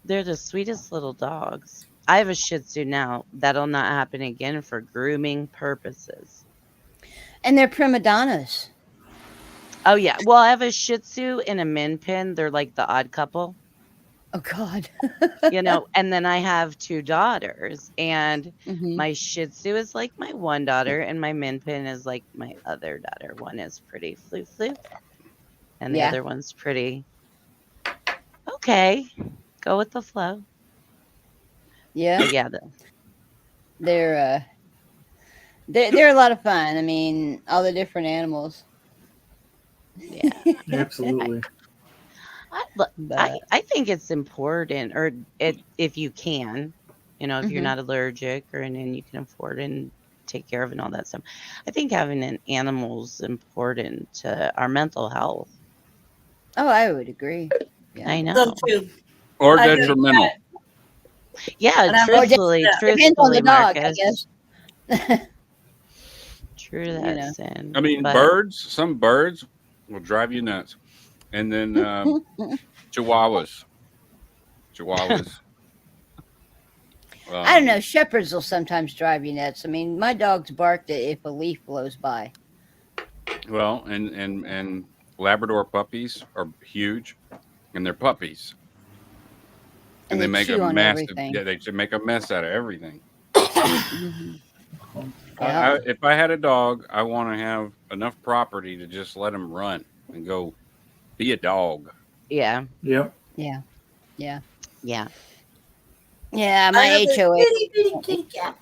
They're the sweetest little dogs. I have a Shih Tzu now. That'll not happen again for grooming purposes. And they're prima donnas. Oh, yeah. Well, I have a Shih Tzu and a Min Pin. They're like the odd couple. Oh, God. And then I have 2 daughters. And Mhm. my Shih Tzu is like my one daughter, and my Min Pin is like my other daughter. One is pretty flu, and the Yeah. other one's pretty okay. Go with the flow. Yeah. But yeah, They're a lot of fun. I mean, all the different animals. yeah. Absolutely. I think it's important, or if you can, if you're Mhm. not allergic or and you can afford and take care of and all that stuff. I think having an animal is important to our mental health. Oh, I would agree. Yeah. I know. So too. Or I agree with detrimental. Yeah, And I'm truthfully, Depends on the dog, I Marcus. guess. True know. that, Sin. I mean, but some birds will drive you nuts. And then Chihuahuas. I don't know. Shepherds will sometimes drive you nuts. I mean, my dogs bark if a leaf blows by. Well, and Labrador puppies are huge, and they're puppies. And they make chew a on massive. everything. Yeah, they should make a mess out of everything. Mhm. Yeah. If I had a dog, I want to have enough property to just let him run and go be a dog. yeah, Yep. Yeah. yeah. Yeah. I My have a HOA. itty bitty kitty cat.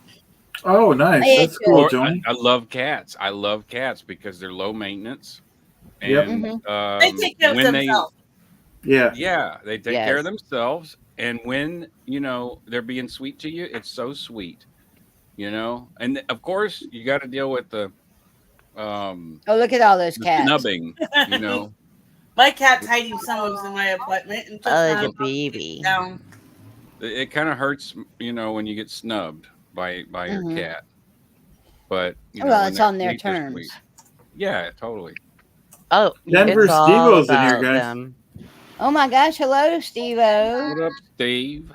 Oh, nice. Hey, That's cool, Or Johnny. I love cats. I love cats because they're low maintenance. Yep. And They take care of when themselves. Yeah. they take care of Yes. themselves. And when they're being sweet to you, it's so sweet. And of course you got to deal with the Oh, look at all those cats. snubbing. My cat's hiding someone's in my apartment and just Like now a baby. down. It kind of hurts, when you get snubbed by your Mhm. cat. But Well, when it's they're on their sweet, they're terms. sweet. Yeah, totally. Oh, Denver it's all Steve-O's in here, about guys. them. Oh my gosh! Hello, Steve-O. What up, Steve?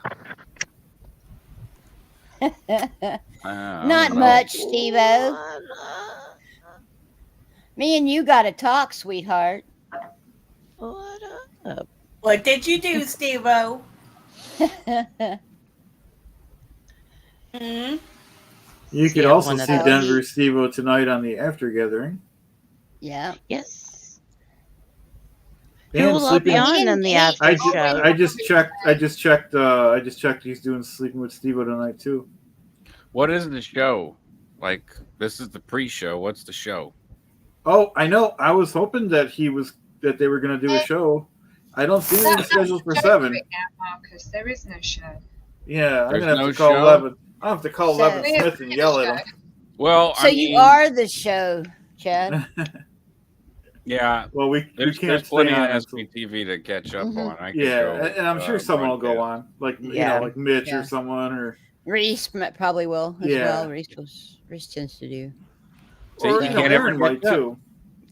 Not much, Steve-O. Me and you got to talk, sweetheart. What up? What did you do, Steve-O? Hmm? You See could it also one of see those. Denver Steve-O tonight on the After Gathering. Yeah. Yes. And Who will all be sleeping. on in the I after ju- show? I just checked. He's doing Sleeping with Steve-O tonight too. What is the show? Like, this is the pre-show. What's the show? Oh, I know. I was hoping that they were going to do a show. I don't see anything scheduled for 7. Marcus, there is no show. Yeah, I'm There's gonna have no to call show? 11. I'll have to call So- 11 Smith and yell at him. Well, So you are the show, Chad. Yeah. Well, we There's can't plenty stay of on until- SPTV to catch up Mhm. on. I could Yeah, go, and I'm sure someone will go broadcast. on, like Yeah. like Mitch Yeah. or someone, or Reese probably will as Yeah. well. Reese tends to do. See, or you you know, can't ever Aaron might catch up. too.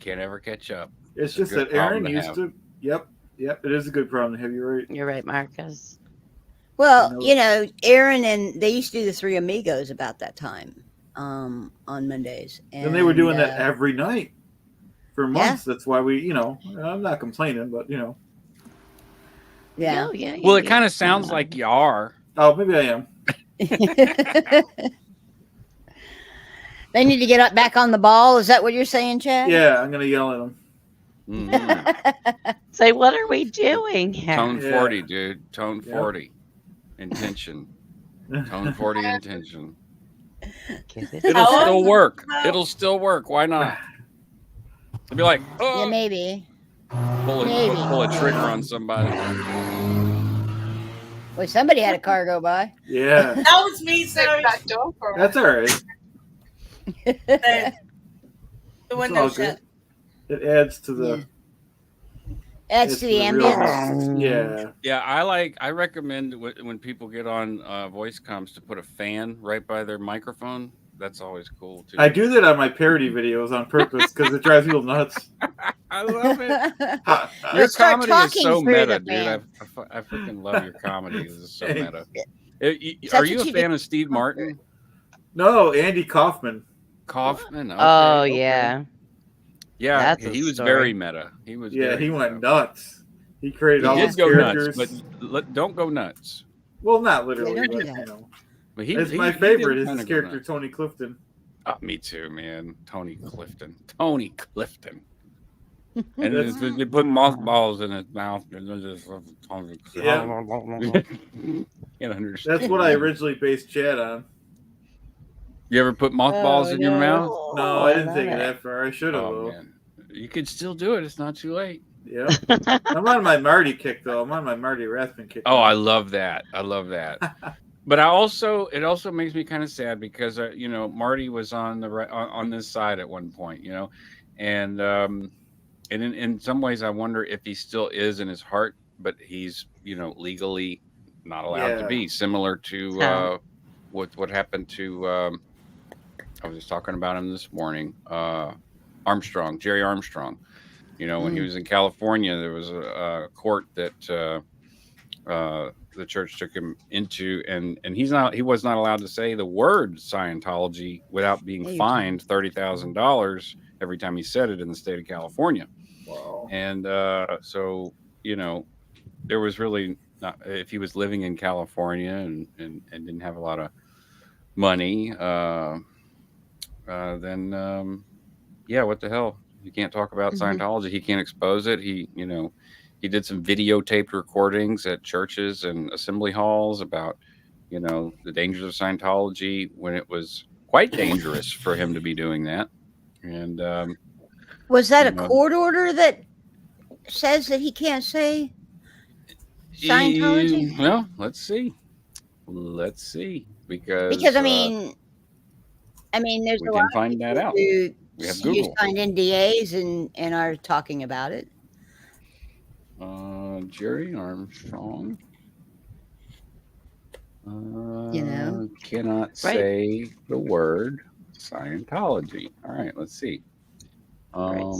Can't ever catch up. It's It's a just good that Aaron problem to used have. to. Yep, it is a good problem to have. You're right. You're right, Marcus. Well, You know- Aaron and they used to do the Three Amigos about that time on Mondays. And they were doing that uh, every night for months. That's why I'm not complaining, but Yeah. Oh, yeah. Well, it kind of sounds like you are. oh, maybe I am. They need to get back on the ball. Is that what you're saying, Chad? Yeah, I'm gonna yell at them. Mhm. Say, what are we doing here? Tone Yeah. 40, dude. Tone Yep. 40. Intention. Tone 40 intention. Give it It'll How still long- work. It'll still work. Why not? It'll be like, Yeah, oh, maybe. pull a trigger on somebody. Well, somebody had a car go by. Yeah, That was me, So sorry. that door for that's all right. The It's window all shut. good. It adds to the Adds It's to the the real- ambience. yeah. Yeah, I recommend when people get on voice comms to put a fan right by their microphone. That's always cool too. I do that on my parody videos on purpose because it drives people nuts. I love it. Let's Your start comedy is talking so through meta, the dude. fan. I freaking love your comedy. This is so Thanks. meta. That's Are what you a you fan do. of Steve Martin? No, Andy Kaufman. Kaufman? Okay. Oh okay. yeah. Yeah, That's a he was story. very meta. He was Yeah, very he meta. went nuts. He created He all did these go characters. nuts, but don't go nuts. Well, not literally, don't do but that. you know. But It's my he favorite did is kinda his go character nuts. Tony Clifton. Oh, me too, man. Tony Clifton. Tony Clifton. And That's- they put mothballs in his mouth. And just, Yeah. Can't understand. That's what I originally based Chad on. You ever put mothballs in your mouth? No, I didn't take it that far. I should have, Oh though. man, you could still do it. It's not too late. Yep. I'm on my Marty kick, though. I'm on my Marty Rathman kick. Oh, I love that. I love that. But it also makes me kind of sad because you know, Marty was on the on this side at one point, you know, and in some ways I wonder if he still is in his heart, but he's, you know, legally not allowed to be, similar to what happened to I was just talking about him this morning, Armstrong, Jerry Armstrong. You know, when he was in California, there was a court that the church took him into, and he was not allowed to say the word Scientology without being fined $30,000 every time he said it in the state of California. Wow. And so, you know, there was really not, if he was living in California and didn't have a lot of money, then yeah, what the hell? You can't talk about Scientology. He can't expose it. He did some videotaped recordings at churches and assembly halls about, you know, the dangers of Scientology, when it was quite dangerous for him to be doing that. And was that a court order that says that he can't say Scientology? Well, let's see. Because I mean, there's we a can lot of find that out. who We have you Google. signed NDAs and are talking about it. Jerry Armstrong. You know, cannot say the word Scientology. All right, let's see. Oh,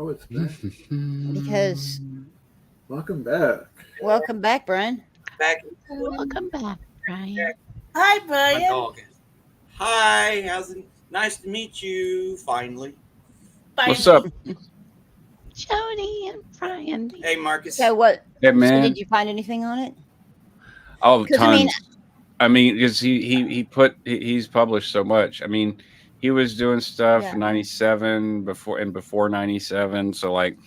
it's back. because Welcome back, Brian. Welcome back, Brian. Hi, My Brian. dog. Hi, how's it? Nice to meet you. Finally. What's up? Jody and Brian. Hey, Marcus. So what? Hey, So man. did you find anything on it? Oh, 'Cause, tons. I mean, because he's published so much. I mean, he was doing stuff in 97 before 97. So like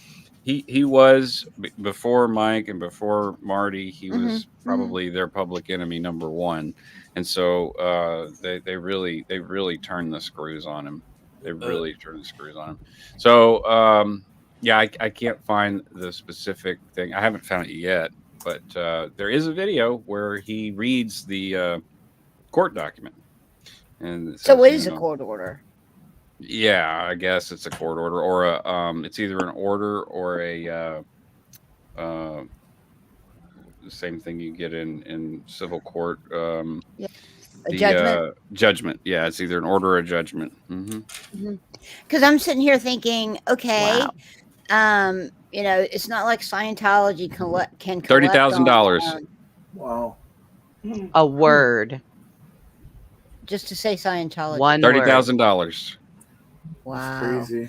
he was before Mike and before Marty, he was probably their public enemy number one. And so they really turned the screws on him. They really turned the screws on him. So yeah, I can't find the specific thing. I haven't found it yet. But there is a video where he reads the court document. And So what is a court order? Yeah, I guess it's a court order, or it's either an order or a the same thing you get in civil court. A judgment. Judgment. Yeah, it's either an order or a judgment. Because I'm sitting here thinking, okay, you know, it's not like Scientology can collect $30,000. Wow. A word. Just to say Scientology. One $30,000. Wow. Crazy.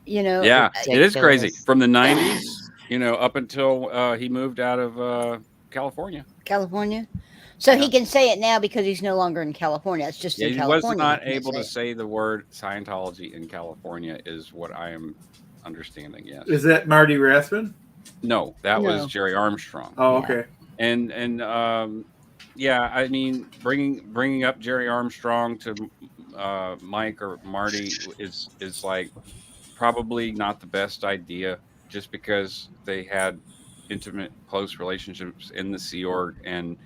You know. Yeah, it is crazy. ridiculous. From the 90s, you know, up until he moved out of California. California. So he can say it now because he's no longer in California. It's just in He California. was not he can't able to it. say the word Scientology in California, is what I am understanding. Yes. Is that Marty Rathman? No, that No. was Jerry Armstrong. Oh, Yeah. okay. And yeah, I mean, bringing up Jerry Armstrong to Mike or Marty is like probably not the best idea, just because they had intimate, close relationships in the Sea Org, and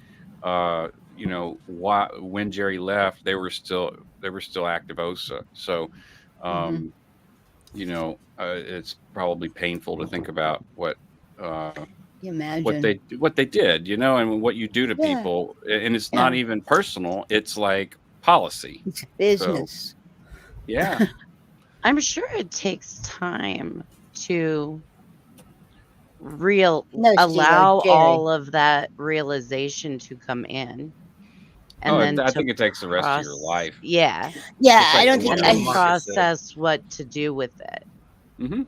you know, when Jerry left, they were still active OSA. So, you know, it's probably painful to think about what You imagine. what they did, you know, and what you do to people, and it's not even personal. It's like policy. It's business. Yeah. I'm sure it takes time to No, allow Jerry. all of that realization to come in. And then I to think it takes the rest of your life. Yeah. Yeah, Just I like don't the think And one then on Marcus said. process what to do with it. Mm-hmm.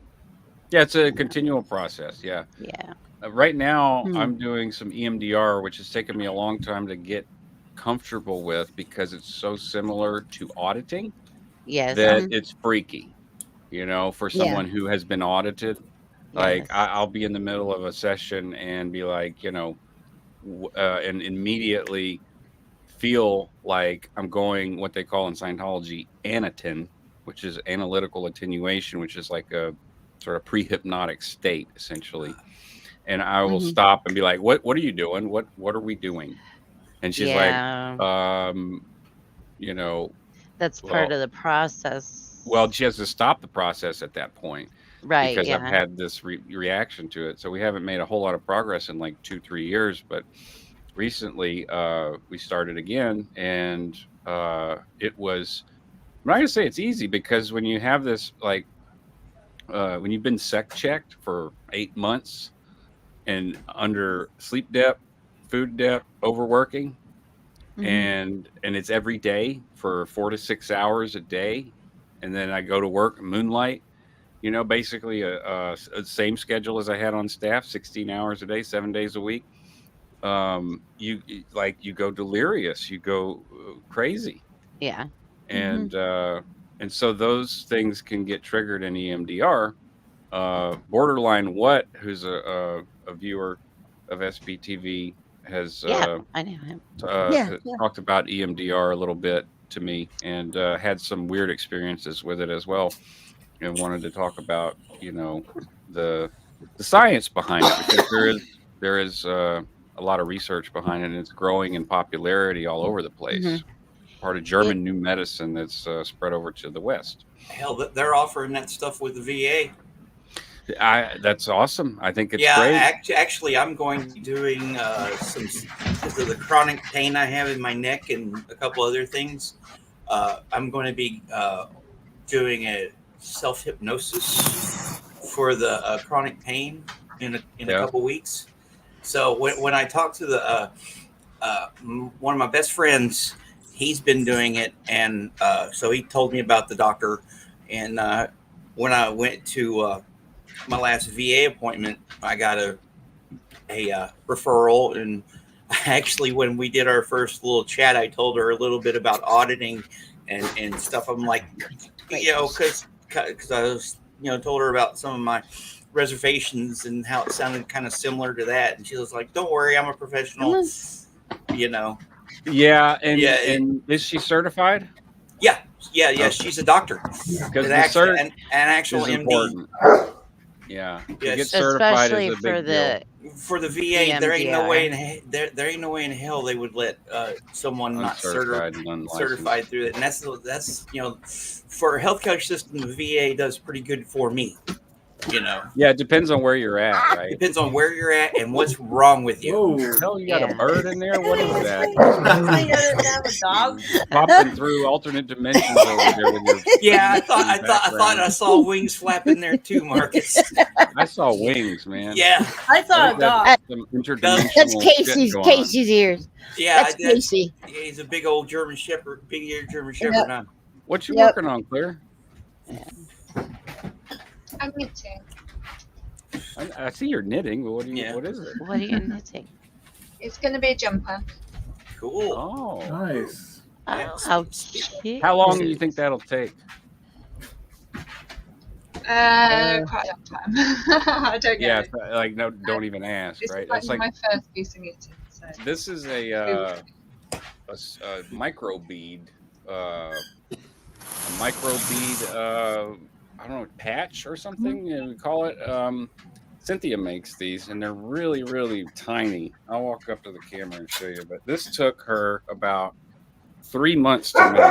Yeah, it's a continual process. Yeah. Yeah. Right now, Hmm. I'm doing some EMDR, which has taken me a long time to get comfortable with because it's so similar to auditing Yes. that it's freaky, for Yeah. someone who has been audited. Like Yes. I'll be in the middle of a session and be like, and immediately feel like I'm going what they call in Scientology anatin, which is analytical attenuation, which is like a sort of pre-hypnotic state essentially. And I will Mhm. stop and be like, what are you doing? What are we doing? And she's like, Yeah. That's part well, of the process. she has to stop the process at that point Right. because I've Yeah. had this reaction to it. So we haven't made a whole lot of progress in like 2-3 years, but recently we started again, and it was, I'm not gonna say it's easy, because when you have this, like when you've been sec checked for 8 months and under sleep debt, food debt, overworking, Mhm. and it's every day for 4 to 6 hours a day, and then I go to work moonlight, basically a same schedule as I had on staff, 16 hours a day, 7 days a week. You go delirious, you go crazy, Yeah. and so those things can get triggered in EMDR. Borderline What, who's a viewer of SPTV, has Yeah. I know him. Yeah. talked about EMDR a little bit to me, and had some weird experiences with it as well, and wanted to talk about the science behind it, because there is a lot of research behind it, and it's growing in popularity all over the place. Part of German new medicine that's spread over to the West. Hell, they're offering that stuff with the VA. That's awesome. I think it's Yeah, great. actually, I'm going to be doing some, because of the chronic pain I have in my neck and a couple other things. I'm going to be doing a self-hypnosis for the chronic pain in a couple weeks. So when I talk to the one of my best friends, he's been doing it, and so he told me about the doctor. And when I went to my last VA appointment, I got a referral, and actually, when we did our first little chat, I told her a little bit about auditing and stuff. I'm like, because I was, told her about some of my reservations and how it sounded kind of similar to that, and she was like, "Don't worry, I'm a professional." Yeah, and is she certified? Yeah, she's a doctor. Because an actual is MD. important. Yeah, to get certified especially is a for big deal. For the VA, there ain't no way in hell they would let someone not certified through it. And that's for a healthcare system, the VA does pretty good for me. Yeah, it depends on where you're at, right? Depends on where you're at and what's wrong with you. Whoa. Hell, you got a bird in there? What is that? That was dog. Popping through alternate dimensions over there with your Yeah, I thought I saw wings flapping there too, Marcus. I saw wings, man. Yeah, I saw a dog. Some interdimensional That's shit going on. Casey's ears. Yeah, That's Casey. Yeah, he's a big old German Shepherd, big-eared German Shepherd. Huh? What you working on, Claire? I'm knitting. I see you're knitting, but what is it? What are you knitting? It's going to be a jumper. Cool. Oh, Nice. Oh, how cute. how long do you think that'll take? Quite a long time. I don't know. Yeah, like no, don't even ask, It's right? like That's like my first piece of knitting. So. this is a micro bead, a micro bead. I don't know, patch or something we call it. Cynthia makes these, and they're really, really tiny. I'll walk up to the camera and show you. But this took her about 3 months to make.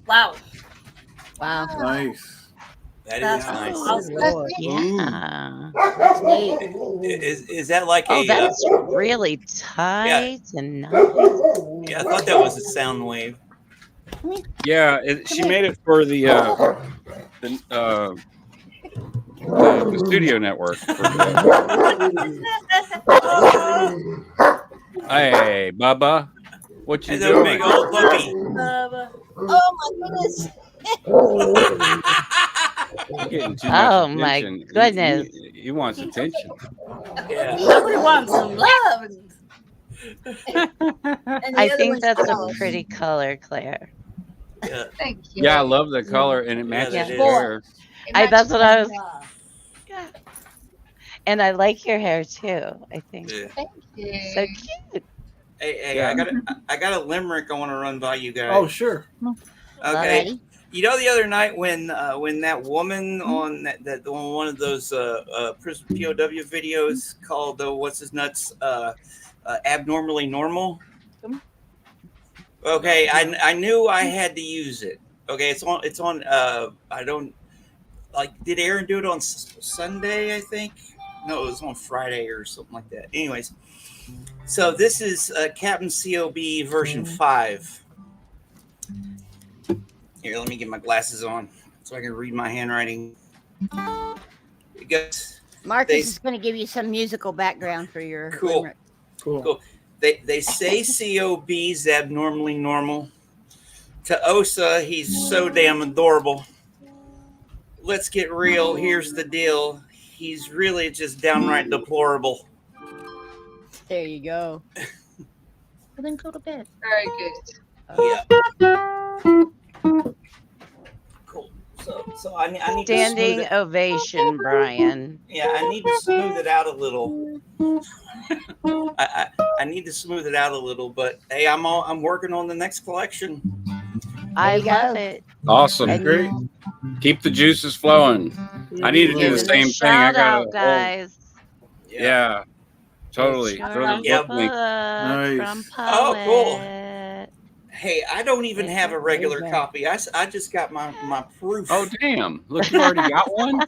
Wow. Wow. Nice. That That's is nice. Oh, Yeah. That's neat. Is that like Oh, a? that's really tight and nice. Yeah, I thought that was a sound wave. Yeah, she made it for the studio network. Hey, Bubba, what you And the doing? big old puppy. Oh my goodness. You're getting too much Oh my attention. goodness. He wants attention. Yeah. Somebody wants some love. And the I other think one's that's a jealous. pretty color, Claire. Yeah. Thank you. Yeah, I love the color, and it Yeah, matches that your is. hair. It That's matches what my I was. bra. Yeah. And I like your hair too. I think Yeah. Thank you. so cute. Hey, Yeah. I got a limerick I want to run by you guys. Oh, sure. Okay. Alrighty. You know, the other night when that woman on that on one of those prison POW videos called what's his nuts abnormally normal. Okay, I knew I had to use it. Okay, it's on. I don't like. Did Aaron do it on Sunday? I think. No, it was on Friday or something like that. Anyways, so this is Captain COB version 5. Here, let me get my glasses on so I can read my handwriting. It goes, Marcus is going to give you some musical background for your Cool. limerick. Cool. They say COB's abnormally normal. To Osa, he's so damn adorable. Let's get real. Here's the deal. He's really just downright deplorable. There you go. Well, then go to bed. Very good. Yeah. Cool. So I need to Standing smooth it. ovation, Brian. Yeah, I need to smooth it out a little. I need to smooth it out a little, but hey, I'm working on the next collection. I you go. love it. Awesome. And Great. Keep the juices flowing. I need to do the Giving a same thing. shout out, guys. Yeah, totally. Short Throw the on Yep. book link. book from Nice. Oh, cool. Poet. Hey, I don't even have a regular There you go. copy. I just got my proof. Oh, damn. Look, you already got one?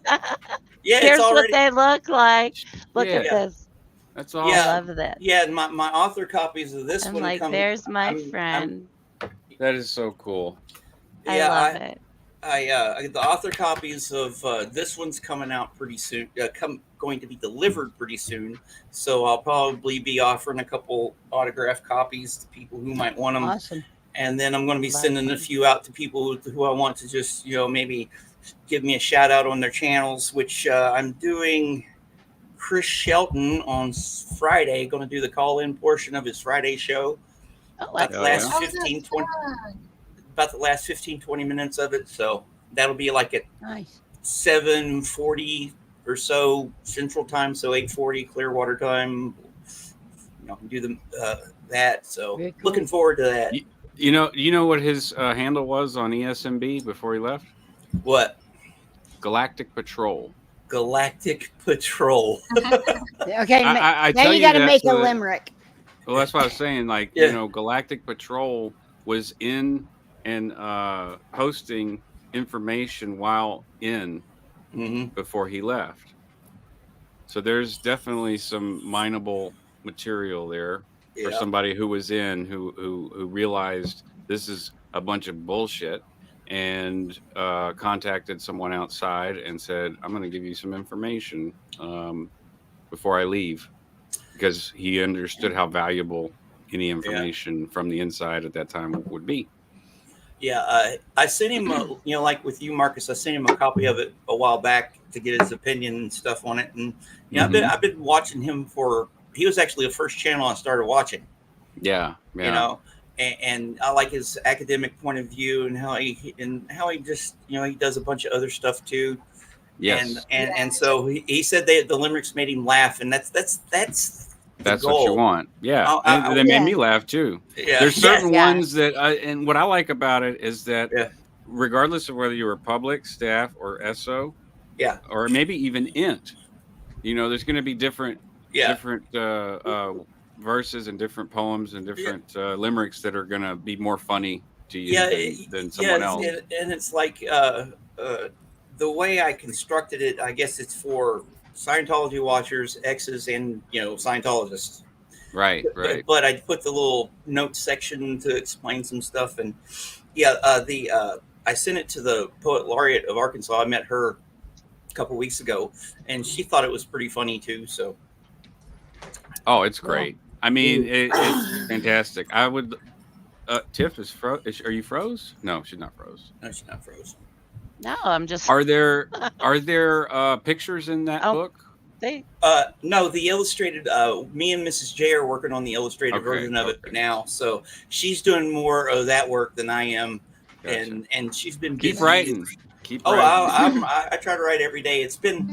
yeah, Here's it's already. what they look like. Look Yeah. at this. That's I awesome. Yeah. love that. Yeah, my author copies of this I'm one like, come. there's my I'm- friend. That is so cool. Yeah, I love it. the author copies of this one's coming out pretty soon. Going to be delivered pretty soon. So I'll probably be offering a couple autographed copies to people who might want them. Awesome. And then I'm going to be Love sending a it. few out to people who I want to just, maybe give me a shout out on their channels, which I'm doing. Chris Shelton on Friday, going to do the call-in portion of his Friday show. Oh, About that's the last Oh, 15, that's 20, fun. about the last 15, 20 minutes of it. So that'll be like at Nice. 7:40 or so Central Time, so 8:40 Clearwater time. Do that. So Very cool. looking forward to that. You know what his handle was on ESMB before he left? What? Galactic Patrol. Galactic Patrol. Okay. I now tell you got to that make a so that- limerick. Well, that's what I was saying. Like, Yeah. Galactic Patrol was in and posting information while in Mm-hmm. before he left. So there's definitely some mineable material there for Yeah. somebody who was in who realized this is a bunch of bullshit and contacted someone outside and said, I'm going to give you some information before I leave, because he understood how valuable any information from the inside at that time would be. Yeah, I sent him, like with you, Marcus. I sent him a copy of it a while back to get his opinion and stuff on it. And I've been watching him for. He was actually the first channel I started watching. Yeah. And I like his academic point of view and how he just he does a bunch of other stuff too. Yes. And so he said the limericks made him laugh, and that's what you want. Yeah. They made me laugh too. Yeah. There's certain Yes. ones that and what I like about it is that regardless of whether you were public, staff, or SO, or maybe even INT, there's going to be different verses and different poems and different limericks that are going to be more funny to you than someone else. And it's like the way I constructed it, I guess it's for Scientology watchers, exes, and Scientologists. Right. But I put the little note section to explain some stuff, and I sent it to the poet laureate of Arkansas. I met her a couple weeks ago, and she thought it was pretty funny too. So, oh, it's great. I mean, it's fantastic. I would. Tiff is froze. Are you froze? No, she's not froze. No, she's not frozen. No, I'm just. Are there pictures in that book? No, the illustrated. Me and Mrs. J are working on the illustrated version of it now. So she's doing more of that work than I am, and she's been busy. Keep writing. I try to write every day. It's been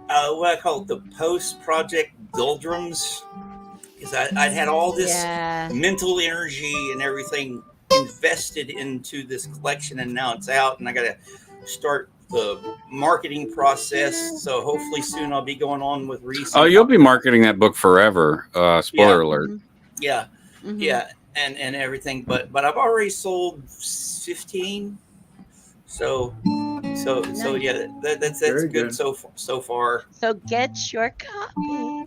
what I call the post-project doldrums, because I had all this mental energy and everything invested into this collection, and now it's out, and I got to start the marketing process. So hopefully soon I'll be going on with Reese. Oh, you'll be marketing that book forever. Spoiler alert. Yeah, and everything. But I've already sold 15. So yeah, that's good so far. So get your copy.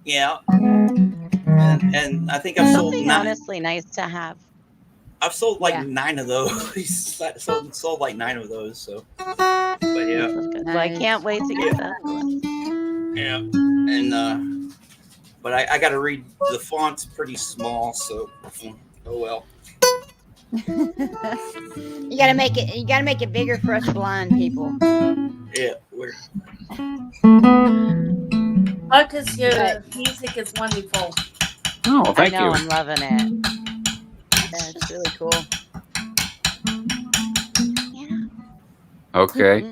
Yeah, and I think I've sold something honestly nice to have. I've sold like 9 of those. sold like 9 of those. So, but yeah, well, I can't wait to get that one. Yeah, and but I got to read the font's pretty small, so oh well. You gotta make it bigger for us blind people. Yeah, we're. Because your music is wonderful. Oh, thank you. I'm loving it. That's really cool. Yeah. Okay.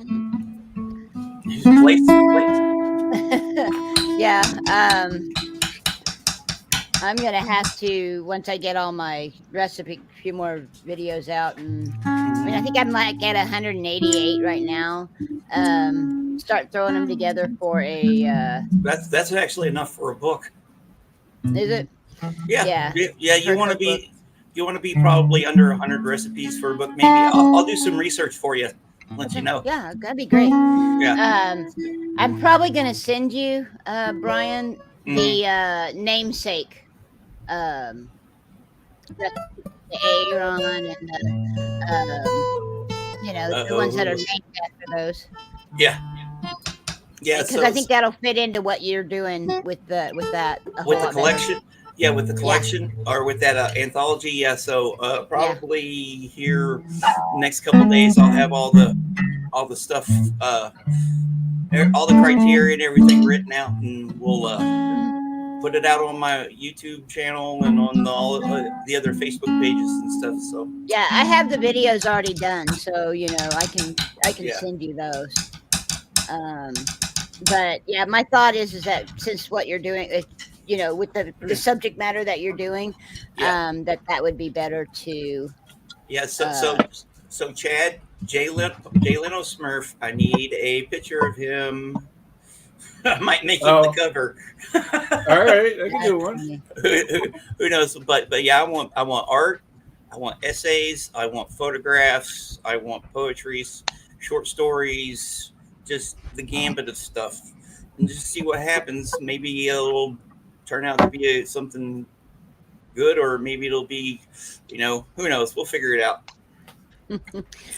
Yeah. I'm gonna have to, once I get all my recipe, a few more videos out, and I mean, I think I'm like at 188 right now. Start throwing them together for a. That's actually enough for a book. Is it? Yeah. You want to be probably under 100 recipes for a book. Maybe I'll do some research for you. Let you know. Yeah, that'd be great. Yeah. I'm probably gonna send you, Brian, the namesake. The Aaron and the ones that are named after those. Yeah. Because I think that'll fit into what you're doing with that. With the collection. Yeah, with the collection or with that anthology. Yeah, so probably here next couple of days I'll have all the stuff, all the criteria and everything written out, and we'll put it out on my YouTube channel and on all the other Facebook pages and stuff. So yeah, I have the videos already done, so I can send you those. But yeah, my thought is that since what you're doing, with the subject matter that you're doing, that would be better to. Yeah. So Chad, Jay Leno Smurf, I need a picture of him. I might make him the cover. All right, I can do one. Who knows? But yeah, I want art. I want essays. I want photographs. I want poetry, short stories, just the gambit of stuff, and just see what happens. Maybe it'll turn out to be something good, or maybe it'll be, who knows? We'll figure it out.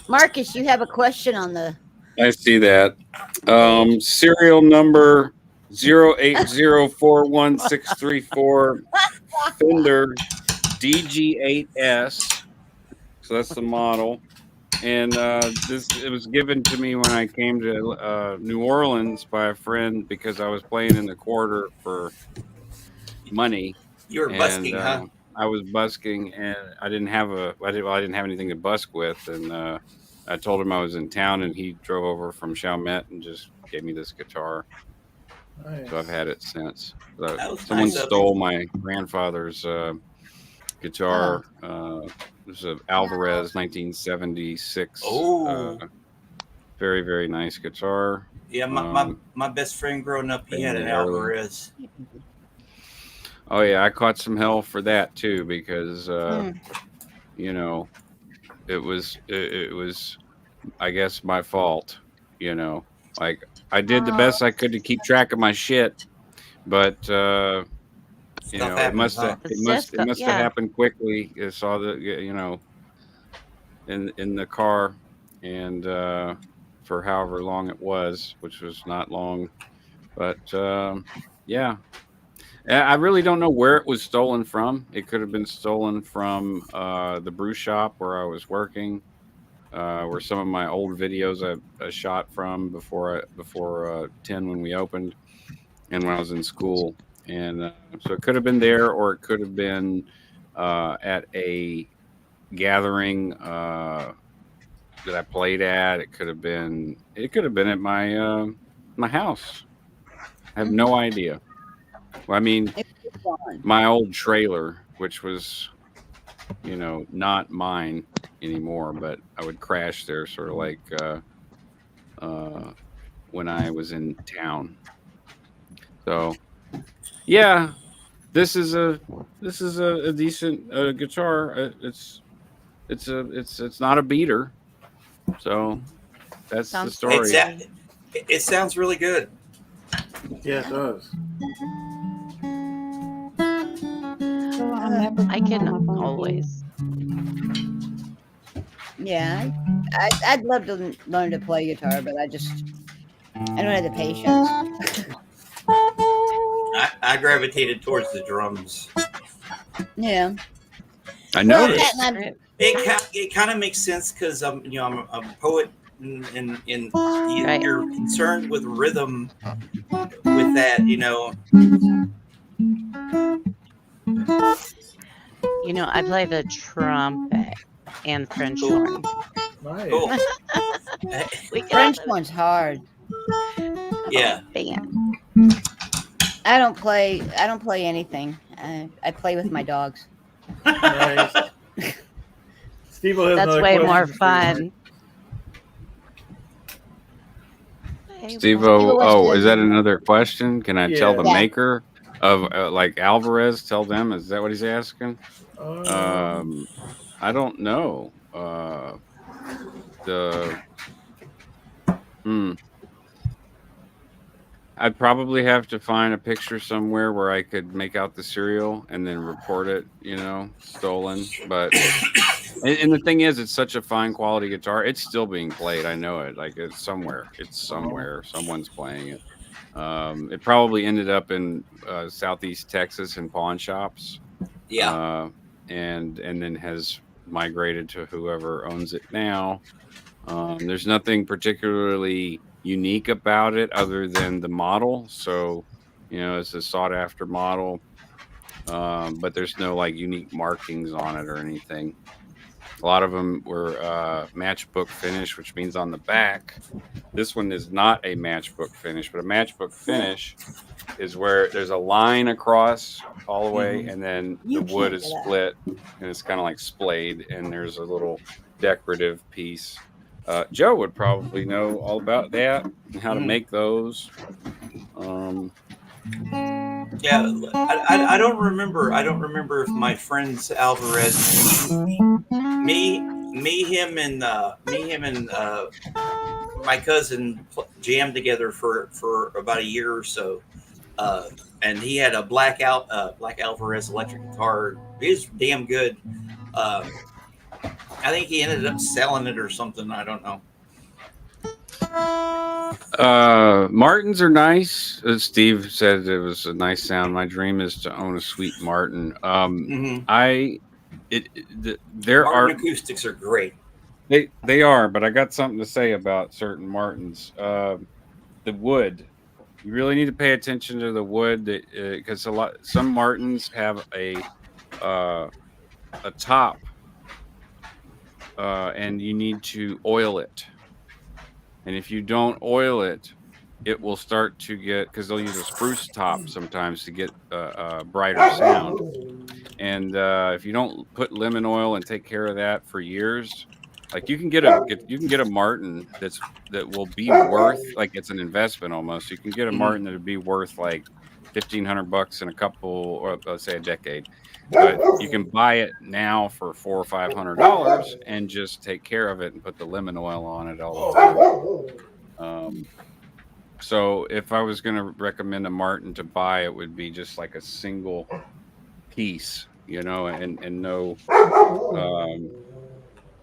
Marcus, you have a question on the. I see that. Serial number 0804164 Fender DG8S. So that's the model. And it was given to me when I came to New Orleans by a friend because I was playing in the Quarter for money. You were busking, huh? I was busking, and I didn't have anything to busk with, and I told him I was in town, and he drove over from Chalmette and just gave me this guitar. Nice. So I've had it since. Someone stole my grandfather's guitar. It was an Alvarez 1976. Very, very nice guitar. Yeah, my best friend growing up, he had an Alvarez. Oh yeah, I caught some hell for that too because it was I guess my fault. Like I did the best I could to keep track of my shit, but you know, it must have happened quickly. I saw the, you know, in the car, and for however long it was, which was not long, but yeah. I really don't know where it was stolen from. It could have been stolen from the brew shop where I was working, where some of my old videos I shot from before 10 when we opened, and when I was in school. And so it could have been there, or it could have been at a gathering that I played at. It could have been at my house. I have no idea. Well, I mean, my old trailer, which was, you know, not mine anymore, but I would crash there, sort of like when I was in town. So, yeah, this is a decent guitar. It's not a beater. So that's the story. It sounds really good. Yeah, it does. I can always. Yeah, I'd love to learn to play guitar, but I don't have the patience. I gravitated towards the drums. Yeah, I noticed. It kind of makes sense because you know, I'm a poet, and you're concerned with rhythm with that, you know. You know, I play the trumpet and French horn. Nice. Cool. French horn's hard. Yeah. Band. I don't play anything. I play with my dogs. Nice. Steve has That's way more fun. Steve-O, oh, is that another question? Can I tell the maker of like Alvarez? Tell them, is that what he's asking? I don't know. I'd probably have to find a picture somewhere where I could make out the serial and then report it, you know, stolen. But and the thing is, it's such a fine quality guitar. It's still being played. I know it. Like it's somewhere. Someone's playing it. It probably ended up in Southeast Texas in pawn shops. Yeah. And then has migrated to whoever owns it now. There's nothing particularly unique about it other than the model. So, you know, it's a sought after model, but there's no like unique markings on it or anything. A lot of them were matchbook finish, which means on the back. This one is not a matchbook finish, but a matchbook finish is where there's a line across all the way, and then the wood is split, and it's kind of like splayed, and there's a little decorative piece. Joe would probably know all about that and how to make those. Yeah, I don't remember. I don't remember if my friends Alvarez, me, him, and my cousin jammed together for about a year or so. And he had a black Alvarez electric guitar. It was damn good. I think he ended up selling it or something. I don't know. Martins are nice. Steve said it was a nice sound. My dream is to own a sweet Martin. Martin acoustics are great. They are, but I got something to say about certain Martins. The wood. You really need to pay attention to the wood because some Martins have a top, and you need to oil it. And if you don't oil it, it will start to get, because they'll use a spruce top sometimes to get a brighter sound. And if you don't put lemon oil and take care of that for years, like you can get a Martin that will be worth, like it's an investment almost. You can get a Martin that would be worth like $1,500 in a couple, or let's say a decade. But you can buy it now for $400 or $500 and just take care of it and put the lemon oil on it all the time. So if I was going to recommend a Martin to buy, it would be just like a single piece, you know, and no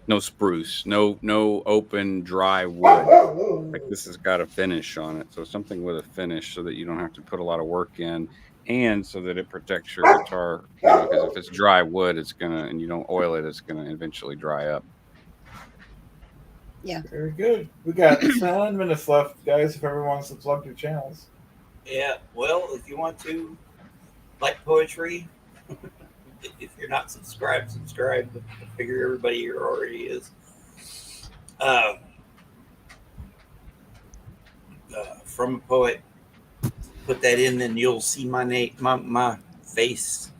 no spruce, no open dry wood. Like this has got a finish on it, so something with a finish, so that you don't have to put a lot of work in, and so that it protects your guitar. You know, because if it's dry wood, it's gonna, and you don't oil it, it's gonna eventually dry up. Yeah. Very good. We got 7 minutes left, guys. If everyone wants to plug their channels. Yeah, well, if you want to like poetry, if you're not subscribed, subscribe. I figure everybody here already is. From a poet, put that in, then you'll see my name, my face.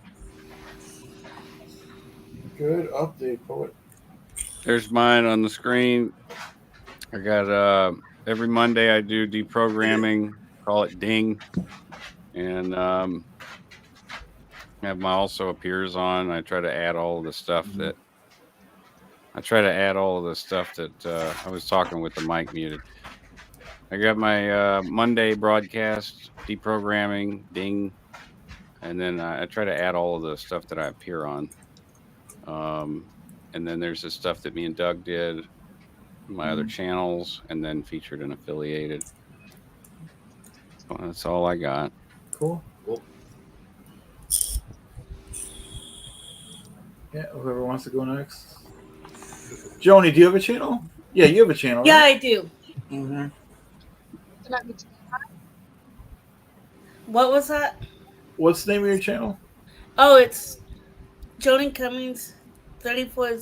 Good update, poet. There's mine on the screen. I got every Monday I do deprogramming, call it Ding, and have my also appears on. I try to add all of the stuff that I was talking with the mic muted. I got my Monday broadcast, deprogramming, Ding, and then I try to add all of the stuff that I appear on. And then there's the stuff that me and Doug did, my other channels, and then featured and affiliated. So that's all I got. Cool. Yeah, whoever wants to go next. Joni, do you have a channel? Yeah, you have a channel. Yeah, right? I do. Mm-hmm. What was that? What's the name of your channel? Oh, it's Joni Cummings, 34.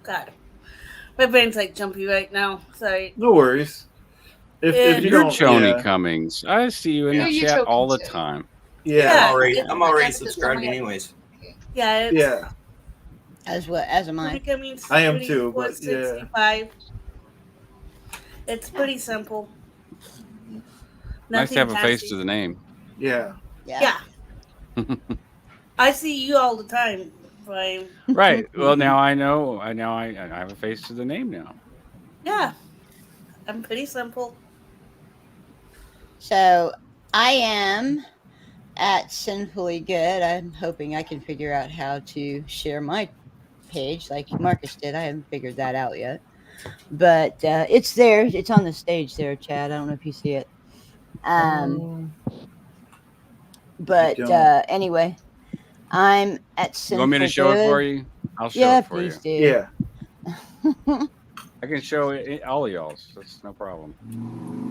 God, my brain's like jumpy right now. Sorry. No worries. If you You're don't, Joni Cummings. I see you in the chat all the time. Yeah. I'm already subscribed anyways. Yeah. Yeah. As am I. Joni Cummings, I am too, but 6465. It's pretty simple. Nice to have a Nothing face fancy. to the name. Yeah. Yeah. I see you all the time, Brian. Right. Well, now I know. I have a face to the name now. Yeah. I'm pretty simple. So I am at Sinfully Good. I'm hoping I can figure out how to share my page like Marcus did. I haven't figured that out yet. But it's there. It's on the stage there, Chad. I don't know if you see it. But anyway, I'm at Sinful You want me to show Good. it for you? I'll show it for please you. do. Yeah. I can show it all of y'all's. That's no problem.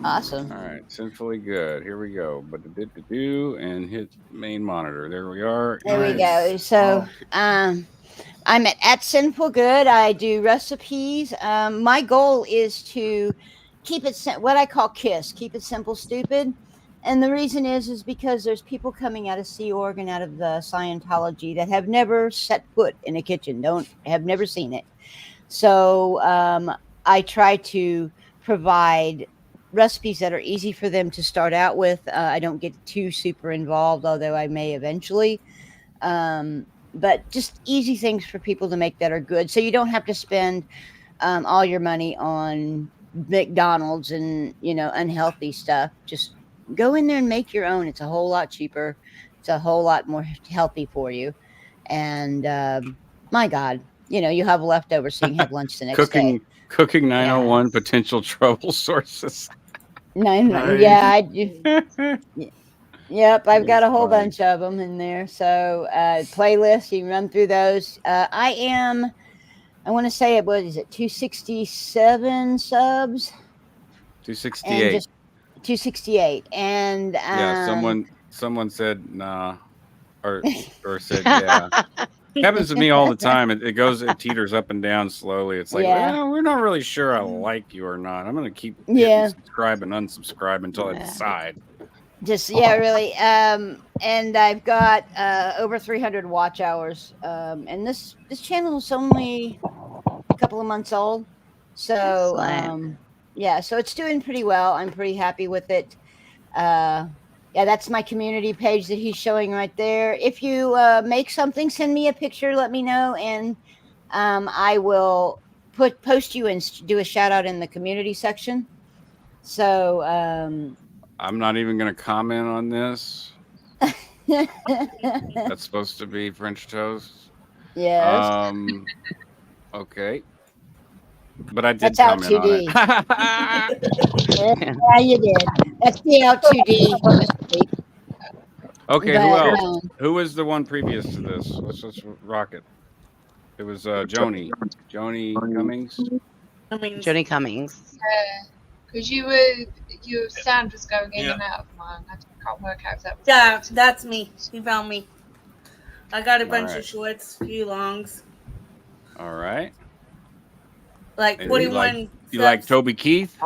Awesome. All right, Sinfully Good. Here we go. But and hit main monitor. There we are. There we go. So I'm at Sinful Good. I do recipes. My goal is to keep it what I call KISS, keep it simple, stupid. And the reason is because there's people coming out of Sea Org and out of the Scientology that have never set foot in a kitchen, have never seen it. So I try to provide recipes that are easy for them to start out with. I don't get too super involved, although I may eventually. But just easy things for people to make that are good. So you don't have to spend all your money on McDonald's and, unhealthy stuff. Just go in there and make your own. It's a whole lot cheaper. It's a whole lot more healthy for you. And my God, you have leftovers so you can have lunch the next day. Cooking 901 potential trouble sources. Yeah, I do. Yep, I've got a whole bunch of them in there. So playlists, you can run through those. I want to say what is it, 267 subs? 268. 268. And yeah, someone said nah, or said yeah. It happens to me all the time. It teeters up and down slowly. It's like, well, we're not really sure I like you or not. I'm going to keep subscribe and unsubscribe until I decide. Really. And I've got over 300 watch hours. And this channel is only a couple of months old. So, so it's doing pretty well. I'm pretty happy with it. That's my community page that he's showing right there. If you make something, send me a picture, let me know, and I will post you and do a shout out in the community section. So I'm not even going to comment on this. That's supposed to be French toast. Yes. Okay. But I did That's out comment on 2D. it. Yeah, you did. That's the out 2D. Okay, who But else? Who was the one previous to this? Let's just rock it. It was Joni Cummings. Joni Cummings. Because your sound was going in and out of mine. I can't work out if that was. Yeah, that's me. He found me. I got a bunch right. of shorts, few longs. All right. Like And 41. you like Toby Keith?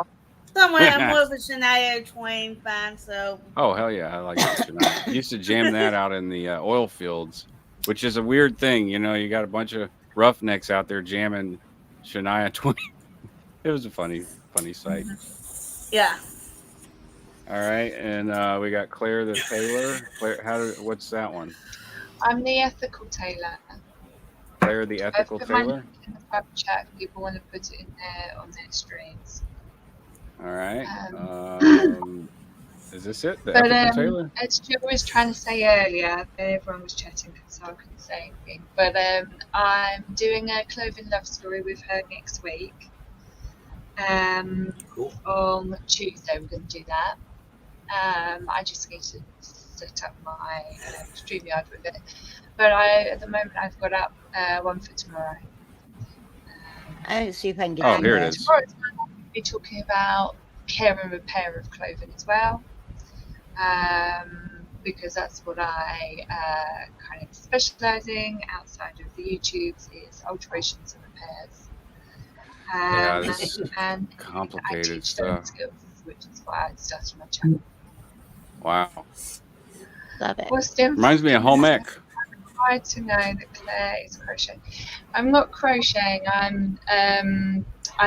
Somewhere I'm more of a Shania Twain fan, so. Oh hell yeah, I like Shania. I used to jam that out in the oil fields, which is a weird thing. You know, you got a bunch of roughnecks out there jamming Shania Twain. It was a funny sight. Yeah. All right, and we got Claire the Tailor. Claire, what's that one? I'm the ethical tailor. Claire the ethical I've put tailor. my link in the private chat if people want to put it in there on their streams. All right. Is this it? The ethical tailor? As Jill was trying to say earlier, everyone was chatting, so I couldn't say anything. But I'm doing a clothing love story with her next week. Cool. On Tuesday, we're going to do that. I just need to set up my StreamYard with it. But at the moment, I've got up one for tomorrow. I see if I can get. Oh, here it is. Tomorrow, we'll be talking about care and repair of clothing as well. Because that's what I kind of specialising outside of the YouTubes is alterations and repairs. Yeah, this is and complicated I teach stuff. skills, which is why I started my channel. Wow. Love it. Well, Stim, Reminds me of home ec. I'm required to know that Claire is crocheting. I'm not crocheting. I'm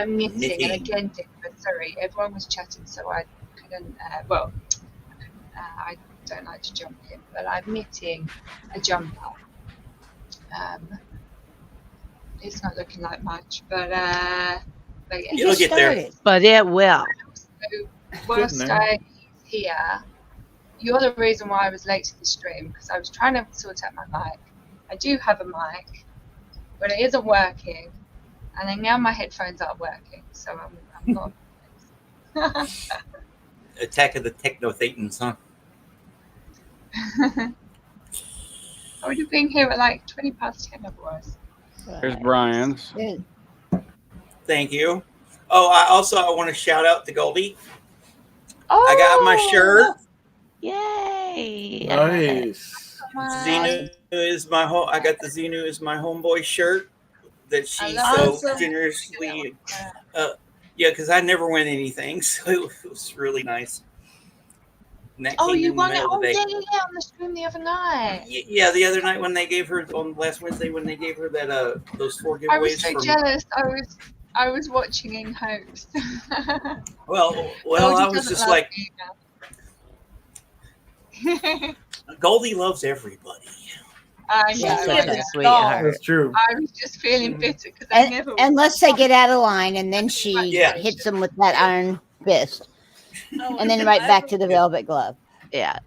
knitting. And again, sorry, everyone was chatting, so I couldn't. I don't like to jump in, but I'm knitting a jumper. It's not looking like much, but yeah. It'll get there. But it will. So whilst I'm here, you're the reason why I was late to the stream, because I was trying to sort out my mic. I do have a mic, but it isn't working, and then now my headphones aren't working, so I'm not. Attack of the Techno-Thetans, huh? I would have been here at like 20 past 10 otherwise. Here's Brian's. Thank you. Oh, I want to shout out to Goldie. Oh, I got my shirt. Yay! Nice. Xenu is my home. I got the Xenu is my homeboy shirt that she so generously. Yeah, because I never win anything, so it was really nice. Oh, you won it! Oh, yeah, on the stream the other night. Yeah, the other night when they gave her on last Wednesday when they gave her that those 4 giveaways. I was so jealous. I was watching in hopes. well, I was just like, Goldie loves everybody. I know. Such a sweetheart. That's true. I was just feeling bitter because I never. Unless they get out of line, and then she hits them with that iron fist. And then right back to the velvet glove. Yeah.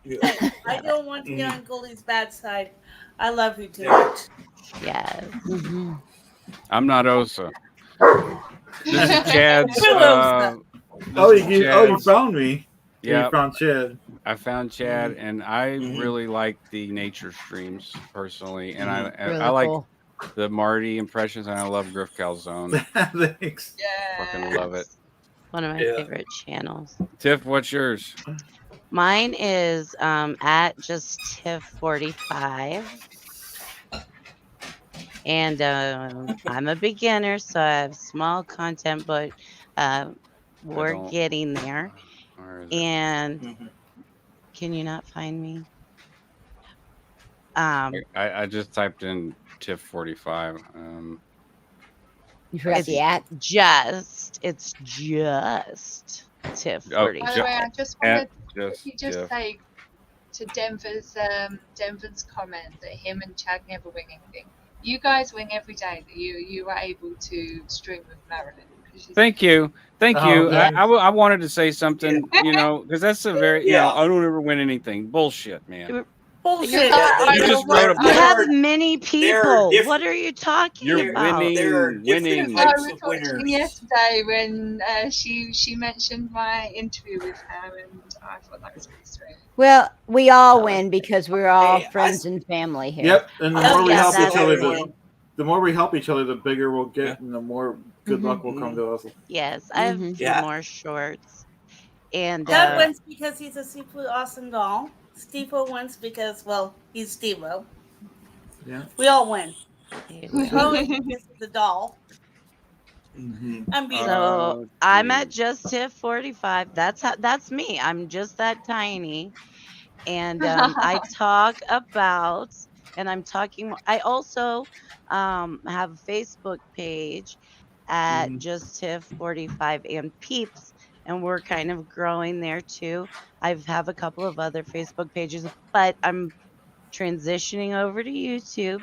I don't want to get on Goldie's bad side. I love you too much. Yes. Mm-hmm. I'm not Osa. This is Chad's. You found me. Yeah, you found Chad. I found Chad, and I really like the nature streams personally, and I like the Marty impressions, and I love Griff Calzone. Thanks. Yeah. Fucking love it. One of my favorite channels. Tiff, what's yours? Mine is at just Tiff45. And I'm a beginner, so I have small content, but we're getting there. And can you not find me? I just typed in Tiff45. You forgot the at? It's just Tiff45. By the way, I just wanted to say to Denver's comment that him and Chad never wing anything. You guys wing every day that you are able to stream with Marilyn, Thank you. Thank Oh, you. thanks. I wanted to say something, because that's a very, I don't ever win anything. Bullshit, man. Bullshit. You just wrote a You book. have many people. What are you talking You're about? winning. I was watching yesterday when she mentioned my interview with her, and I thought that was really sweet. Well, we all win because we're all friends and family here. Yep, and the more we help each other, true. the more we help each other, the bigger we'll get, and the more good luck will come to us. Yes, I have a few more shorts. And Doug wins because he's a super awesome doll. Steve-O wins because, well, he's Steve-O. Yeah. We all win. we Chloe because he's a doll. I'm beautiful. So I'm at just hit 45. That's me. I'm just that tiny. And I talk about, and I'm talking. I also have a Facebook page at just hit 45 and peeps, and we're kind of growing there too. I have a couple of other Facebook pages, but I'm transitioning over to YouTube.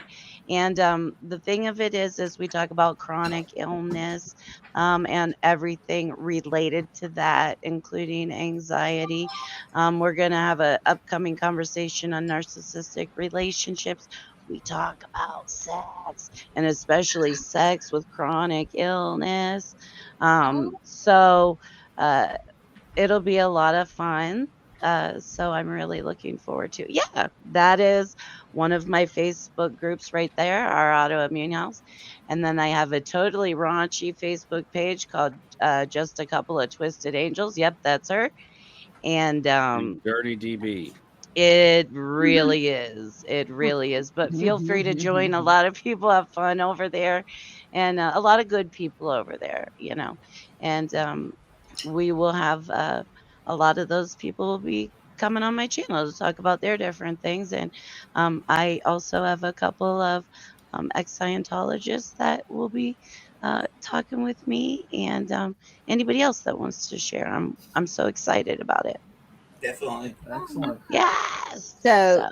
And the thing of it is we talk about chronic illness and everything related to that, including anxiety. We're going to have an upcoming conversation on narcissistic relationships. We talk about sex, and especially sex with chronic illness. So it'll be a lot of fun. So I'm really looking forward to it. Yeah, that is one of my Facebook groups right there, our autoimmune house. And then I have a totally raunchy Facebook page called Just a Couple of Twisted Angels. Yep, that's her. And Dirty DB. it really is. It really is. But feel free to join. A lot of people have fun over there, and a lot of good people over there, And we will have a lot of those people will be coming on my channel to talk about their different things. And I also have a couple of ex-Scientologists that will be talking with me, and anybody else that wants to share. I'm so excited about it. Definitely. Excellent. Yes. So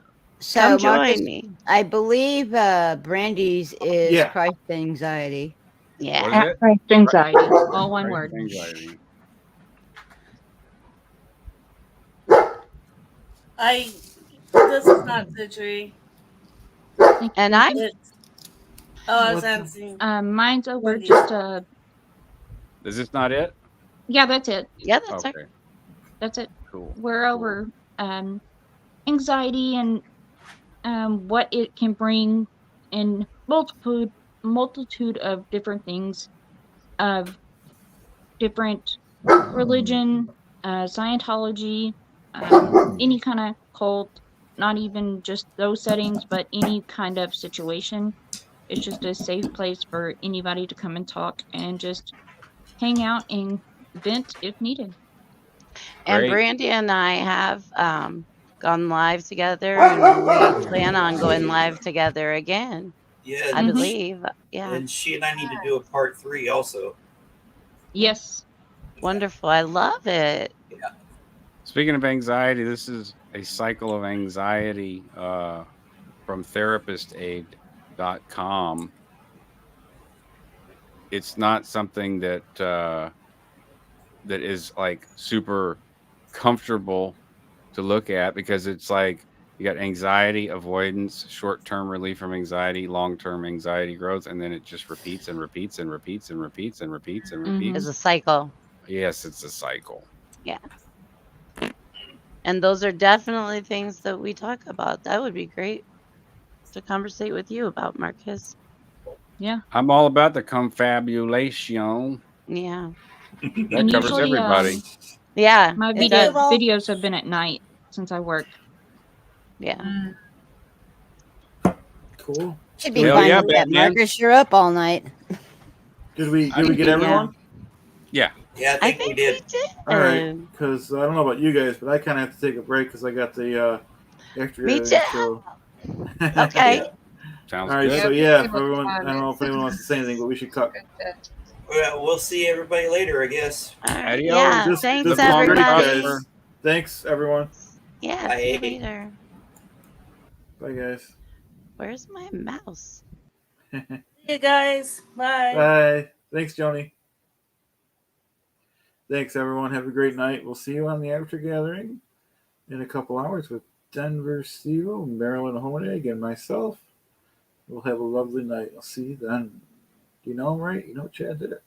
come Marcus, join me. I believe Brandy's is Yeah. Christ anxiety. Yeah. What is it? Christ anxiety. All one Christ word. anxiety. This is not surgery. And I I was answering. Mine's over just Is this not it? yeah, that's it. Yeah, that's okay. That's it. Cool. We're over anxiety and what it can bring in multitude of different things, of different religion, Scientology, any kind of cult, not even just those settings, but any kind of situation. It's just a safe place for anybody to come and talk and just hang out and vent if needed. And Brandy and I have gone live together, and we plan on going live together again. Yeah, I believe. Yeah. And she and I need to do a part 3 also. Yes. Wonderful. I love it. Yeah. Speaking of anxiety, this is a cycle of anxiety from therapistaid.com. It's not something that that is like super comfortable to look at, because it's like you got anxiety, avoidance, short-term relief from anxiety, long-term anxiety growth, and then it just repeats and repeats and repeats and repeats and repeats and repeats. It's a cycle. Yes, it's a cycle. Yeah. And those are definitely things that we talk about. That would be great to conversate with you about, Marcus. Yeah. I'm all about the confabulation. Yeah. That covers everybody. Yeah. My videos have been at night since I work. Yeah. Cool. Should be fine with that, Marcus. You're up all night. Did we get everyone? Yeah. Yeah, I think we did. All right, because I don't know about you guys, but I kind of have to take a break because I got the extra. Me too. Show. Okay. Sounds all right, good. so yeah, if everyone, I don't know if anyone wants to say anything, but we should cut. Well, we'll see everybody later, I guess. Adios. Yeah, thanks, everybody. Guys. Thanks, everyone. Yeah, Bye. see you later. Bye, guys. Where's my mouse? See you guys. Bye. Bye. Thanks, Joni. Thanks, everyone. Have a great night. We'll see you on the after gathering in a couple hours with Denver Stevo, Marilyn Honig, and myself. We'll have a lovely night. I'll see you then. You know him, right? You know Chad did it.